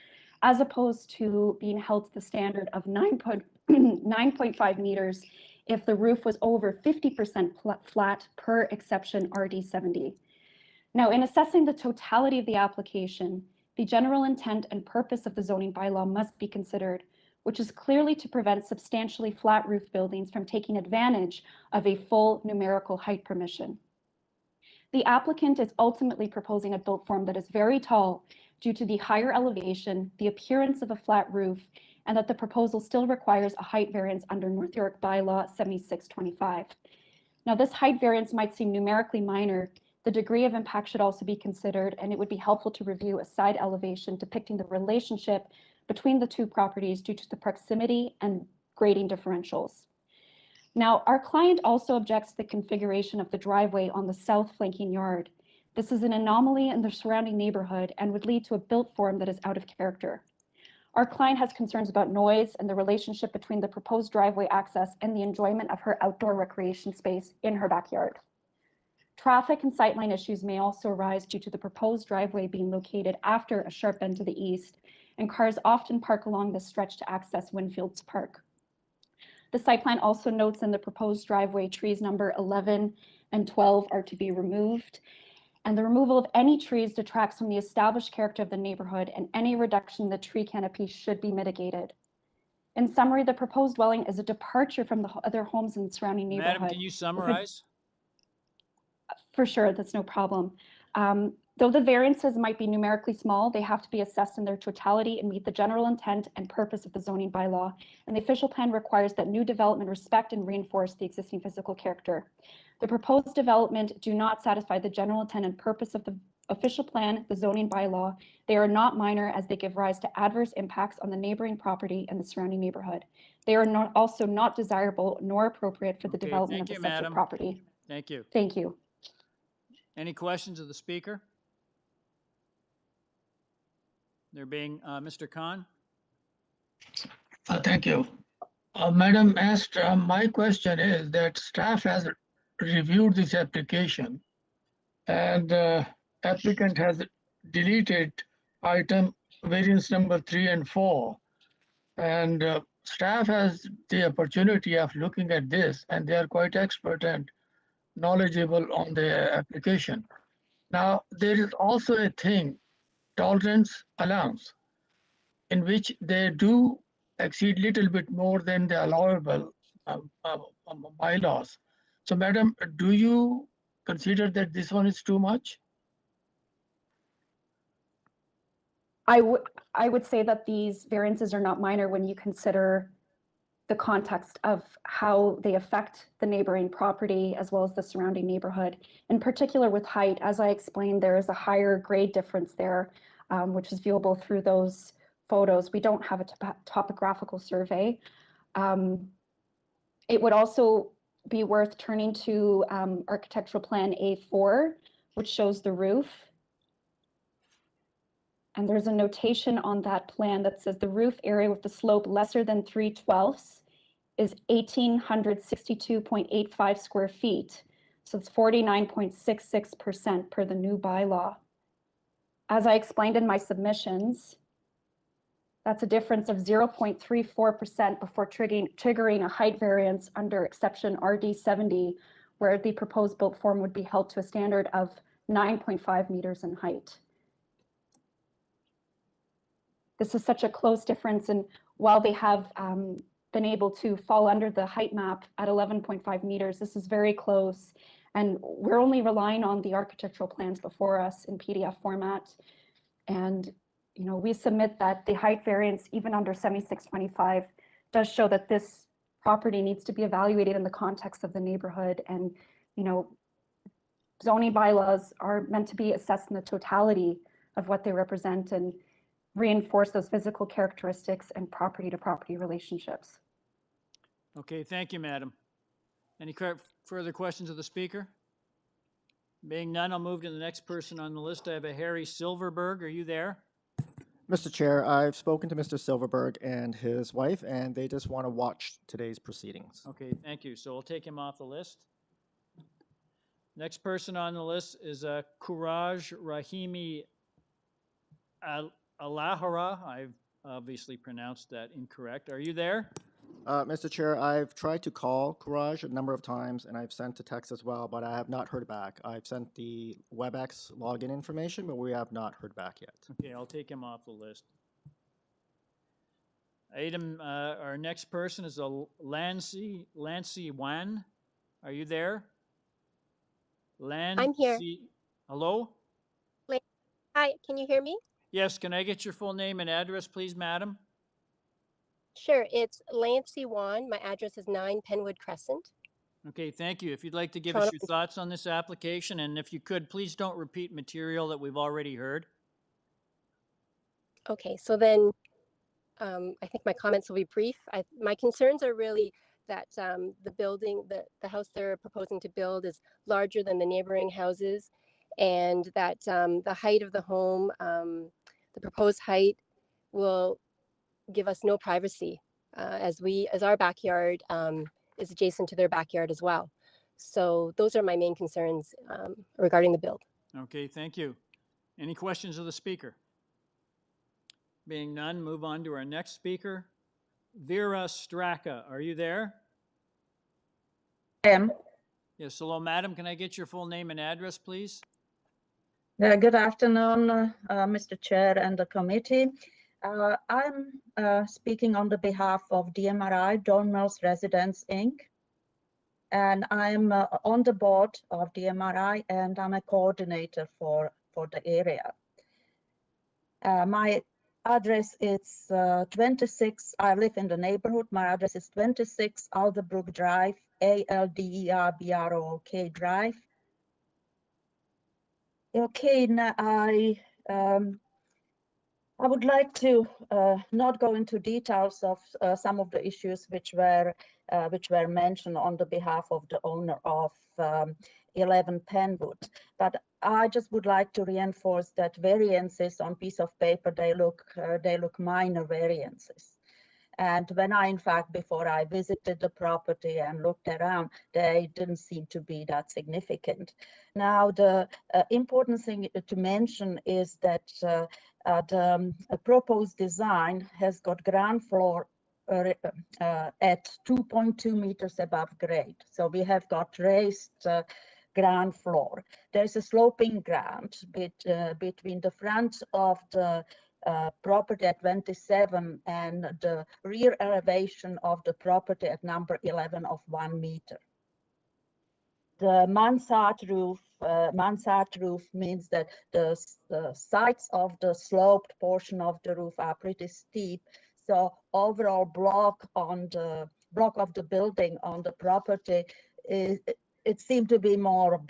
as opposed to being held to the standard of 9.5 meters if the roof was over 50% flat per exception RD 70. Now, in assessing the totality of the application, the general intent and purpose of the zoning bylaw must be considered, which is clearly to prevent substantially flat roof buildings from taking advantage of a full numerical height permission. The applicant is ultimately proposing a built form that is very tall due to the higher elevation, the appearance of a flat roof, and that the proposal still requires a height variance under North York Bylaw 7625. Now, this height variance might seem numerically minor. The degree of impact should also be considered, and it would be helpful to review a side elevation depicting the relationship between the two properties due to the proximity and grading differentials. Now, our client also objects to the configuration of the driveway on the south flanking yard. This is an anomaly in the surrounding neighborhood and would lead to a built form that is out of character. Our client has concerns about noise and the relationship between the proposed driveway access and the enjoyment of her outdoor recreation space in her backyard. Traffic and sightline issues may also arise due to the proposed driveway being located after a sharp bend to the east, and cars often park along this stretch to access Winfields Park. The site plan also notes in the proposed driveway trees number 11 and 12 are to be removed, and the removal of any trees detracts from the established character of the neighborhood, and any reduction in the tree canopy should be mitigated. In summary, the proposed dwelling is a departure from the other homes in the surrounding neighborhood. Madam, can you summarize? For sure, that's no problem. Though the variances might be numerically small, they have to be assessed in their totality and meet the general intent and purpose of the zoning bylaw. And the official plan requires that new development respect and reinforce the existing physical character. The proposed development do not satisfy the general intent and purpose of the official plan, the zoning bylaw. They are not minor as they give rise to adverse impacts on the neighboring property and the surrounding neighborhood. They are also not desirable nor appropriate for the development of the subject property. Thank you. Thank you. Any questions of the speaker? There being Mr. Khan. Thank you. Madam asked, my question is that staff has reviewed this application and applicant has deleted item variance number 3 and 4. And staff has the opportunity of looking at this, and they are quite expert and knowledgeable on the application. Now, there is also a thing, tolerance allowance, in which they do exceed little bit more than the allowable bylaws. So, madam, do you consider that this one is too much? I would say that these variances are not minor when you consider the context of how they affect the neighboring property as well as the surrounding neighborhood. In particular with height, as I explained, there is a higher grade difference there, which is viewable through those photos. We don't have a topographical survey. It would also be worth turning to architectural plan A4, which shows the roof. And there's a notation on that plan that says the roof area with the slope lesser than 3/12 is 1,862.85 square feet. So it's 49.66% per the new bylaw. As I explained in my submissions, that's a difference of 0.34% before triggering a height variance under exception RD70, where the proposed built form would be held to a standard of 9.5 meters in height. This is such a close difference, and while they have been able to fall under the height map at 11.5 meters, this is very close, and we're only relying on the architectural plans before us in PDF format. And we submit that the height variance, even under 7625, does show that this property needs to be evaluated in the context of the neighborhood, and zoning bylaws are meant to be assessed in the totality of what they represent and reinforce those physical characteristics and property-to-property relationships. Okay, thank you, madam. Any further questions of the speaker? Being none, I'll move to the next person on the list. I have a Harry Silverberg. Are you there? Mr. Chair, I've spoken to Mr. Silverberg and his wife, and they just want to watch today's proceedings. Okay, thank you. So we'll take him off the list. Next person on the list is Courage Rahimi Alahara. I've obviously pronounced that incorrect. Are you there? Mr. Chair, I've tried to call Courage a number of times, and I've sent a text as well, but I have not heard back. I've sent the WebEx login information, but we have not heard back yet. Okay, I'll take him off the list. Our next person is Lancy Wan. Are you there? I'm here. Hello? Hi, can you hear me? Yes, can I get your full name and address, please, madam? Sure, it's Lancy Wan. My address is 9 Pennwood Crescent. Okay, thank you. If you'd like to give us your thoughts on this application, and if you could, please don't repeat material that we've already heard. Okay, so then I think my comments will be brief. My concerns are really that the building, the house they're proposing to build is larger than the neighboring houses, and that the height of the home, the proposed height, will give us no privacy as our backyard is adjacent to their backyard as well. So those are my main concerns regarding the build. Okay, thank you. Any questions of the speaker? Being none, move on to our next speaker. Vera Straka, are you there? I am. Yes, hello, madam. Can I get your full name and address, please? Good afternoon, Mr. Chair and the committee. I'm speaking on the behalf of DMRI, Dormers Residence, Inc. And I'm on the board of DMRI, and I'm a coordinator for the area. My address is 26, I live in the neighborhood. My address is 26 Alderbrook Drive, ALDERBROK Drive. Okay, now I would like to not go into details of some of the issues which were mentioned on the behalf of the owner of 11 Pennwood, but I just would like to reinforce that variances on piece of paper, they look minor variances. And when in fact, before I visited the property and looked around, they didn't seem to be that significant. Now, the important thing to mention is that the proposed design has got ground floor at 2.2 meters above grade. So we have got raised ground floor. There's a sloping ground between the front of the property at 27 and the rear elevation of the property at number 11 of 1 meter. The mansard roof means that the sides of the sloped portion of the roof are pretty steep. So overall block of the building on the property, it seemed to be more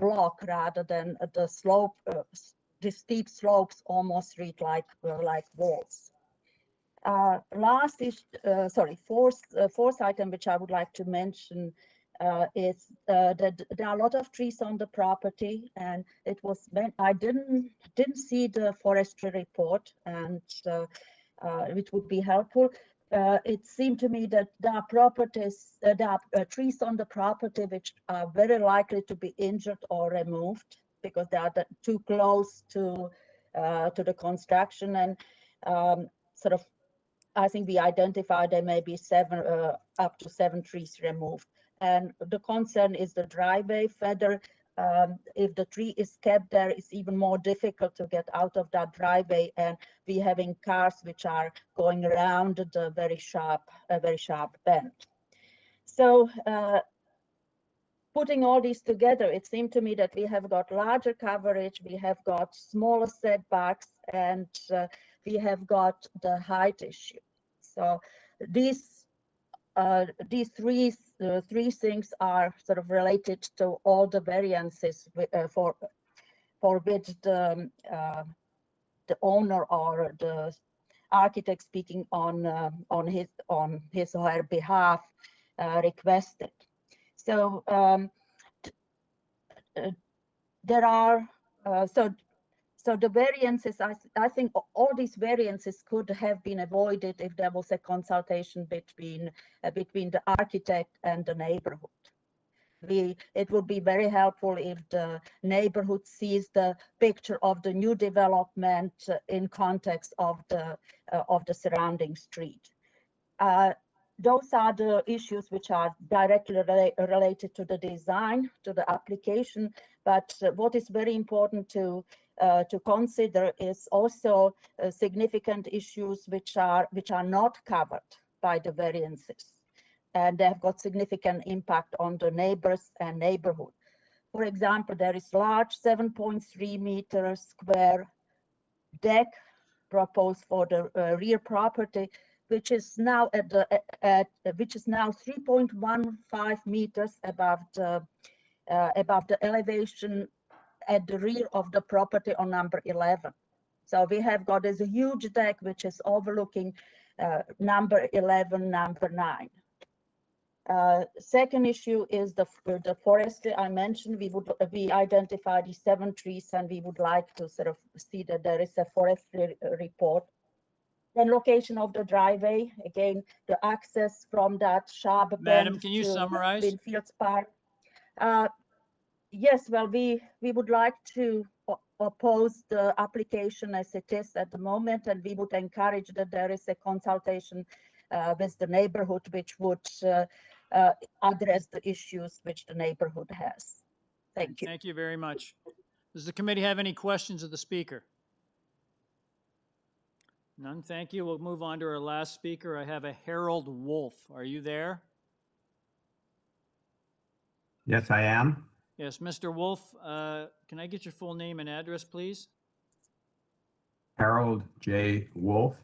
fourth item which I would like to mention is that there are a lot of trees on the property, and I didn't see the forestry report, and which would be helpful. It seemed to me that there are trees on the property which are very likely to be injured or removed because they are too close to the construction, and I think we identified there may be up to 7 trees removed. And the concern is the driveway. Further, if the tree is kept there, it's even more difficult to get out of that driveway, and we having cars which are going around the very sharp bend. So putting all these together, it seemed to me that we have got larger coverage, we have got smaller setbacks, and we have got the height issue. So these three things are sort of related to all the variances for which the owner or the architect speaking on his or her behalf requested. So there are so the variances, I think all these variances could have been avoided if there was a consultation between the architect and the neighborhood. It would be very helpful if the neighborhood sees the picture of the new development in context of the surrounding street. Those are the issues which are directly related to the design, to the application. But what is very important to consider is also significant issues which are not covered by the variances, and they have got significant impact on the neighbors and neighborhood. For example, there is large 7.3 meter square deck proposed for the rear property, which is now 3.15 meters above the elevation at the rear of the property on number 11. So we have got this huge deck which is overlooking number 11, number 9. Second issue is the forestry I mentioned. We identified the 7 trees, and we would like to sort of see that there is a forestry report. Then location of the driveway, again, the access from that sharp bend. Madam, can you summarize? Winfields Park. Yes, well, we would like to oppose the application as it is at the moment, and we would encourage that there is a consultation with the neighborhood which would address the issues which the neighborhood has. Thank you. Thank you very much. Does the committee have any questions of the speaker? None, thank you. We'll move on to our last speaker. I have a Harold Wolf. Are you there? Yes, I am. Yes, Mr. Wolf, can I get your full name and address, please? Harold J. Wolf,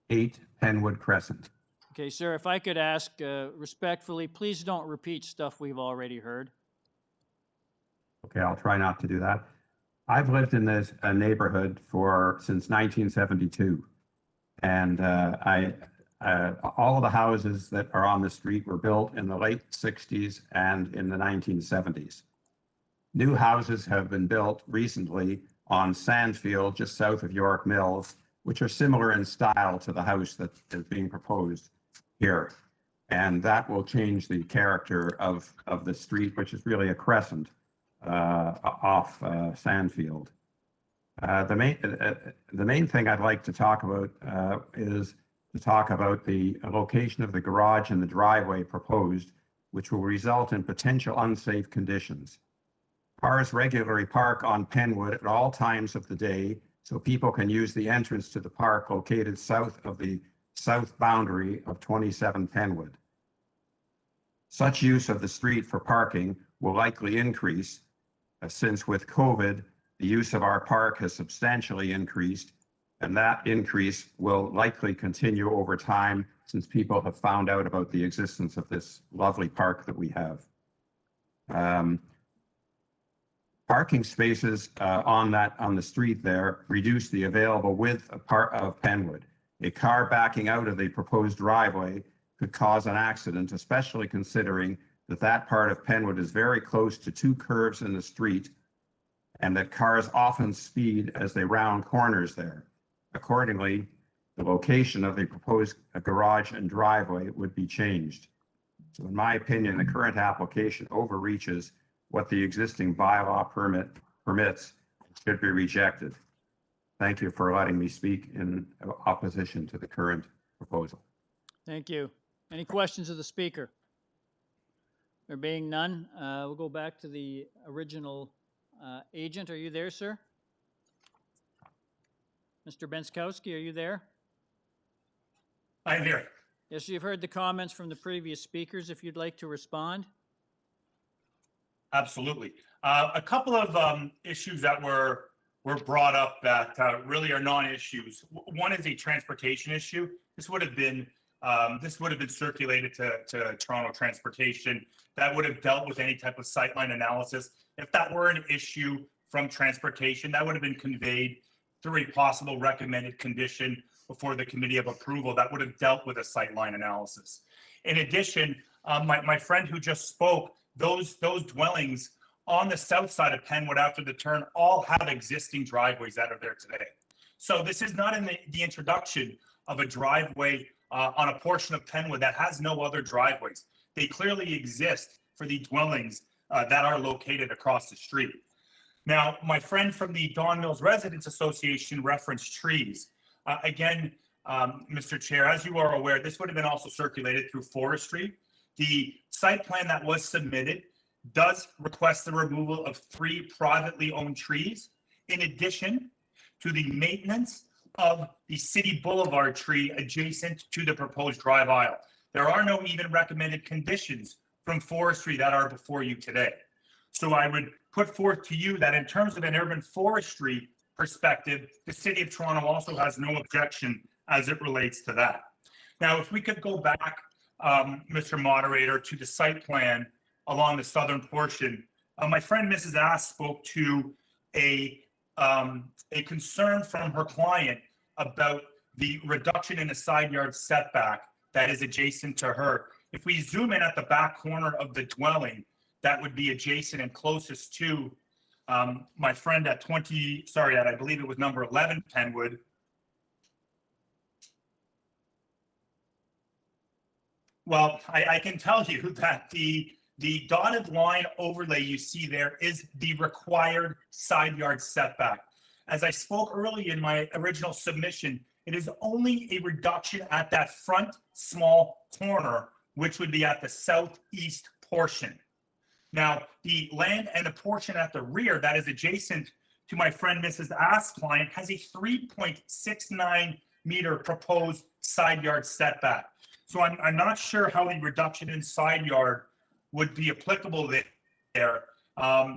8 Pennwood Crescent. Okay, sir, if I could ask respectfully, please don't repeat stuff we've already heard. Okay, I'll try not to do that. I've lived in this neighborhood since 1972, and all of the houses that are on the street were built in the late 60s and in the 1970s. New houses have been built recently on Sandfield, just south of York Mills, which are similar in style to the house that is being proposed here. And that will change the character of the street, which is really a crescent off Sandfield. The main thing I'd like to talk about is to talk about the location of the garage and the driveway proposed, which will result in potential unsafe conditions. Cars regularly park on Pennwood at all times of the day, so people can use the entrance to the park located south of the south boundary of 27 Pennwood. Such use of the street for parking will likely increase, since with COVID, the use of our park has substantially increased, and that increase will likely continue over time since people have found out about the existence of this lovely park that we have. Parking spaces on the street there reduce the available width of Pennwood. A car backing out of the proposed driveway could cause an accident, especially considering that that part of Pennwood is very close to two curves in the street and that cars often speed as they round corners there. Accordingly, the location of the proposed garage and driveway would be changed. So in my opinion, the current application overreaches what the existing bylaw permits should be rejected. Thank you for letting me speak in opposition to the current proposal. Thank you. Any questions of the speaker? There being none, we'll go back to the original agent. Are you there, sir? Mr. Benskowski, are you there? I'm here. Yes, you've heard the comments from the previous speakers. If you'd like to respond. Absolutely. A couple of issues that were brought up that really are non-issues. One is a transportation issue. This would have been circulated to Toronto Transportation. That would have dealt with any type of sightline analysis. If that were an issue from transportation, that would have been conveyed through a possible recommended condition before the committee of approval that would have dealt with a sightline analysis. In addition, my friend who just spoke, those dwellings on the south side of Pennwood after the turn all have existing driveways that are there today. So this is not in the introduction of a driveway on a portion of Pennwood that has no other driveways. They clearly exist for the dwellings that are located across the street. Now, my friend from the Don Mills Residents Association referenced trees. Again, Mr. Chair, as you are aware, this would have been also circulated through forestry. The site plan that was submitted does request the removal of 3 privately owned trees, in addition to the maintenance of the City Boulevard tree adjacent to the proposed drive aisle. There are no even recommended conditions from forestry that are before you today. So I would put forth to you that in terms of an urban forestry perspective, the City of Toronto also has no objection as it relates to that. Now, if we could go back, Mr. Moderator, to the site plan along the southern portion, my friend Mrs. Ash spoke to a concern from her client about the reduction in the side yard setback that is adjacent to her. If we zoom in at the back corner of the dwelling, that would be adjacent and closest to my friend at I believe it was number 11 Pennwood. Well, I can tell you that the dotted line overlay you see there is the required side yard setback. As I spoke early in my original submission, it is only a reduction at that front small corner, which would be at the southeast portion. Now, the land and the portion at the rear that is adjacent to my friend Mrs. Ask's client has a 3.69 meter proposed side yard setback. So I'm not sure how the reduction in side yard would be applicable there,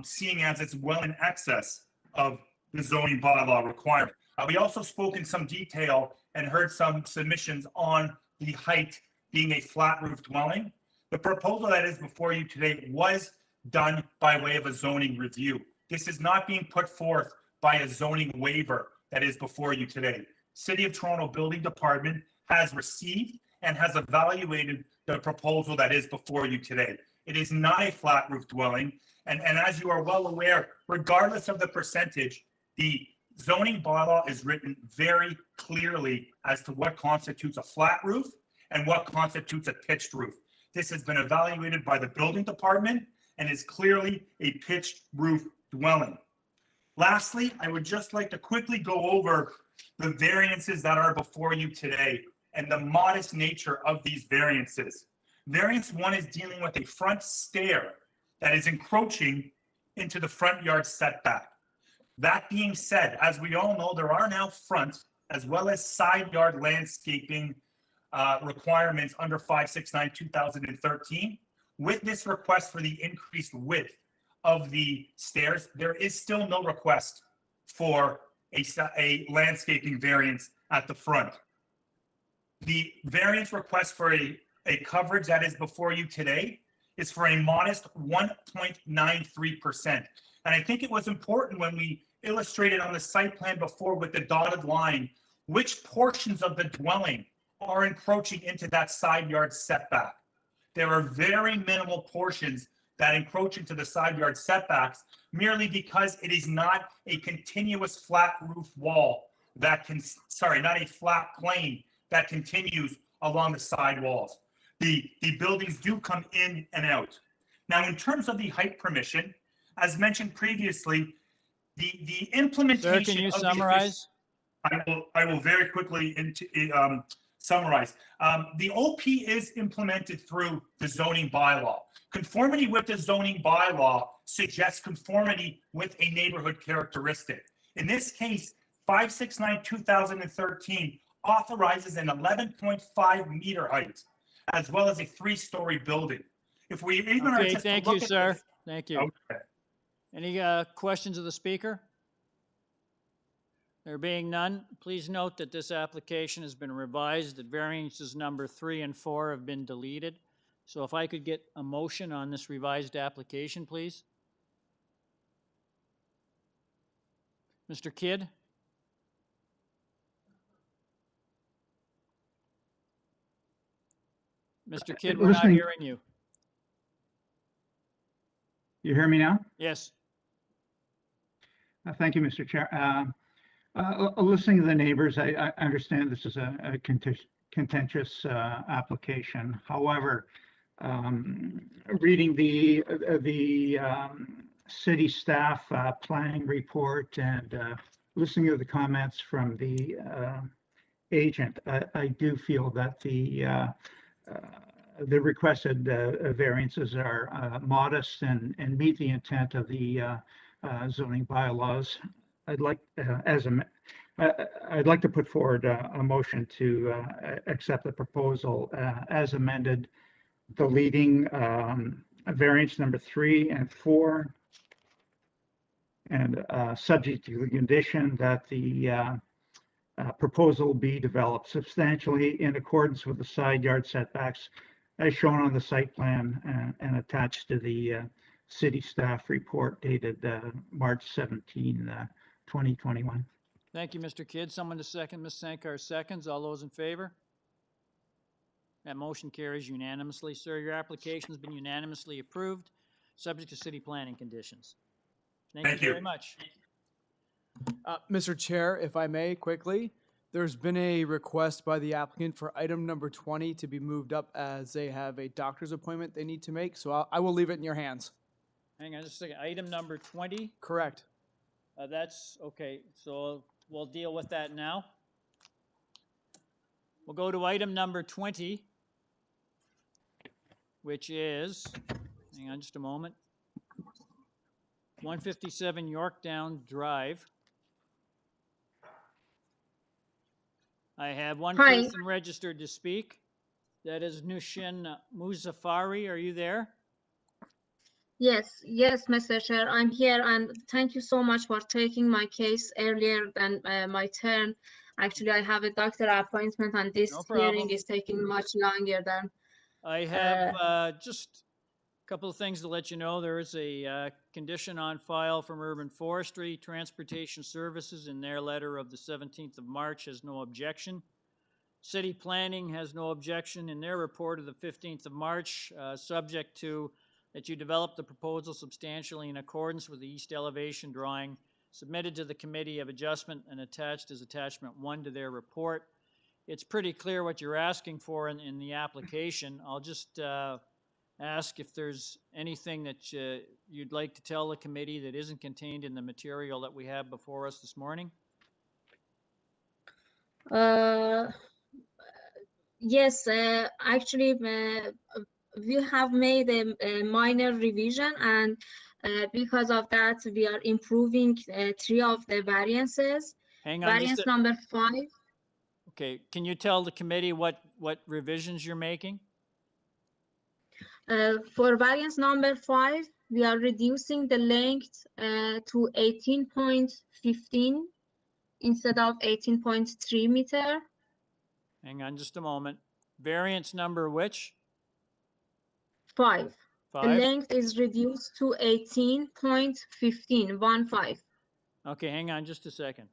seeing as it's well in excess of the zoning bylaw requirement. We also spoke in some detail and heard some submissions on the height being a flat roof dwelling. The proposal that is before you today was done by way of a zoning review. This is not being put forth by a zoning waiver that is before you today. City of Toronto Building Department has received and has evaluated the proposal that is before you today. It is not a flat roof dwelling. And as you are well aware, regardless of the percentage, the zoning bylaw is written very clearly as to what constitutes a flat roof and what constitutes a pitched roof. This has been evaluated by the building department and is clearly a pitched roof dwelling. Lastly, I would just like to quickly go over the variances that are before you today and the modest nature of these variances. Variance 1 is dealing with a front stair that is encroaching into the front yard setback. That being said, as we all know, there are now front as well as side yard landscaping requirements under 569/2013, with this request for the increased width of the stairs, there is still no request for a landscaping variance at the front. The variance request for a coverage that is before you today is for a modest 1.93%. And I think it was important when we illustrated on the site plan before with the dotted line, which portions of the dwelling are encroaching into that side yard setback. There are very minimal portions that encroach into the side yard setbacks merely because it is not a continuous flat roof wall that can, sorry, not a flat plane that continues along the side walls. The buildings do come in and out. Now, in terms of the height permission, as mentioned previously, the implementation. Sir, can you of summarize? I will very quickly summarize. The OP is implemented through the zoning bylaw. Conformity with the zoning bylaw suggests conformity with a neighborhood characteristic. In this case, 569/2013 authorizes an 11.5 meter height, as well as a 3-story building. If we even are Okay, just to thank look you, at sir. this- Thank you. Okay. Any questions of the speaker? There being none, please note that this application has been revised, that variances number 3 and 4 have been deleted. So if I could get a motion on this revised application, please. Mr. Kidd? Mr. Kidd, we're not Listening. hearing you. You hear me now? Yes. Thank you, Mr. Chair. Listening to the neighbors, I understand this is a contentious application. However, reading the city staff planning report and listening to the comments from the agent, I do feel that the requested variances are modest and meet the intent of the zoning bylaws. I'd like to put forward a motion to accept the proposal as amended, deleting variance number 3 and 4, and subject to the condition that the proposal be developed substantially in accordance with the side yard setbacks as shown on the site plan and attached to the city staff report dated March 17, 2021. Thank you, Mr. Kidd. Someone to second. Ms. Sankar seconds. All those in favor? That motion carries unanimously. Sir, your application has been unanimously approved, subject to city planning conditions. Thank you very much. Mr. Chair, if I may quickly, there's been a request by the applicant for item number 20 to be moved up as they have a doctor's appointment they need to make. So I will leave it in your hands. Hang on just a second. Item number 20? Correct. That's okay. So we'll deal with that now. We'll go to item number 20, which is, hang on just a moment, 157 Yorkview Drive. I have one Hi. person registered to speak. That is Nushin Muzaffari. Are you there? Yes, Mr. Chair, I'm here, and thank you so much for taking my case earlier than my turn. Actually, I have a doctor appointment, and this No problem. hearing is taking much longer than. I have just a couple of things to let you know. There is a condition on file from Urban Forestry. Transportation Services in their letter of the 17th of March has no objection. City Planning has no objection in their report of the 15th of March, subject to that you develop the proposal substantially in accordance with the east elevation drawing submitted to the Committee of Adjustment and attached as attachment 1 to their report. It's pretty clear what you're asking for in the application. I'll just ask if there's anything that you'd like to tell the committee that isn't contained in the material that we have before us this morning. Yes, actually, we have made a minor revision, and because of that, we are improving 3 of the variances. Hang on Variance number 5. Okay, can you tell the committee what revisions you're making? For variance number 5, we are reducing the length to 18.15 instead of 18.3 meter. Hang on just a moment. Variance number which? 5. The 5? length is reduced to 18.15. Okay, hang on just a second.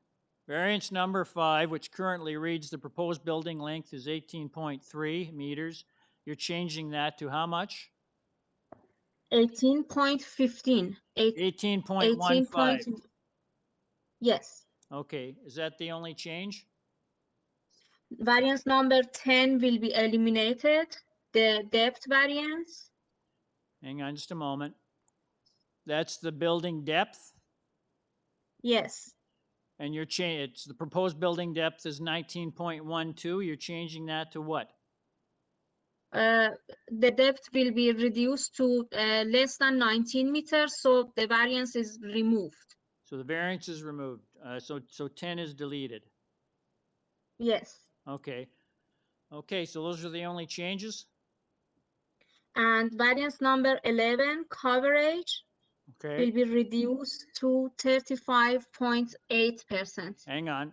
Variance number 5, which currently reads the proposed building length is 18.3 meters. You're changing that to how much? 18.15. 18.15. Yes. Okay, is that the only change? Variance number 10 will be eliminated. The depth variance. Hang on just a moment. That's the building depth? Yes. And you're it's the proposed building depth is 19.12. You're changing that to what? The depth will be reduced to less than 19 meters, so the variance is removed. So the variance is removed. So 10 is deleted. Yes. Okay. Okay, so those are the only changes? And variance number 11, coverage, Okay. will be reduced to 35.8%. Hang on.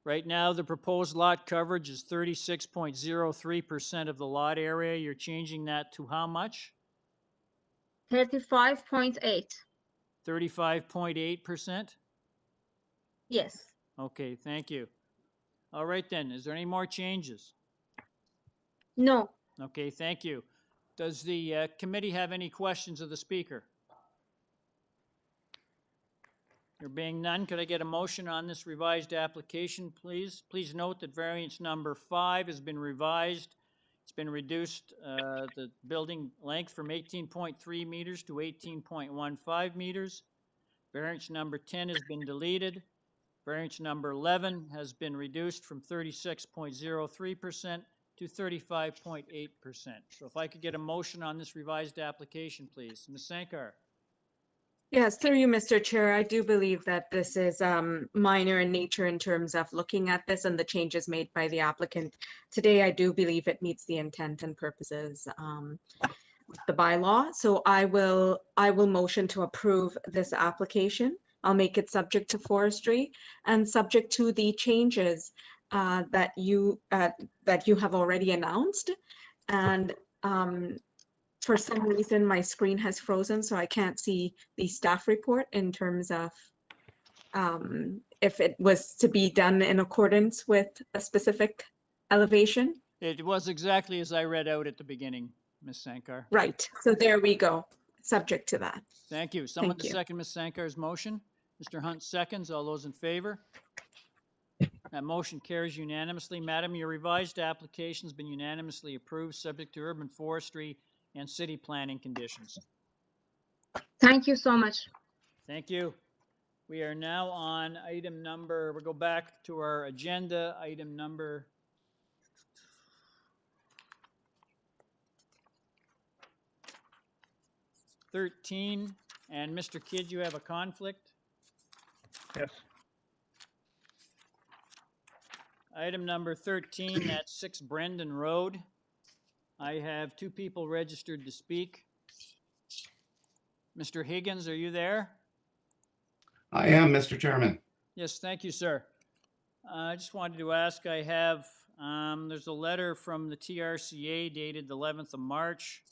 Right now, the proposed lot coverage is 36.03% of the lot area. You're changing that to how much? 35.8. 35.8%? Yes. Okay, thank you. All right then, is there any more changes? No. Okay, thank you. Does the committee have any questions of the speaker? There being none, could I get a motion on this revised application, please? Please note that variance number 5 has been revised. It's been reduced, the building length from 18.3 meters to 18.15 meters. Variance number 10 has been deleted. Variance number 11 has been reduced from 36.03% to 35.8%. So if I could get a motion on this revised application, please. Ms. Sankar. Yes, through you, Mr. Chair, I do believe that this is minor in nature in terms of looking at this and the changes made by the applicant. Today, I do believe it meets the intent and purposes of the bylaw. So I will motion to approve this application. I'll make it subject to forestry and subject to the changes that you have already announced. And for some reason, my screen has frozen, so I can't see the staff report in terms of if it was to be done in accordance with a specific elevation. It was exactly as I read out at the beginning, Ms. Sankar. Right, so there we go, subject to that. Thank you. Someone to Thank you. second Ms. Sankar's motion. Mr. Hunt seconds. All those in favor? That motion carries unanimously. Madam, your revised application has been unanimously approved, subject to urban forestry and city planning conditions. Thank you so much. Thank you. We are now on item number, we'll go back to our agenda, item number 13. And Mr. Kidd, you have a conflict? Yes. Item number 13, that's 6 Brendan Road. I have 2 people registered to speak. Mr. Higgins, are you there? I am, Mr. Chairman. Yes, thank you, sir. I just wanted to ask, I have, there's a letter from the TRCA dated the 11th of March.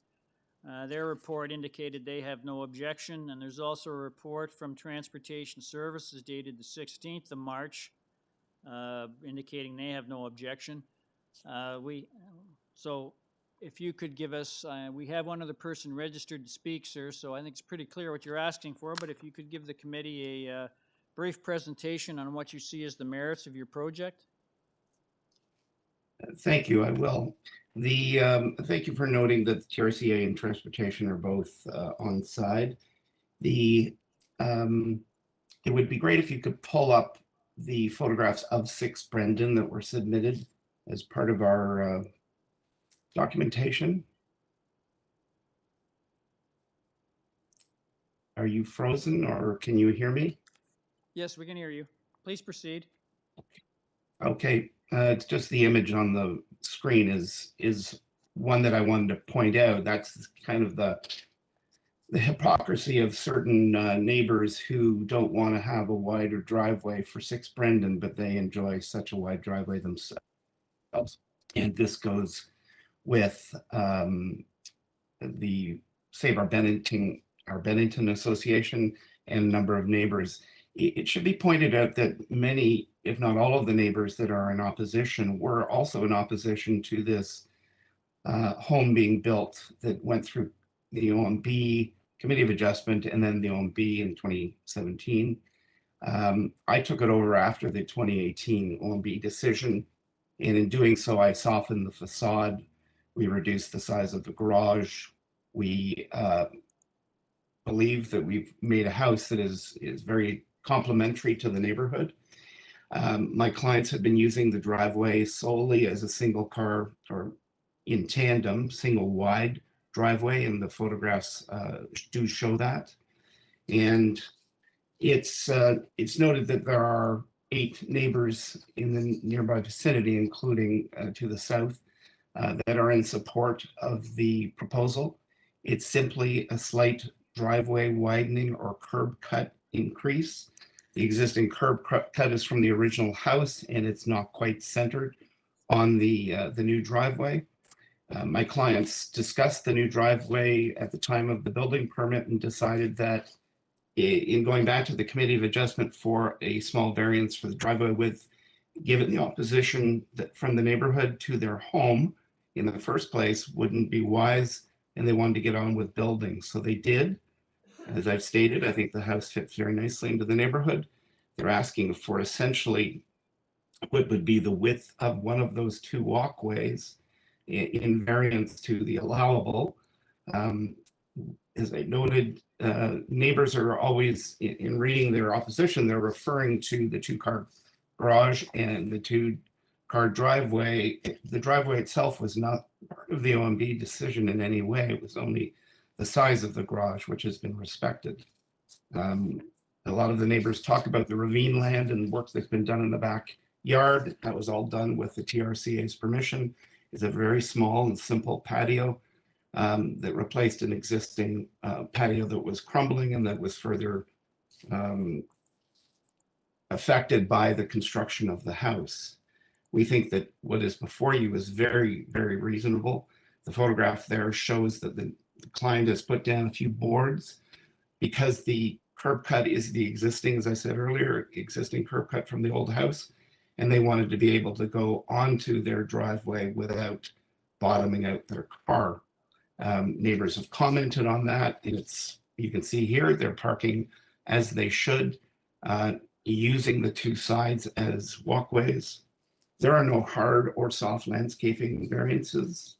Their report indicated they have no objection, and there's also a report from Transportation Services dated the 16th of March, indicating they have no objection. So if you could give us, we have one other person registered to speak, sir, so I think it's pretty clear what you're asking for, but if you could give the committee a brief presentation on what you see as the merits of your project. Thank you, I will. Thank you for noting that the TRCA and Transportation are both on side. It would be great if you could pull up the photographs of 6 Brendan that were submitted as part of our documentation. Are you frozen or can you hear me? Yes, we can hear you. Please proceed. Okay, it's just the image on the screen is one that I wanted to point out. That's kind of the hypocrisy of certain neighbors who don't want to have a wider driveway for 6 Brendan, but they enjoy such a wide driveway themselves. And this goes with the Save Our Bennington Association and a number of neighbors. It should be pointed out that many, if not all of the neighbors that are in opposition were also in opposition to this home being built that went through the OMB Committee of Adjustment and then the OMB in 2017. I took it over after the 2018 OMB decision, and in doing so, I softened the facade. We reduced the size of the garage. We believe that we've made a house that is very complementary to the neighborhood. My clients have been using the driveway solely as a single car or in tandem, single wide driveway, and the photographs do show that. And it's noted that there are 8 neighbors in the nearby vicinity, including to the south, that are in support of the proposal. It's simply a slight driveway widening or curb cut increase. The existing curb cut is from the original house, and it's not quite centered on the new driveway. My clients discussed the new driveway at the time of the building permit and decided that in going back to the Committee of Adjustment for a small variance for the driveway width, given the opposition from the neighborhood to their home in the first place, wouldn't be wise, and they wanted to get on with building. So they did. As I've stated, I think the house fits very nicely into the neighborhood. They're asking for essentially what would be the width of one of those 2 walkways in variance to the allowable. As I noted, neighbors are always, in reading their opposition, they're referring to the 2-car garage and the 2-car driveway. The driveway itself was not part of the OMB decision in any way. It was only the size of the garage, which has been respected. A lot of the neighbors talk about the ravine land and work that's been done in the backyard. That was all done with the TRCA's permission. It's a very small and simple patio that replaced an existing patio that was crumbling and that was further affected by the construction of the house. We think that what is before you is very, very reasonable. The photograph there shows that the client has put down a few boards because the curb cut is the existing, as I said earlier, existing curb cut from the old house, and they wanted to be able to go onto their driveway without bottoming out their car. Neighbors have commented on that. You can see here, they're parking as they should, using the 2 sides as walkways. There are no hard or soft landscaping variances.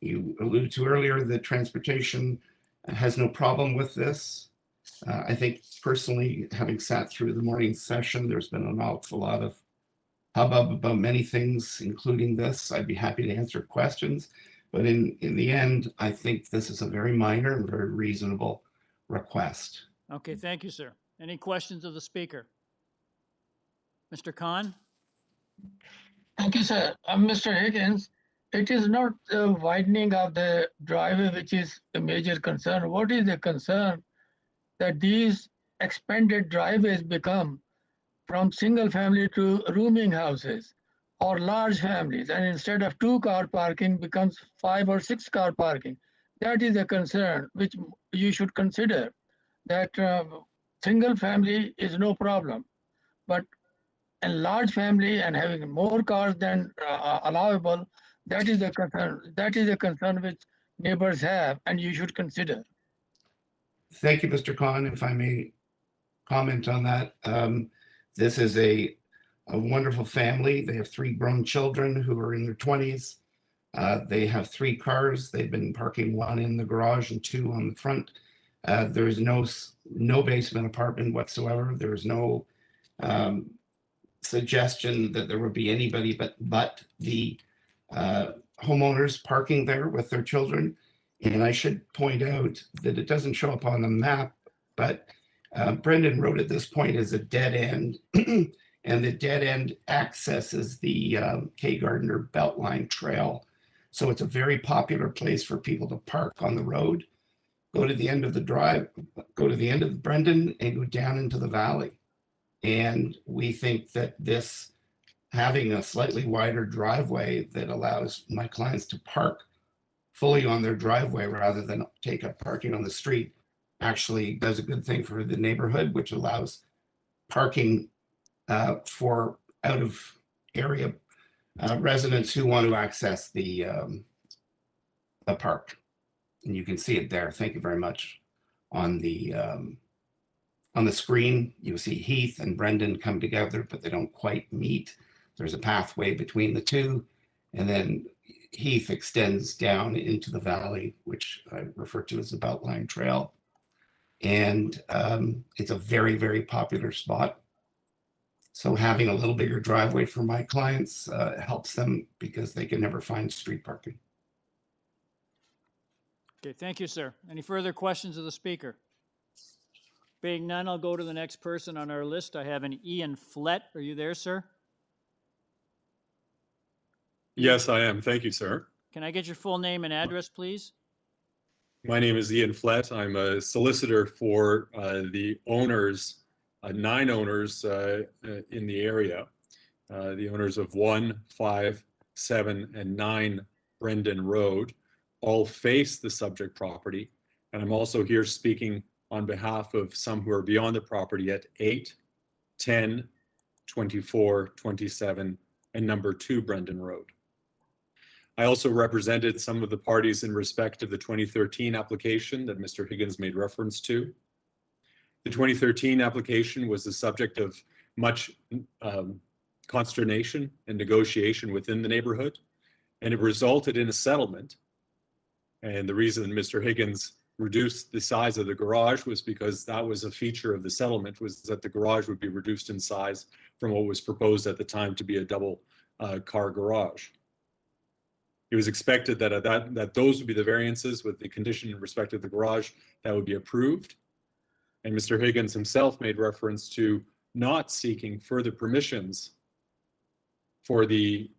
You alluded to earlier that transportation has no problem with this. I think personally, having sat through the morning session, there's been an awful lot of hubbub about many things, including this. I'd be happy to answer questions, but in the end, I think this is a very minor and very reasonable request. Okay, thank you, sir. Any questions of the speaker? Mr. Khan? Thank you, sir. Mr. Higgins, it is not the widening of the driveway which is a major concern. What is the concern that these expanded driveways become from single family to rooming houses or large families, and instead of 2-car parking becomes 5 or 6-car parking? That is a concern which you should consider, that single family is no problem, but a large family and having more cars than allowable, that is a concern. That is a concern which neighbors have, and you should consider. Thank you, Mr. Khan. If I may comment on that. This is a wonderful family. They have 3 grown children who are in their 20s. They have 3 cars. They've been parking 1 in the garage and 2 on the front. There's no basement apartment whatsoever. There's no suggestion that there would be anybody but the homeowners parking there with their children. And I should point out that it doesn't show up on the map, but Brendan Road at this point is a dead end, and the dead end accesses the K. Gardner Beltline Trail. So it's a very popular place for people to park on the road, go to the end of the drive, go to the end of Brendan and go down into the valley. And we think that this, having a slightly wider driveway that allows my clients to park fully on their driveway rather than take up parking on the street, actually does a good thing for the neighborhood, which allows parking for out of area residents who want to access the park. And you can see it there. Thank you very much. On the screen, you'll see Heath and Brendan come together, but they don't quite meet. There's a pathway between the two, and then Heath extends down into the valley, which I refer to as the Beltline Trail. And it's a very, very popular spot. So having a little bigger driveway for my clients helps them because they can never find street parking. Okay, thank you, sir. Any further questions of the speaker? Being none, I'll go to the next person on our list. I have an Ian Flett. Are you there, sir? Yes, I am. Thank you, sir. Can I get your full name and address, please? My name is Ian Flett. I'm a solicitor for the owners, 9 owners in the area, the owners of 1, 5, 7, and 9 Brendan Road, all face the subject property. And I'm also here speaking on behalf of some who are beyond the property at 8, 10, 24, 27, and number 2 Brendan Road. I also represented some of the parties in respect of the 2013 application that Mr. Higgins made reference to. The 2013 application was the subject of much consternation and negotiation within the neighborhood, and it resulted in a settlement. And the reason Mr. Higgins reduced the size of the garage was because that was a feature of the settlement, was that the garage would be reduced in size from what was proposed at the time to be a double car garage. It was expected that that those would be the variances with the condition in respect of the garage that would be approved. And Mr. Higgins himself made reference to not seeking further permissions for the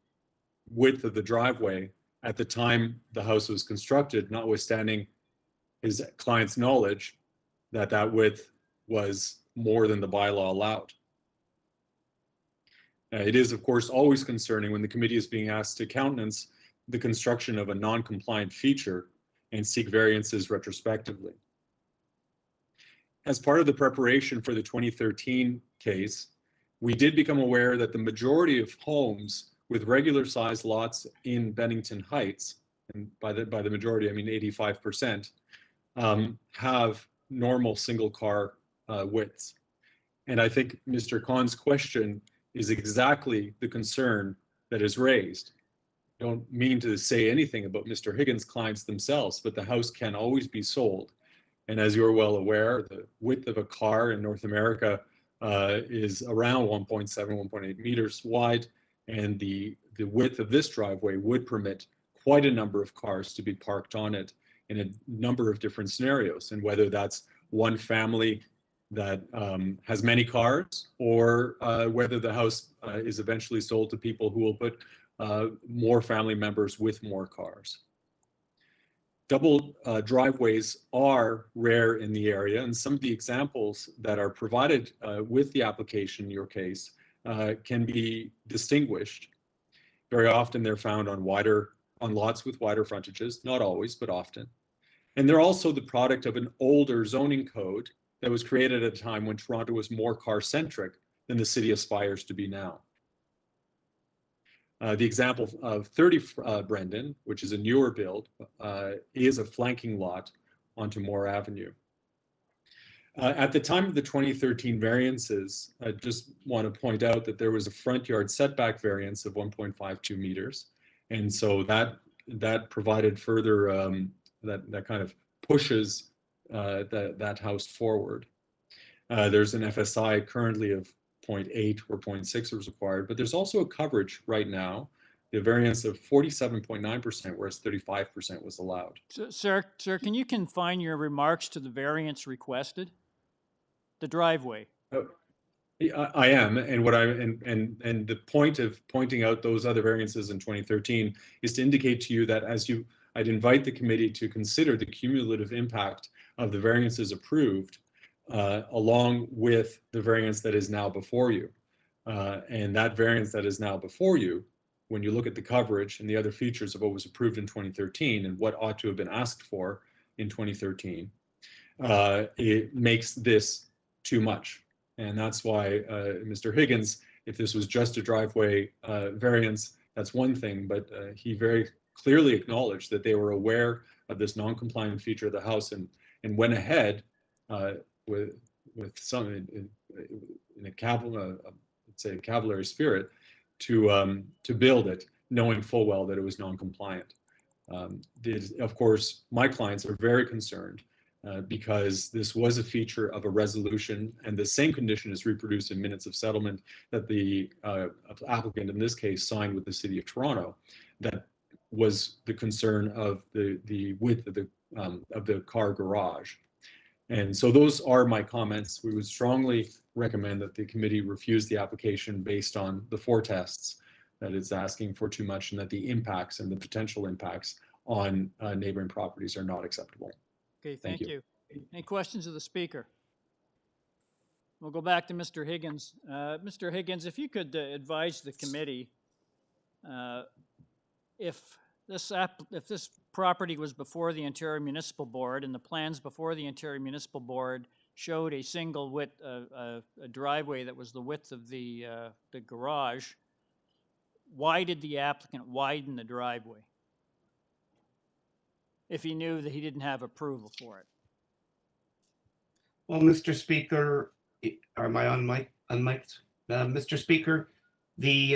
width of the driveway at the time the house was constructed, notwithstanding his client's knowledge that that width was more than the bylaw allowed. It is, of course, always concerning when the committee is being asked to countenance the construction of a non-compliant feature and seek variances retrospectively. As part of the preparation for the 2013 case, we did become aware that the majority of homes with regular sized lots in Bennington Heights, and by the majority I mean 85%, have normal single car widths. And I think Mr. Khan's question is exactly the concern that is raised. I don't mean to say anything about Mr. Higgins' clients themselves, but the house can always be sold. And as you're well aware, the width of a car in North America is around 1.7, 1.8 meters wide. And the width of this driveway would permit quite a number of cars to be parked on it in a number of different scenarios. And whether that's one family that has many cars, or whether the house is eventually sold to people who will put more family members with more cars. Double driveways are rare in the area, and some of the examples that are provided with the application in your case can be distinguished. Very often they're found on lots with wider frontages, not always, but often. And they're also the product of an older zoning code that was created at a time when Toronto was more car-centric than the city aspires to be now. The example of 30 Brendan, which is a newer build, is a flanking lot onto Moore Avenue. At the time of the 2013 variances, I just want to point out that there was a front yard setback variance of 1.52 meters. And so that provided further, that kind of pushes that house forward. There's an FSI currently of 0.8 or 0.6 was required, but there's also a coverage right now, the variance of 47.9%, whereas 35% was allowed. So, sir, can you confine your remarks to the variance requested? The driveway. I am, and what I and the point of pointing out those other variances in 2013 is to indicate to you that I'd invite the committee to consider the cumulative impact of the variances approved along with the variance that is now before you. And that variance that is now before you, when you look at the coverage and the other features of what was approved in 2013 and what ought to have been asked for in 2013, it makes this too much. And that's why Mr. Higgins, if this was just a driveway variance, that's one thing, but he very clearly acknowledged that they were aware of this non-compliant feature of the house and went ahead with some in a cavalier spirit to build it, knowing full well that it was non-compliant. Of course, my clients are very concerned because this was a feature of a resolution, and the same condition is reproduced in minutes of settlement that the applicant in this case signed with the City of Toronto. That was the concern of the width of the car garage. And so those are my comments. We would strongly recommend that the committee refuse the application based on the 4 tests, that it's asking for too much and that the impacts and the potential impacts on neighboring properties are not acceptable. Okay, thank you. Any questions of the speaker? We'll go back to Mr. Higgins. Mr. Higgins, if you could advise the committee if this property was before the Ontario Municipal Board and the plans before the Ontario Municipal Board showed a single width, a driveway that was the width of the garage, why did the applicant widen the driveway if he knew that he didn't have approval for it? Well, Mr. Speaker, am I on mic? Unmiked? Mr. Speaker, we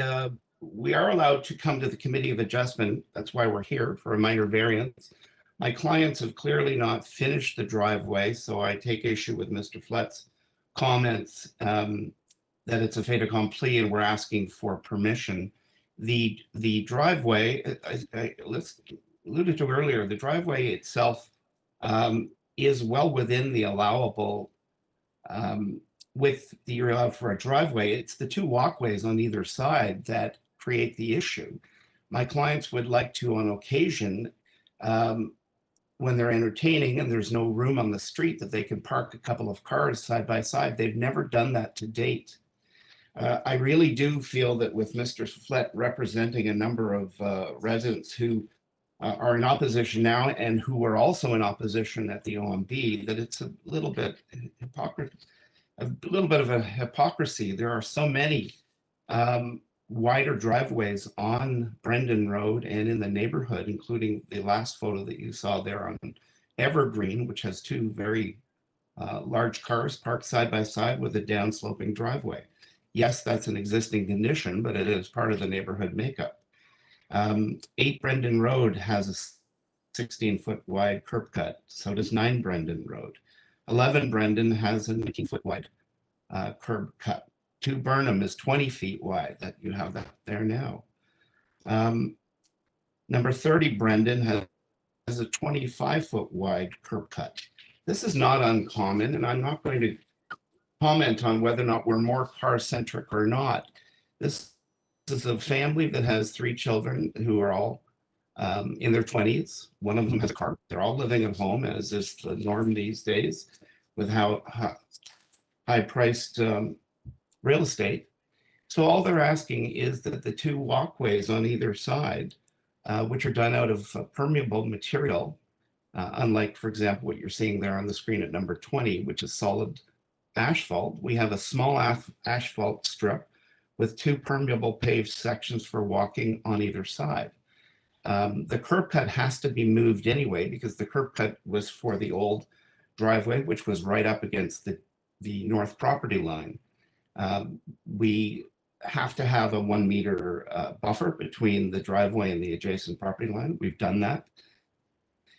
are allowed to come to the Committee of Adjustment. That's why we're here, for a minor variance. My clients have clearly not finished the driveway, so I take issue with Mr. Flett's comments that it's a fait accompli and we're asking for permission. The driveway, I alluded to earlier, the driveway itself is well within the allowable width that you're allowed for a driveway. It's the 2 walkways on either side that create the issue. My clients would like to, on occasion, when they're entertaining and there's no room on the street, that they can park a couple of cars side by side. They've never done that to date. I really do feel that with Mr. Flett representing a number of residents who are in opposition now and who were also in opposition at the OMB, that it's a little bit of a hypocrisy. There are so many wider driveways on Brendan Road and in the neighborhood, including the last photo that you saw there on Evergreen, which has 2 very large cars parked side by side with a downsloping driveway. Yes, that's an existing condition, but it is part of the neighborhood makeup. 8 Brendan Road has a 16-foot wide curb cut. So does 9 Brendan Road. 11 Brendan has a 19-foot wide curb cut. 2 Burnham is 20 feet wide. That you have that there now. Number 30 Brendan has a 25-foot wide curb cut. This is not uncommon, and I'm not going to comment on whether or not we're more car-centric or not. This is a family that has 3 children who are all in their 20s. One of them has a car. They're all living at home, as is the norm these days, with how high-priced real estate. So all they're asking is that the 2 walkways on either side, which are done out of permeable material, unlike, for example, what you're seeing there on the screen at number 20, which is solid asphalt. We have a small asphalt strip with 2 permeable paved sections for walking on either side. The curb cut has to be moved anyway because the curb cut was for the old driveway, which was right up against the north property line. We have to have a 1 meter buffer between the driveway and the adjacent property line. We've done that.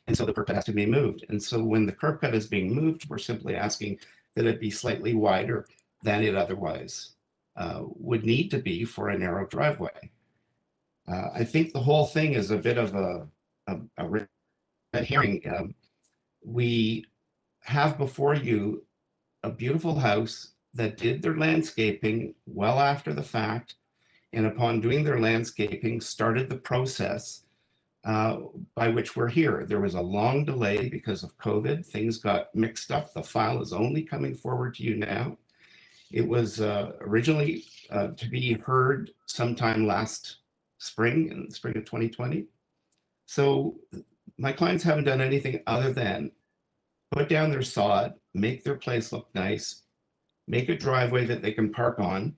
And so the curb cut has to be moved. And so when the curb cut is being moved, we're simply asking that it be slightly wider than it otherwise would need to be for a narrow driveway. I think the whole thing is a bit of a red herring. We have before you a beautiful house that did their landscaping well after the fact, and upon doing their landscaping, started the process by which we're here. There was a long delay because of COVID. Things got mixed up. The file is only coming forward to you now. It was originally to be heard sometime last spring, in the spring of 2020. So my clients haven't done anything other than put down their sod, make their place look nice, make a driveway that they can park on,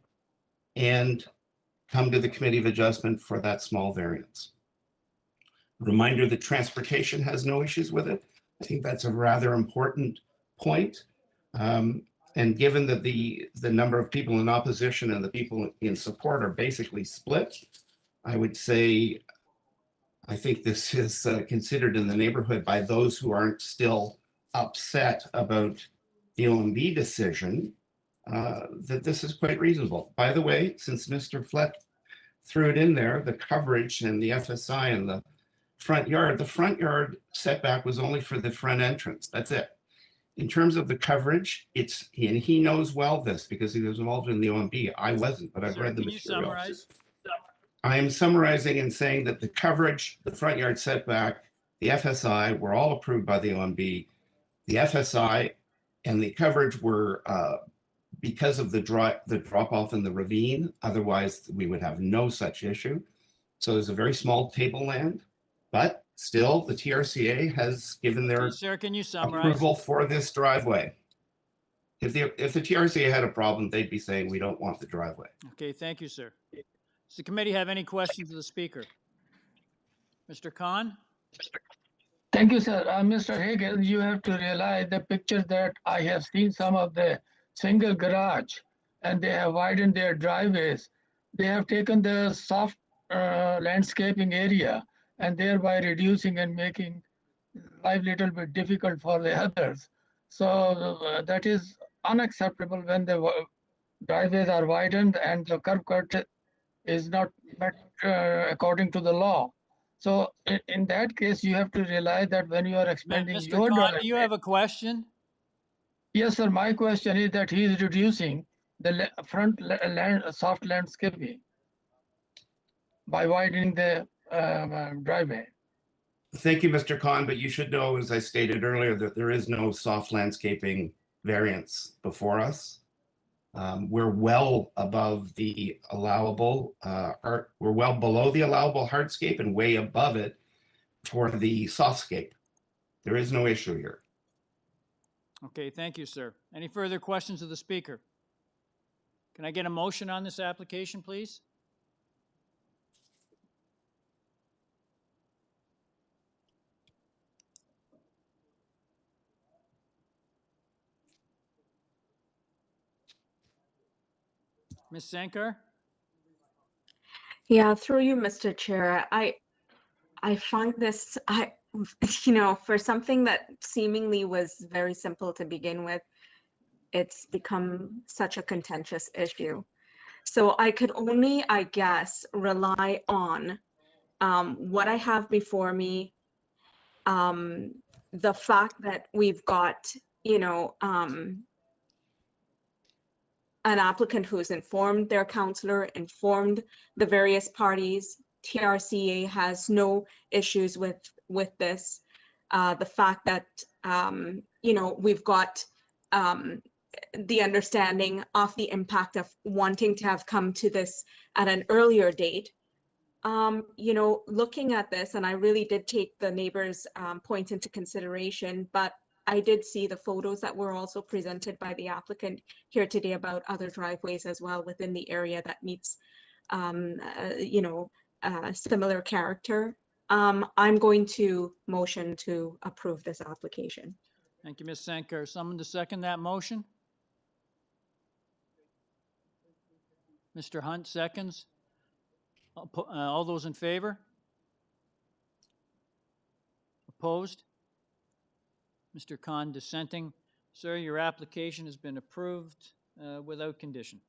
and come to the Committee of Adjustment for that small variance. Reminder that transportation has no issues with it. I think that's a rather important point. And given that the number of people in opposition and the people in support are basically split, I would say I think this is considered in the neighborhood by those who aren't still upset about the OMB decision, that this is quite reasonable. By the way, since Mr. Flett threw it in there, the coverage and the FSI and the front yard setback was only for the front entrance. That's it. In terms of the coverage, and he knows well this because he was involved in the OMB. I wasn't, but I've read the materials. Can you summarize? I am summarizing and saying that the coverage, the front yard setback, the FSI were all approved by the OMB. The FSI and the coverage were because of the drop off in the ravine. Otherwise, we would have no such issue. So there's a very small tableland, but still the TRCA has given their Sir, can you summarize? approval for this driveway. If the TRCA had a problem, they'd be saying we don't want the driveway. Okay, thank you, sir. Does the committee have any questions of the speaker? Mr. Khan? Thank you, sir. Mr. Higgins, you have to realize the picture that I have seen some of the single garage and they have widened their driveways. They have taken the soft landscaping area and thereby reducing and making life a little bit difficult for the others. So that is unacceptable when the driveways are widened and the curb cut is not met according to the law. So in that case, you have to realize that when you are expanding Mr. your Khan, driveway. do you have a question? Yes, sir. My question is that he is reducing the front soft landscaping by widening the driveway. Thank you, Mr. Khan, but you should know, as I stated earlier, that there is no soft landscaping variance before us. We're well above the allowable, we're well below the allowable hardscape and way above it for the softscape. There is no issue here. Okay, thank you, sir. Any further questions of the speaker? Can I get a motion on this application, please? Ms. Sankar? Yeah, through you, Mr. Chair. I find this, for something that seemingly was very simple to begin with, it's become such a contentious issue. So I could only, I guess, rely on what I have before me, the fact that we've got, an applicant who's informed their counselor, informed the various parties. TRCA has no issues with this. The fact that, we've got the understanding of the impact of wanting to have come to this at an earlier date. Looking at this, and I really did take the neighbors' point into consideration, but I did see the photos that were also presented by the applicant here today about other driveways as well within the area that meets, similar character. I'm going to motion to approve this application. Thank you, Ms. Sankar. Someone to second that motion? Mr. Hunt seconds. All those in favor? Opposed? Mr. Khan dissenting. Sir, your application has been approved without condition.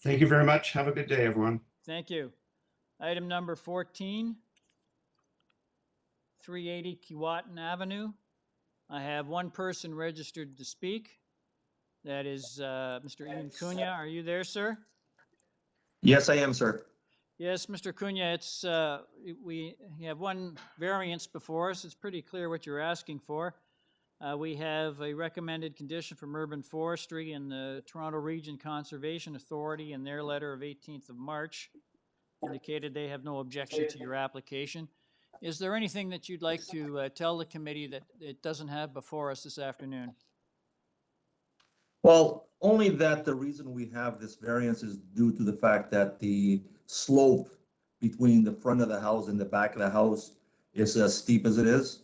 Thank you very much. Have a good day, everyone. Thank you. Item number 14, 380 Keewatin Avenue. I have one person registered to speak. That is Mr. Ian Cunha. Are you there, sir? Yes, I am, sir. Yes, Mr. Cunha, it's, we have one variance before us. It's pretty clear what you're asking for. We have a recommended condition from Urban Forestry and the Toronto Region Conservation Authority in their letter of 18th of March indicated they have no objection to your application. Is there anything that you'd like to tell the committee that it doesn't have before us this afternoon? Well, only that the reason we have this variance is due to the fact that the slope between the front of the house and the back of the house is as steep as it is.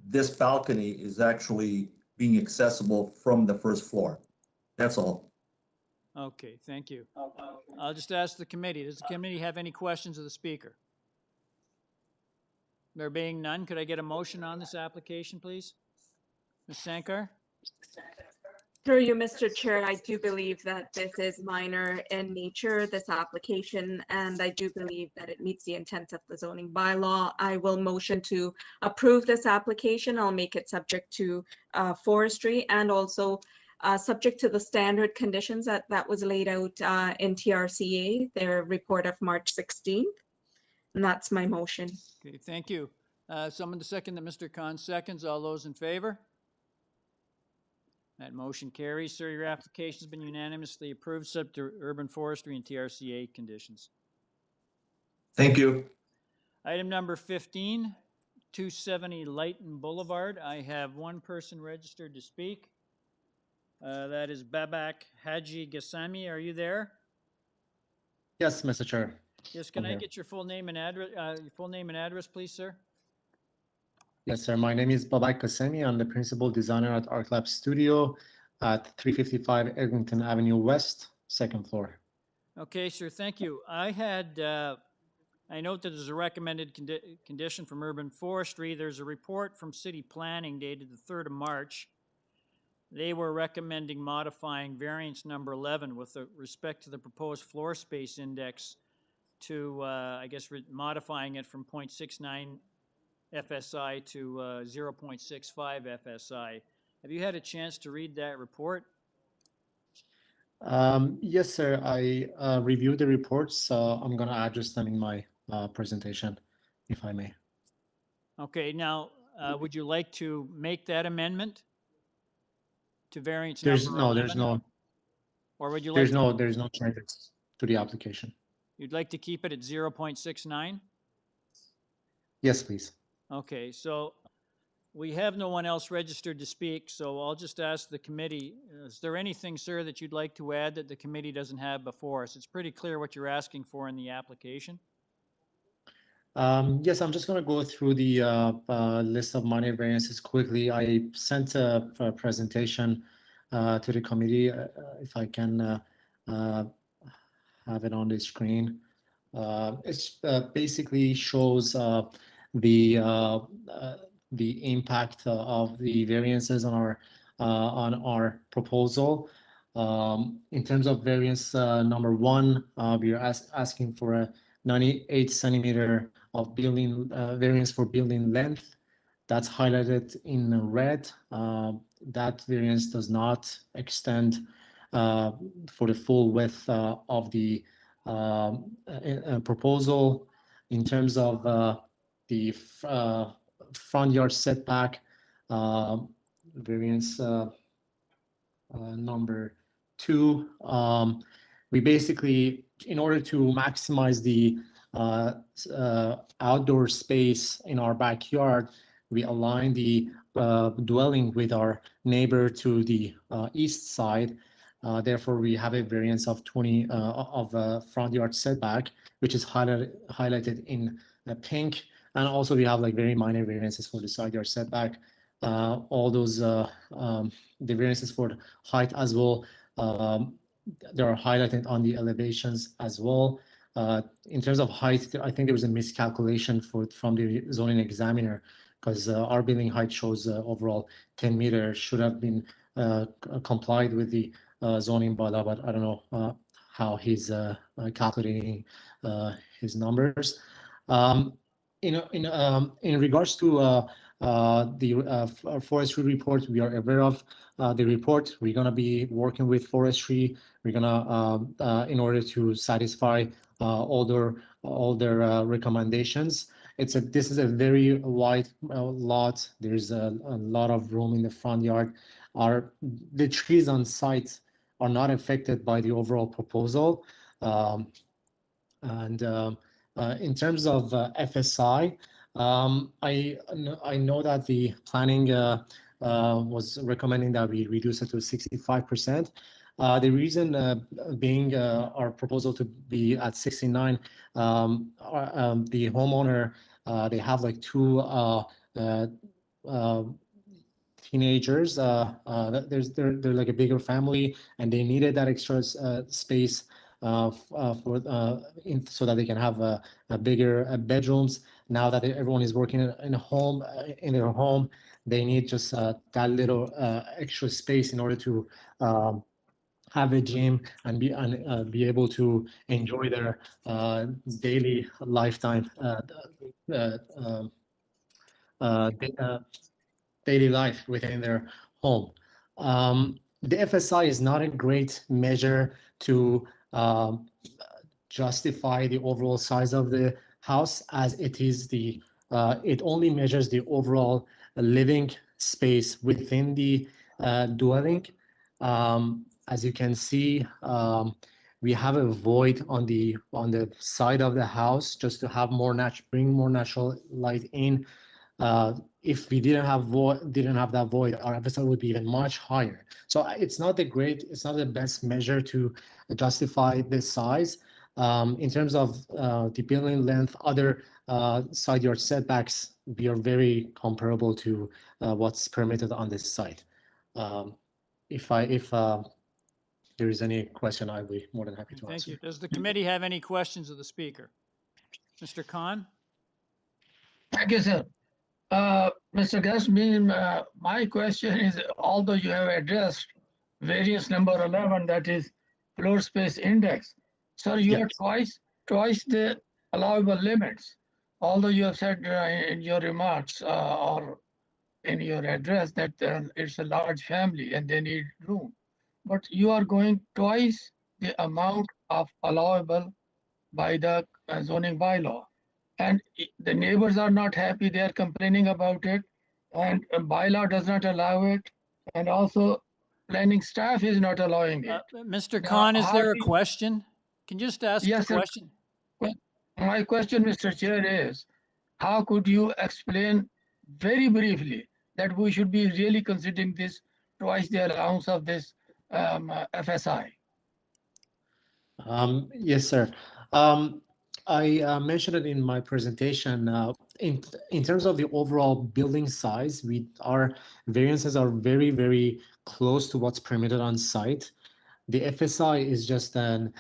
This balcony is actually being accessible from the first floor. That's all. Okay, thank you. I'll just ask the committee. Does the committee have any questions of the speaker? There being none, could I get a motion on this application, please? Ms. Sankar? Through you, Mr. Chair, I do believe that this is minor in nature, this application, and I do believe that it meets the intent of the zoning bylaw. I will motion to approve this application. I'll make it subject to forestry and also subject to the standard conditions that was laid out in TRCA, their report of March 16th. And that's my motion. Okay, thank you. Someone to second that Mr. Khan seconds. All those in favor? That motion carries. Sir, your application has been unanimously approved, subject to urban forestry and TRCA conditions. Thank you. Item number 15, 270 Leighton Boulevard. I have one person registered to speak. That is Babak Haji Gassami. Are you there? Yes, Mr. Chair. Yes, can I'm I here. get your full name and address, please, sir? Yes, sir. My name is Babak Kasemi. I'm the principal designer at Arc Lab Studio at 355 Eglinton Avenue West, second floor. Okay, sir, thank you. I note that there's a recommended condition from Urban Forestry. There's a report from City Planning dated the 3rd of March. They were recommending modifying variance number 11 with respect to the proposed floor space index to, I guess, modifying it from 0.69 FSI to 0.65 FSI. Have you had a chance to read that report? Yes, sir. I reviewed the reports, so I'm going to address them in my presentation, if I may. Okay, now, would you like to make that amendment to variance There's number no, 11? there's no, Or would you like there's no changes to the application. You'd like to keep it at 0.69? Yes, please. Okay, so we have no one else registered to speak, so I'll just ask the committee, is there anything, sir, that you'd like to add that the committee doesn't have before us? It's pretty clear what you're asking for in the application. Yes, I'm just going to go through the list of minor variances quickly. I sent a presentation to the committee, if I can have it on the screen. It basically shows the impact of the variances on our proposal. In terms of variance number 1, we are asking for a 98 centimeter of building variance for building length. That's highlighted in red. That variance does not extend for the full width of the proposal. In terms of the front yard setback, variance number 2, we basically, in order to maximize the outdoor space in our backyard, we align the dwelling with our neighbor to the east side. Therefore, we have a variance of 20 of front yard setback, which is highlighted in pink. And also we have like very minor variances for the side yard setback. All those the variances for the height as well, they are highlighted on the elevations as well. In terms of height, I think there was a miscalculation from the zoning examiner, because our building height shows overall 10 meters, should have been complied with the zoning bylaw, but I don't know how he's calculating his numbers. In regards to forestry report. We are aware of the report. We're going to be working with forestry. We're going to, in order to satisfy all their recommendations. This is a very wide lot. There's a lot of room in the front yard. The trees on site are not affected by the overall proposal. In terms of FSI, I know that the planning was recommending that we reduce it to 65%. The reason being our proposal to be at 69, the homeowner, they have like two teenagers. They're like a bigger family, and they needed that extra space so that they can have bigger bedrooms. Now that everyone is working in their home, they need just that little extra space in order to have a gym and be able to enjoy their daily lifetime daily life within their home. The FSI is not a great measure to justify the overall size of the house, as it is it only measures the overall living space within the dwelling. As you can see, we have a void on the side of the house just to have bring more natural light in. If we didn't have that void, our FSI would be even much higher. So it's not the best measure to justify this size. In terms of the building length, other side yard setbacks, we are very comparable to what's permitted on this site. If there is any question, I'll be more than happy to answer. Thank you. Does the committee have any questions of the speaker? Mr. Khan? Thank you, sir. Mr. Gasmin, my question is, although you have addressed variance number 11, that is floor space index, sir, you have twice the allowable limits, although you have said in your remarks or in your address that it's a large family and they need room. But you are going twice the amount of allowable by the zoning bylaw. And the neighbors are not happy, they are complaining about it, and bylaw does not allow it, and also planning staff is not allowing it. Mr. Khan, is there a question? Can you just ask a question? Well, my question, Mr. Chair, is how could you explain very briefly that we should be really considering this twice the allowance of this FSI? Yes, sir. I mentioned it in my presentation. In terms of the overall building size, our variances are very, very close to what's permitted on site. The FSI is just a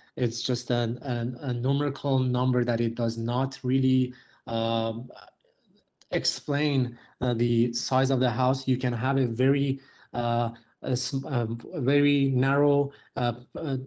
numerical number that it does not really explain the size of the house. You can have a very very narrow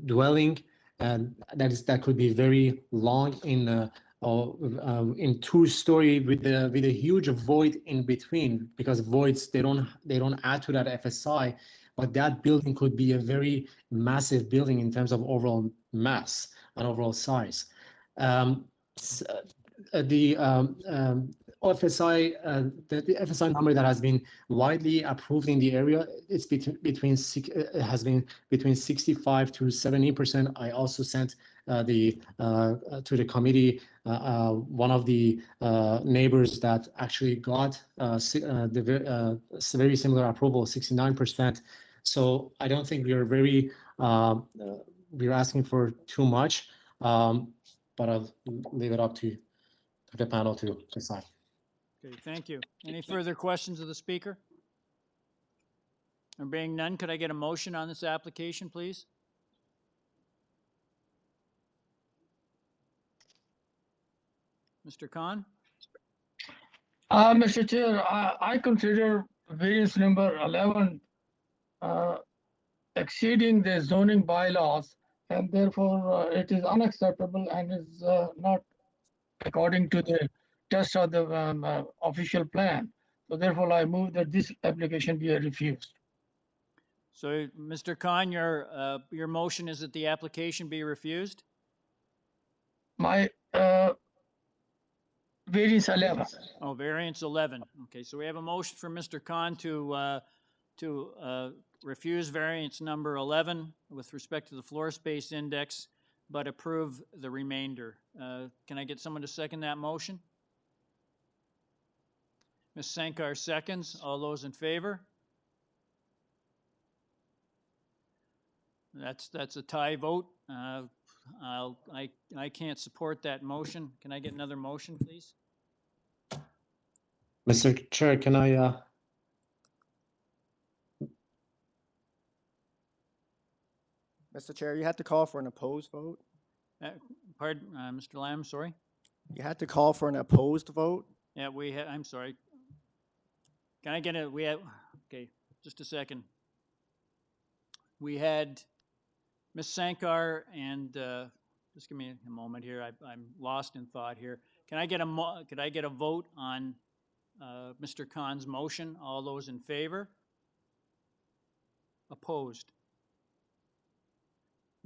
dwelling, and that could be very long in 2-story with a huge void in between, because voids they don't add to that FSI, but that building could be a very massive building in terms of overall mass and overall size. The FSI, the FSI number that has been widely approved in the area, it's has been between 65 to 70%. I also sent to the committee one of the neighbors that actually got the very similar approval, 69%. So I don't think we are we're asking for too much, but I'll leave it up to the panel to decide. Okay, thank you. Any further questions of the speaker? There being none, could I get a motion on this application, please? Mr. Khan? Mr. Chair, I consider variance number 11 exceeding the zoning bylaws, and therefore it is unacceptable and is not according to the test of the official plan. So therefore, I move that this application be refused. So, Mr. Khan, your motion is that the application be refused? My variance 11. Oh, variance 11. Okay, so we have a motion for Mr. Khan to refuse variance number 11 with respect to the floor space index, but approve the remainder. Can I get someone to second that motion? Ms. Sankar seconds. All those in favor? That's a tie vote. I can't support that motion. Can I get another motion, please? Mr. Chair, can I, Mr. Chair, you had to call for an opposed vote. Pardon, Mr. Lamb, sorry? You had to call for an opposed vote. Yeah, I'm sorry. Can I get okay, just a second. We had Ms. Sankar and, just give me a moment here. I'm lost in thought here. Could I get a vote on Mr. Khan's motion? All those in favor? Opposed?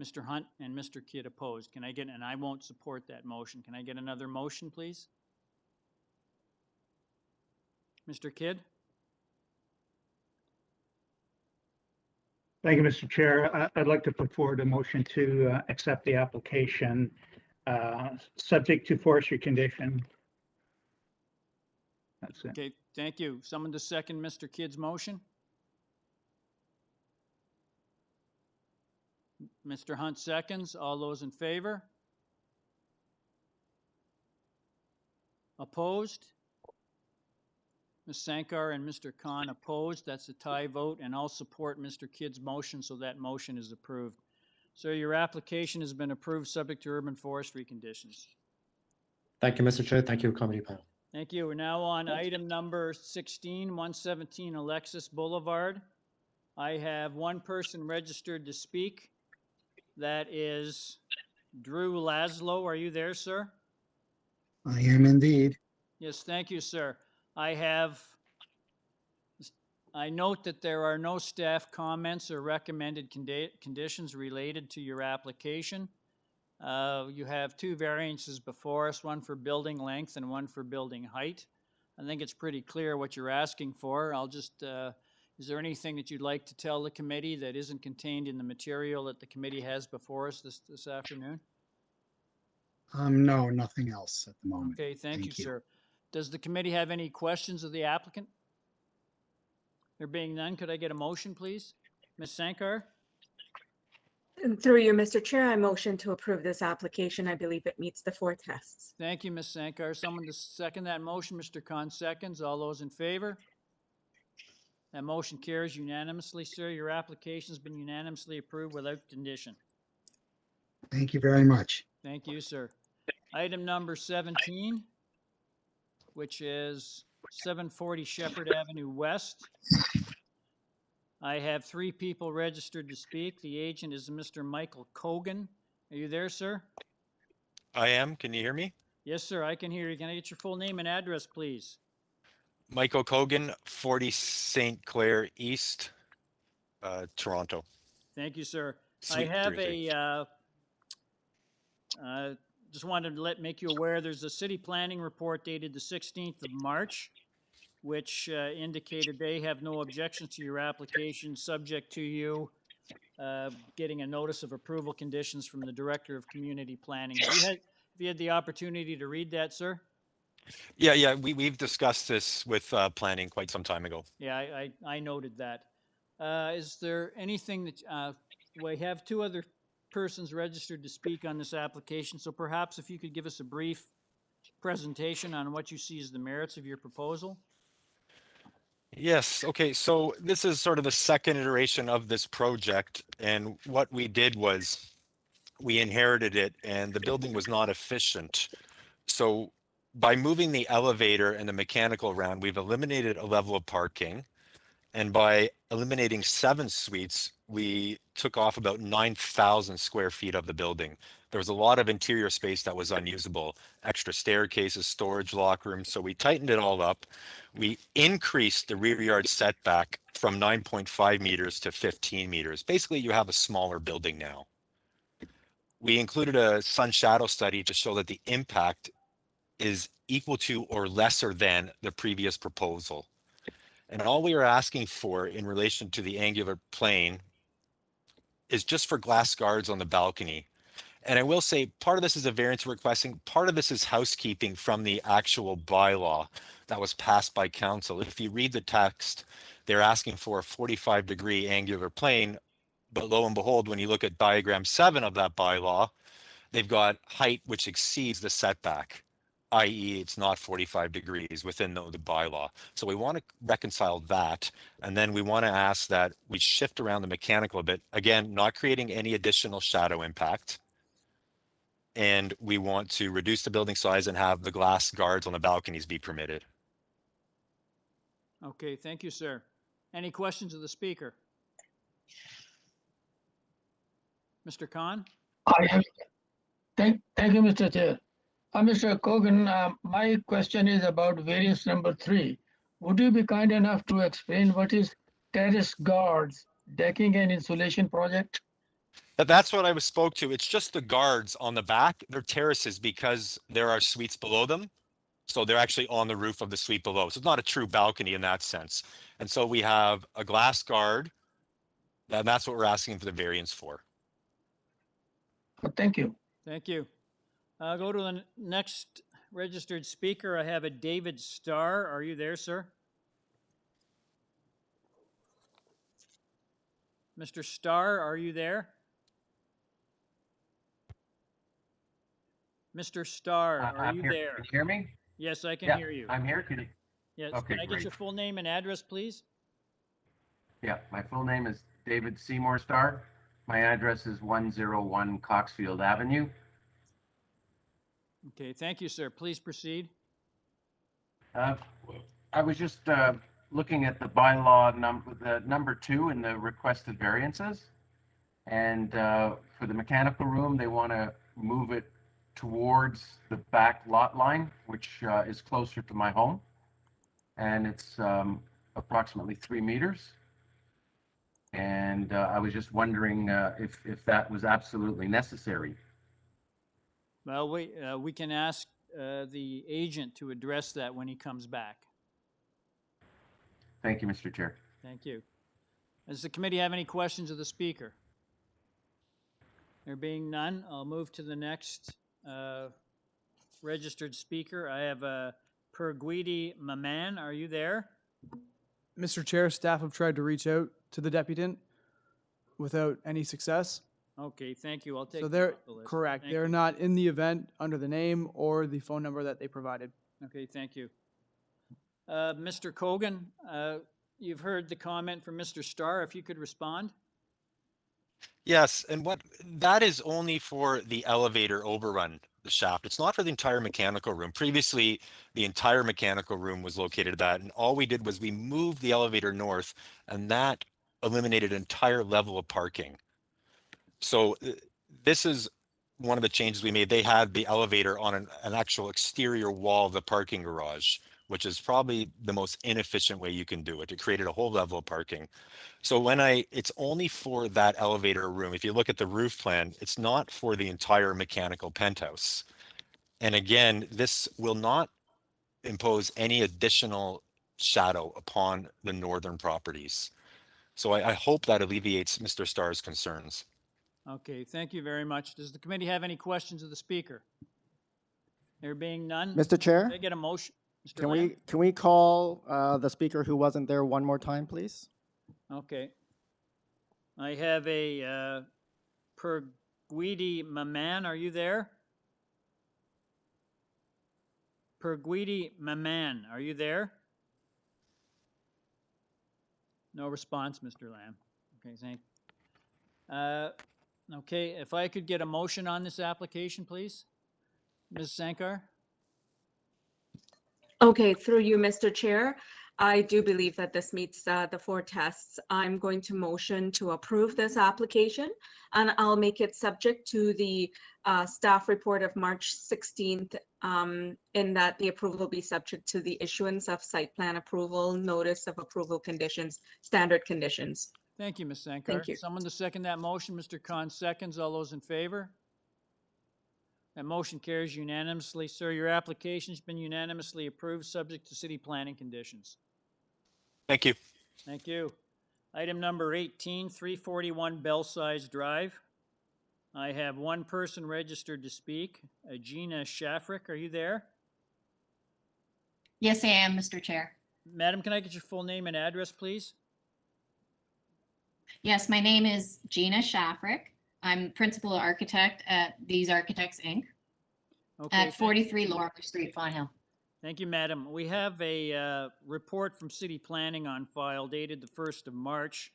Mr. Hunt and Mr. Kidd opposed. And I won't support that motion. Can I get another motion, please? Mr. Kidd? Thank you, Mr. Chair. I'd like to put forward a motion to accept the application, subject to forestry condition. That's it. Okay, thank you. Someone to second Mr. Kidd's motion? Mr. Hunt seconds. All those in favor? Opposed? Ms. Sankar and Mr. Khan opposed. That's a tie vote, and I'll support Mr. Kidd's motion, so that motion is approved. Sir, your application has been approved subject to urban forestry conditions. thank you, Mr. Chair. Thank you, committee panel. Thank you. We're now on item number 16, 117 Alexis Boulevard. I have one person registered to speak. That is Drew Laszlo. Are you there, sir? I am indeed. Yes, thank you, sir. I note that there are no staff comments or recommended conditions related to your application. You have two variances before us, one for building length and one for building height. I think it's pretty clear what you're asking for. Is there anything that you'd like to tell the committee that isn't contained in the material that the committee has before us this afternoon? No, nothing else at the moment. Okay, thank you, sir. Does the committee have any questions of the applicant? There being none, could I get a motion, please? Ms. Sankar? Through you, Mr. Chair, I motion to approve this application. I believe it meets the 4 tests. Thank you, Ms. Sankar. Someone to second that motion? Mr. Khan seconds. All those in favor? That motion carries unanimously, sir. Your application's been unanimously approved without condition. Thank you very much. Thank you, sir. Item number 17, which is 740 Sheppard Avenue West. I have 3 people registered to speak. The agent is Mr. Michael Cogan. Are you there, sir? I am. Can you hear me? Yes, sir. I can hear you. Can I get your full name and address, please? Michael Cogan, 40 St. Clair East, Toronto. Thank you, sir. Suite I have 303. just wanted to make you aware, there's a city planning report dated the 16th of March, which indicated they have no objections to your application, subject to you getting a notice of approval conditions from the Director of Community Planning. Have you had the opportunity to read that, sir? Yeah, we've discussed this with planning quite some time ago. Yeah, I noted that. Is there anything that, we have 2 other persons registered to speak on this application, so perhaps if you could give us a brief presentation on what you see as the merits of your proposal? Yes, okay, so this is sort of the second iteration of this project, and what we did was we inherited it and the building was not efficient. So by moving the elevator and the mechanical around, we've eliminated a level of parking. And by eliminating 7 suites, we took off about 9,000 square feet of the building. There was a lot of interior space that was unusable, extra staircases, storage locker rooms. So we tightened it all up. We increased the rear yard setback from 9.5 meters to 15 meters. Basically, you have a smaller building now. We included a sun shadow study to show that the impact is equal to or lesser than the previous proposal. And all we are asking for in relation to the angular plane is just for glass guards on the balcony. And I will say part of this is a variance we're requesting, part of this is housekeeping from the actual bylaw that was passed by council. If you read the text, they're asking for a 45-degree angular plane, but lo and behold, when you look at diagram 7 of that bylaw, they've got height which exceeds the setback, i.e. it's not 45 degrees within the bylaw. So we want to reconcile that. And then we want to ask that we shift around the mechanical a bit. Again, not creating any additional shadow impact. And we want to reduce the building size and have the glass guards on the balconies be permitted. Okay, thank you, sir. Any questions of the speaker? Mr. Khan? I have, thank you, Mr. Chair. Mr. Cogan, my question is about variance number 3. Would you be kind enough to explain what is terrace guards, decking and insulation project? That's what I spoke to. It's just the guards on the back. They're terraces because there are suites below them. So they're actually on the roof of the suite below. So it's not a true balcony in that sense. And so we have a glass guard, and that's what we're asking for the variance for. Thank you. Thank you. I'll go to the next registered speaker. I have a David Starr. Are you there, sir? Mr. Starr, are you there? Mr. Starr, are you there? Can you hear me? Yes, I can Yeah, hear you. I'm here. Can you? Yes, Okay, can I get great. your full name and address, please? Yeah, my full name is David Seymour Starr. My address is 101 Coxfield Avenue. Okay, thank you, sir. Please proceed. I was just looking at the bylaw number 2 in the requested variances. And for the mechanical room, they want to move it towards the back lot line, which is closer to my home. And it's approximately 3 meters. And I was just wondering if that was absolutely necessary. Well, we can ask the agent to address that when he comes back. Thank you, Mr. Chair. Thank you. Does the committee have any questions of the speaker? There being none, I'll move to the next registered speaker. I have Perguidi Maman. Are you there? Mr. Chair, staff have tried to reach out to the deputant without any success. Okay, thank you. I'll take So that they're off the list. correct. Thank They're you. not in the event under the name or the phone number that they provided. Okay, thank you. Mr. Cogan, you've heard the comment from Mr. Starr. If you could respond. Yes, and that is only for the elevator overrun, the shaft. It's not for the entire mechanical room. Previously, the entire mechanical room was located at that, and all we did was we moved the elevator north, and that eliminated an entire level of parking. So this is one of the changes we made. They had the elevator on an actual exterior wall of the parking garage, which is probably the most inefficient way you can do it. It created a whole level of parking. So it's only for that elevator room. If you look at the roof plan, it's not for the entire mechanical penthouse. And again, this will not impose any additional shadow upon the northern properties. So I hope that alleviates Mr. Starr's concerns. Okay, thank you very much. Does the committee have any questions of the speaker? There being none? Mr. Chair? Can I get a motion? Mr. Can Lamb? we call the speaker who wasn't there one more time, please? Okay. I have a Perguidi Maman. Are you there? Perguidi Maman, are you there? No response, Mr. Lamb. Okay, thank you. Okay, if I could get a motion on this application, please? Ms. Sankar? Okay, through you, Mr. Chair. I do believe that this meets the 4 tests. I'm going to motion to approve this application, and I'll make it subject to the staff report of March 16th, in that the approval be subject to the issuance of site plan approval, notice of approval conditions, standard conditions. Thank you, Ms. Sankar. Thank you. Someone to second that motion? Mr. Khan seconds. All those in favor? That motion carries unanimously. Sir, your application's been unanimously approved, subject to city planning conditions. Thank you. Thank you. Item number 18, 341 Belsize Drive. I have one person registered to speak. Gina Shafrick, are you there? Yes, I am, Mr. Chair. Madam, can I get your full name and address, please? Yes, my name is Gina Shafrick. I'm principal architect at These Architects, Inc. Okay, at 43 Lorimer Street, Fawn Hill. Thank you, madam. We have a report from city planning on file dated the 1st of March.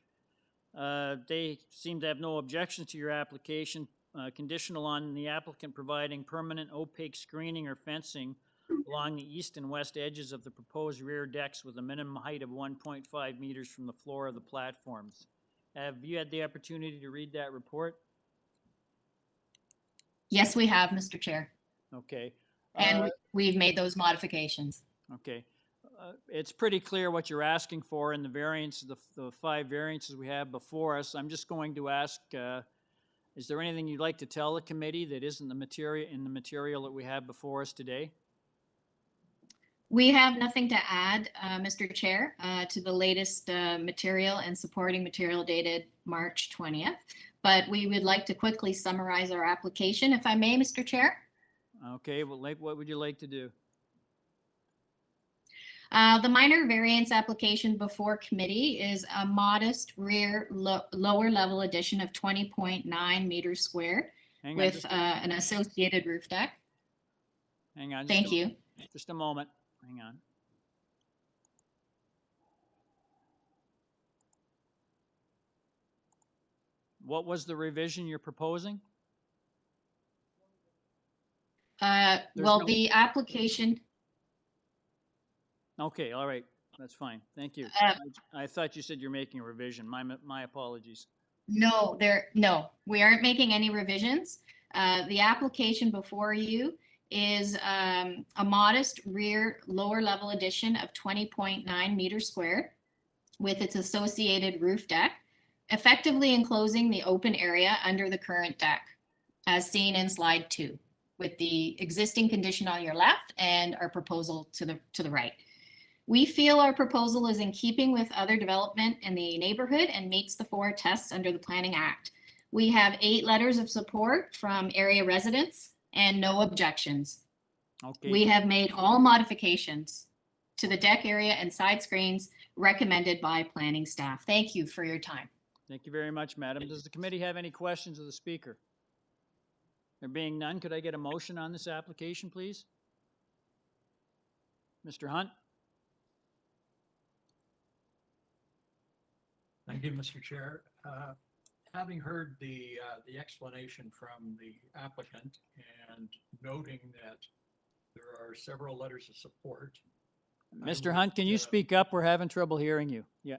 They seem to have no objections to your application, conditional on the applicant providing permanent opaque screening or fencing along the east and west edges of the proposed rear decks with a minimum height of 1.5 meters from the floor of the platforms. Have you had the opportunity to read that report? Yes, we have, Mr. Chair. Okay. And we've made those modifications. Okay. It's pretty clear what you're asking for in the variance, the 5 variances we have before us. I'm just going to ask, is there anything you'd like to tell the committee that isn't the material that we have before us today? We have nothing to add, Mr. Chair, to the latest material and supporting material dated March 20th. But we would like to quickly summarize our application, if I may, Mr. Chair. Okay, well, what would you like to do? The minor variance application before committee is a modest rear lower level addition of 20.9 meters squared with an associated roof deck. Hang on. Thank you. Just a moment. Hang on. What was the revision you're proposing? Well, the application. Okay, all right, that's fine. Thank you. I thought you said you're making a revision. My apologies. No, we aren't making any revisions. The application before you is a modest rear lower level addition of 20.9 meters squared with its associated roof deck, effectively enclosing the open area under the current deck, as seen in slide 2, with the existing condition on your left and our proposal to the right. We feel our proposal is in keeping with other development in the neighborhood and meets the 4 tests under the Planning Act. We have 8 letters of support from area residents and no objections. Okay. We have made all modifications to the deck area and side screens recommended by planning staff. Thank you for your time. Thank you very much, madam. Does the committee have any questions of the speaker? There being none, could I get a motion on this application, please? Mr. Hunt? Thank you, Mr. Chair. Having heard the explanation from the applicant and noting that there are several letters of support. Mr. Hunt, can you speak up? We're having trouble hearing you. Yeah.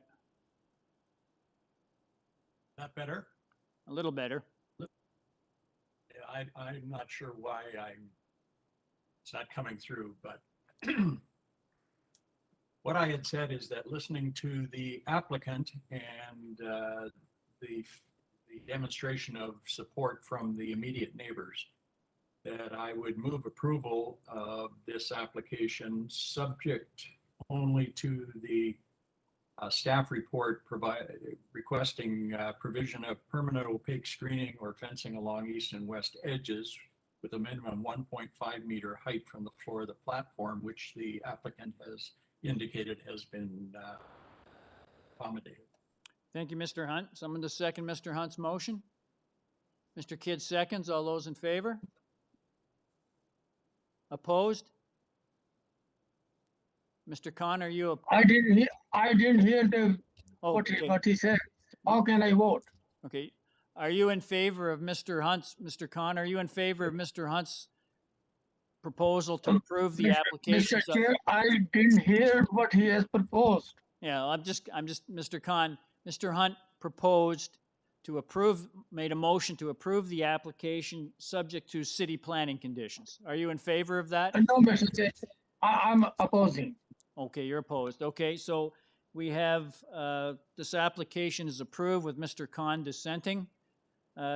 That better? A little better. I'm not sure why it's not coming through, but what I had said is that listening to the applicant and the demonstration of support from the immediate neighbors, that I would move approval of this application subject only to the staff report requesting provision of permanent opaque screening or fencing along east and west edges with a minimum 1.5 meter height from the floor of the platform, which the applicant has indicated has been accommodated. Thank you, Mr. Hunt. Someone to second Mr. Hunt's motion? Mr. Kidd seconds. All those in favor? Opposed? Mr. Khan, are you? I didn't hear what he said. How can I vote? Okay. Are you in favor of Mr. Hunt's, Mr. Khan, are you in favor of Mr. Hunt's proposal to approve the application. Mr. Chair, I didn't hear what he has proposed. Yeah, Mr. Khan, Mr. Hunt proposed to approve, made a motion to approve the application subject to city planning conditions. Are you in favor of that? No, Mr. Chair, I'm opposing. Okay, you're opposed. Okay, so we have, this application is approved with Mr. Khan dissenting.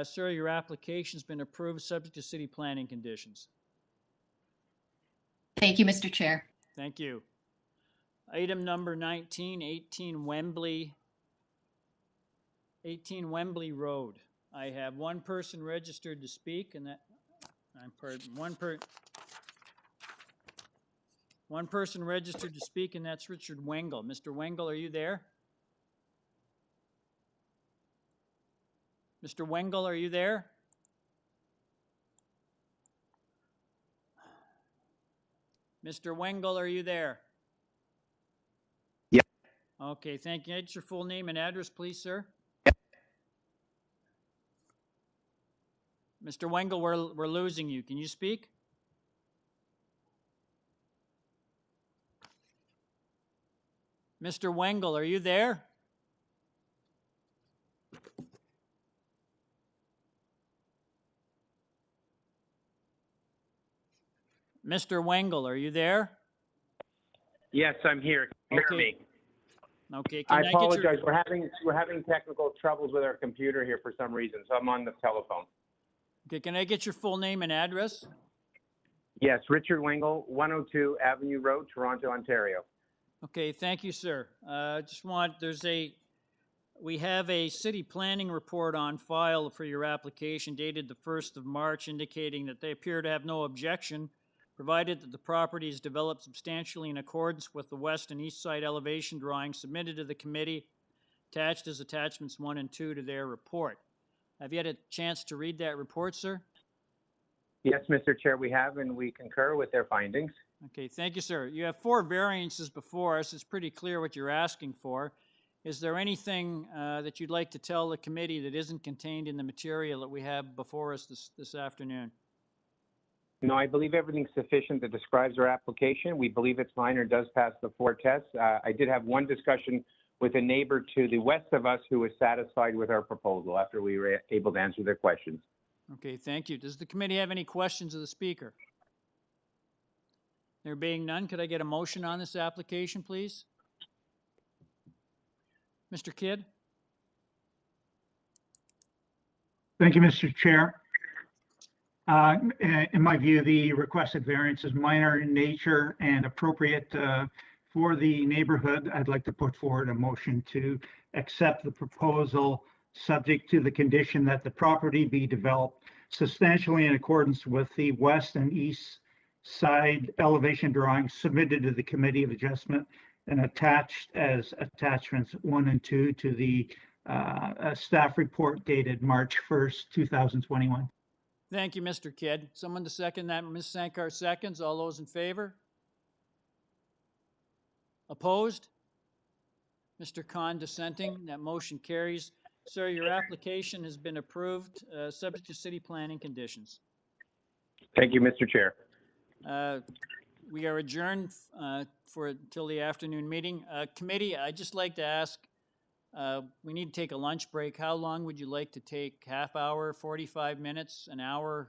Sir, your application's been approved subject to city planning conditions. Thank you, Mr. Chair. Thank you. Item number 19, 18 Wembley Road. I have one person registered to speak, and that, one person registered to speak, and that's Richard Wengel. Mr. Wengel, are you there? Mr. Wengel, are you there? Mr. Wengel, are you there? Yeah. Okay, thank you. It's your full name and address, please, sir. Mr. Wengel, we're losing you. Can you speak? Mr. Wengel, are you there? Mr. Wengel, are you there? Yes, I'm here. Can you hear me? Okay. I Can I get your, apologize. We're having technical troubles with our computer here for some reason, so I'm on the telephone. okay, can I get your full name and address? Yes, Richard Wengel, 102 Avenue Road, Toronto, Ontario. Okay, thank you, sir. We have a city planning report on file for your application dated the 1st of March indicating that they appear to have no objection, provided that the property is developed substantially in accordance with the west and east side elevation drawings submitted to the committee, attached as attachments 1 and 2 to their report. Have you had a chance to read that report, sir? Yes, Mr. Chair, we have, and we concur with their findings. Okay, thank you, sir. You have 4 variances before us. It's pretty clear what you're asking for. Is there anything that you'd like to tell the committee that isn't contained in the material that we have before us this afternoon? No, I believe everything's sufficient that describes our application. We believe it's minor, does pass the 4 tests. I did have one discussion with a neighbor to the west of us who was satisfied with our proposal after we were able to answer their questions. Okay, thank you. Does the committee have any questions of the speaker? There being none, could I get a motion on this application, please? Mr. Kidd? Thank you, Mr. Chair. In my view, the requested variance is minor in nature and appropriate for the neighborhood. I'd like to put forward a motion to accept the proposal subject to the condition that the property be developed substantially in accordance with the west and east side elevation drawings submitted to the Committee of Adjustment and attached as attachments 1 and 2 to the staff report dated March 1st, 2021. Thank you, Mr. Kidd. Someone to second that? Ms. Sankar seconds. All those in favor? Opposed? Mr. Khan dissenting. That motion carries. Sir, your application has been approved, subject to city planning conditions. Thank you, Mr. Chair. We are adjourned till the afternoon meeting. Committee, I'd just like to ask, we need to take a lunch break. How long would you like to take? Half hour, 45 minutes, an hour?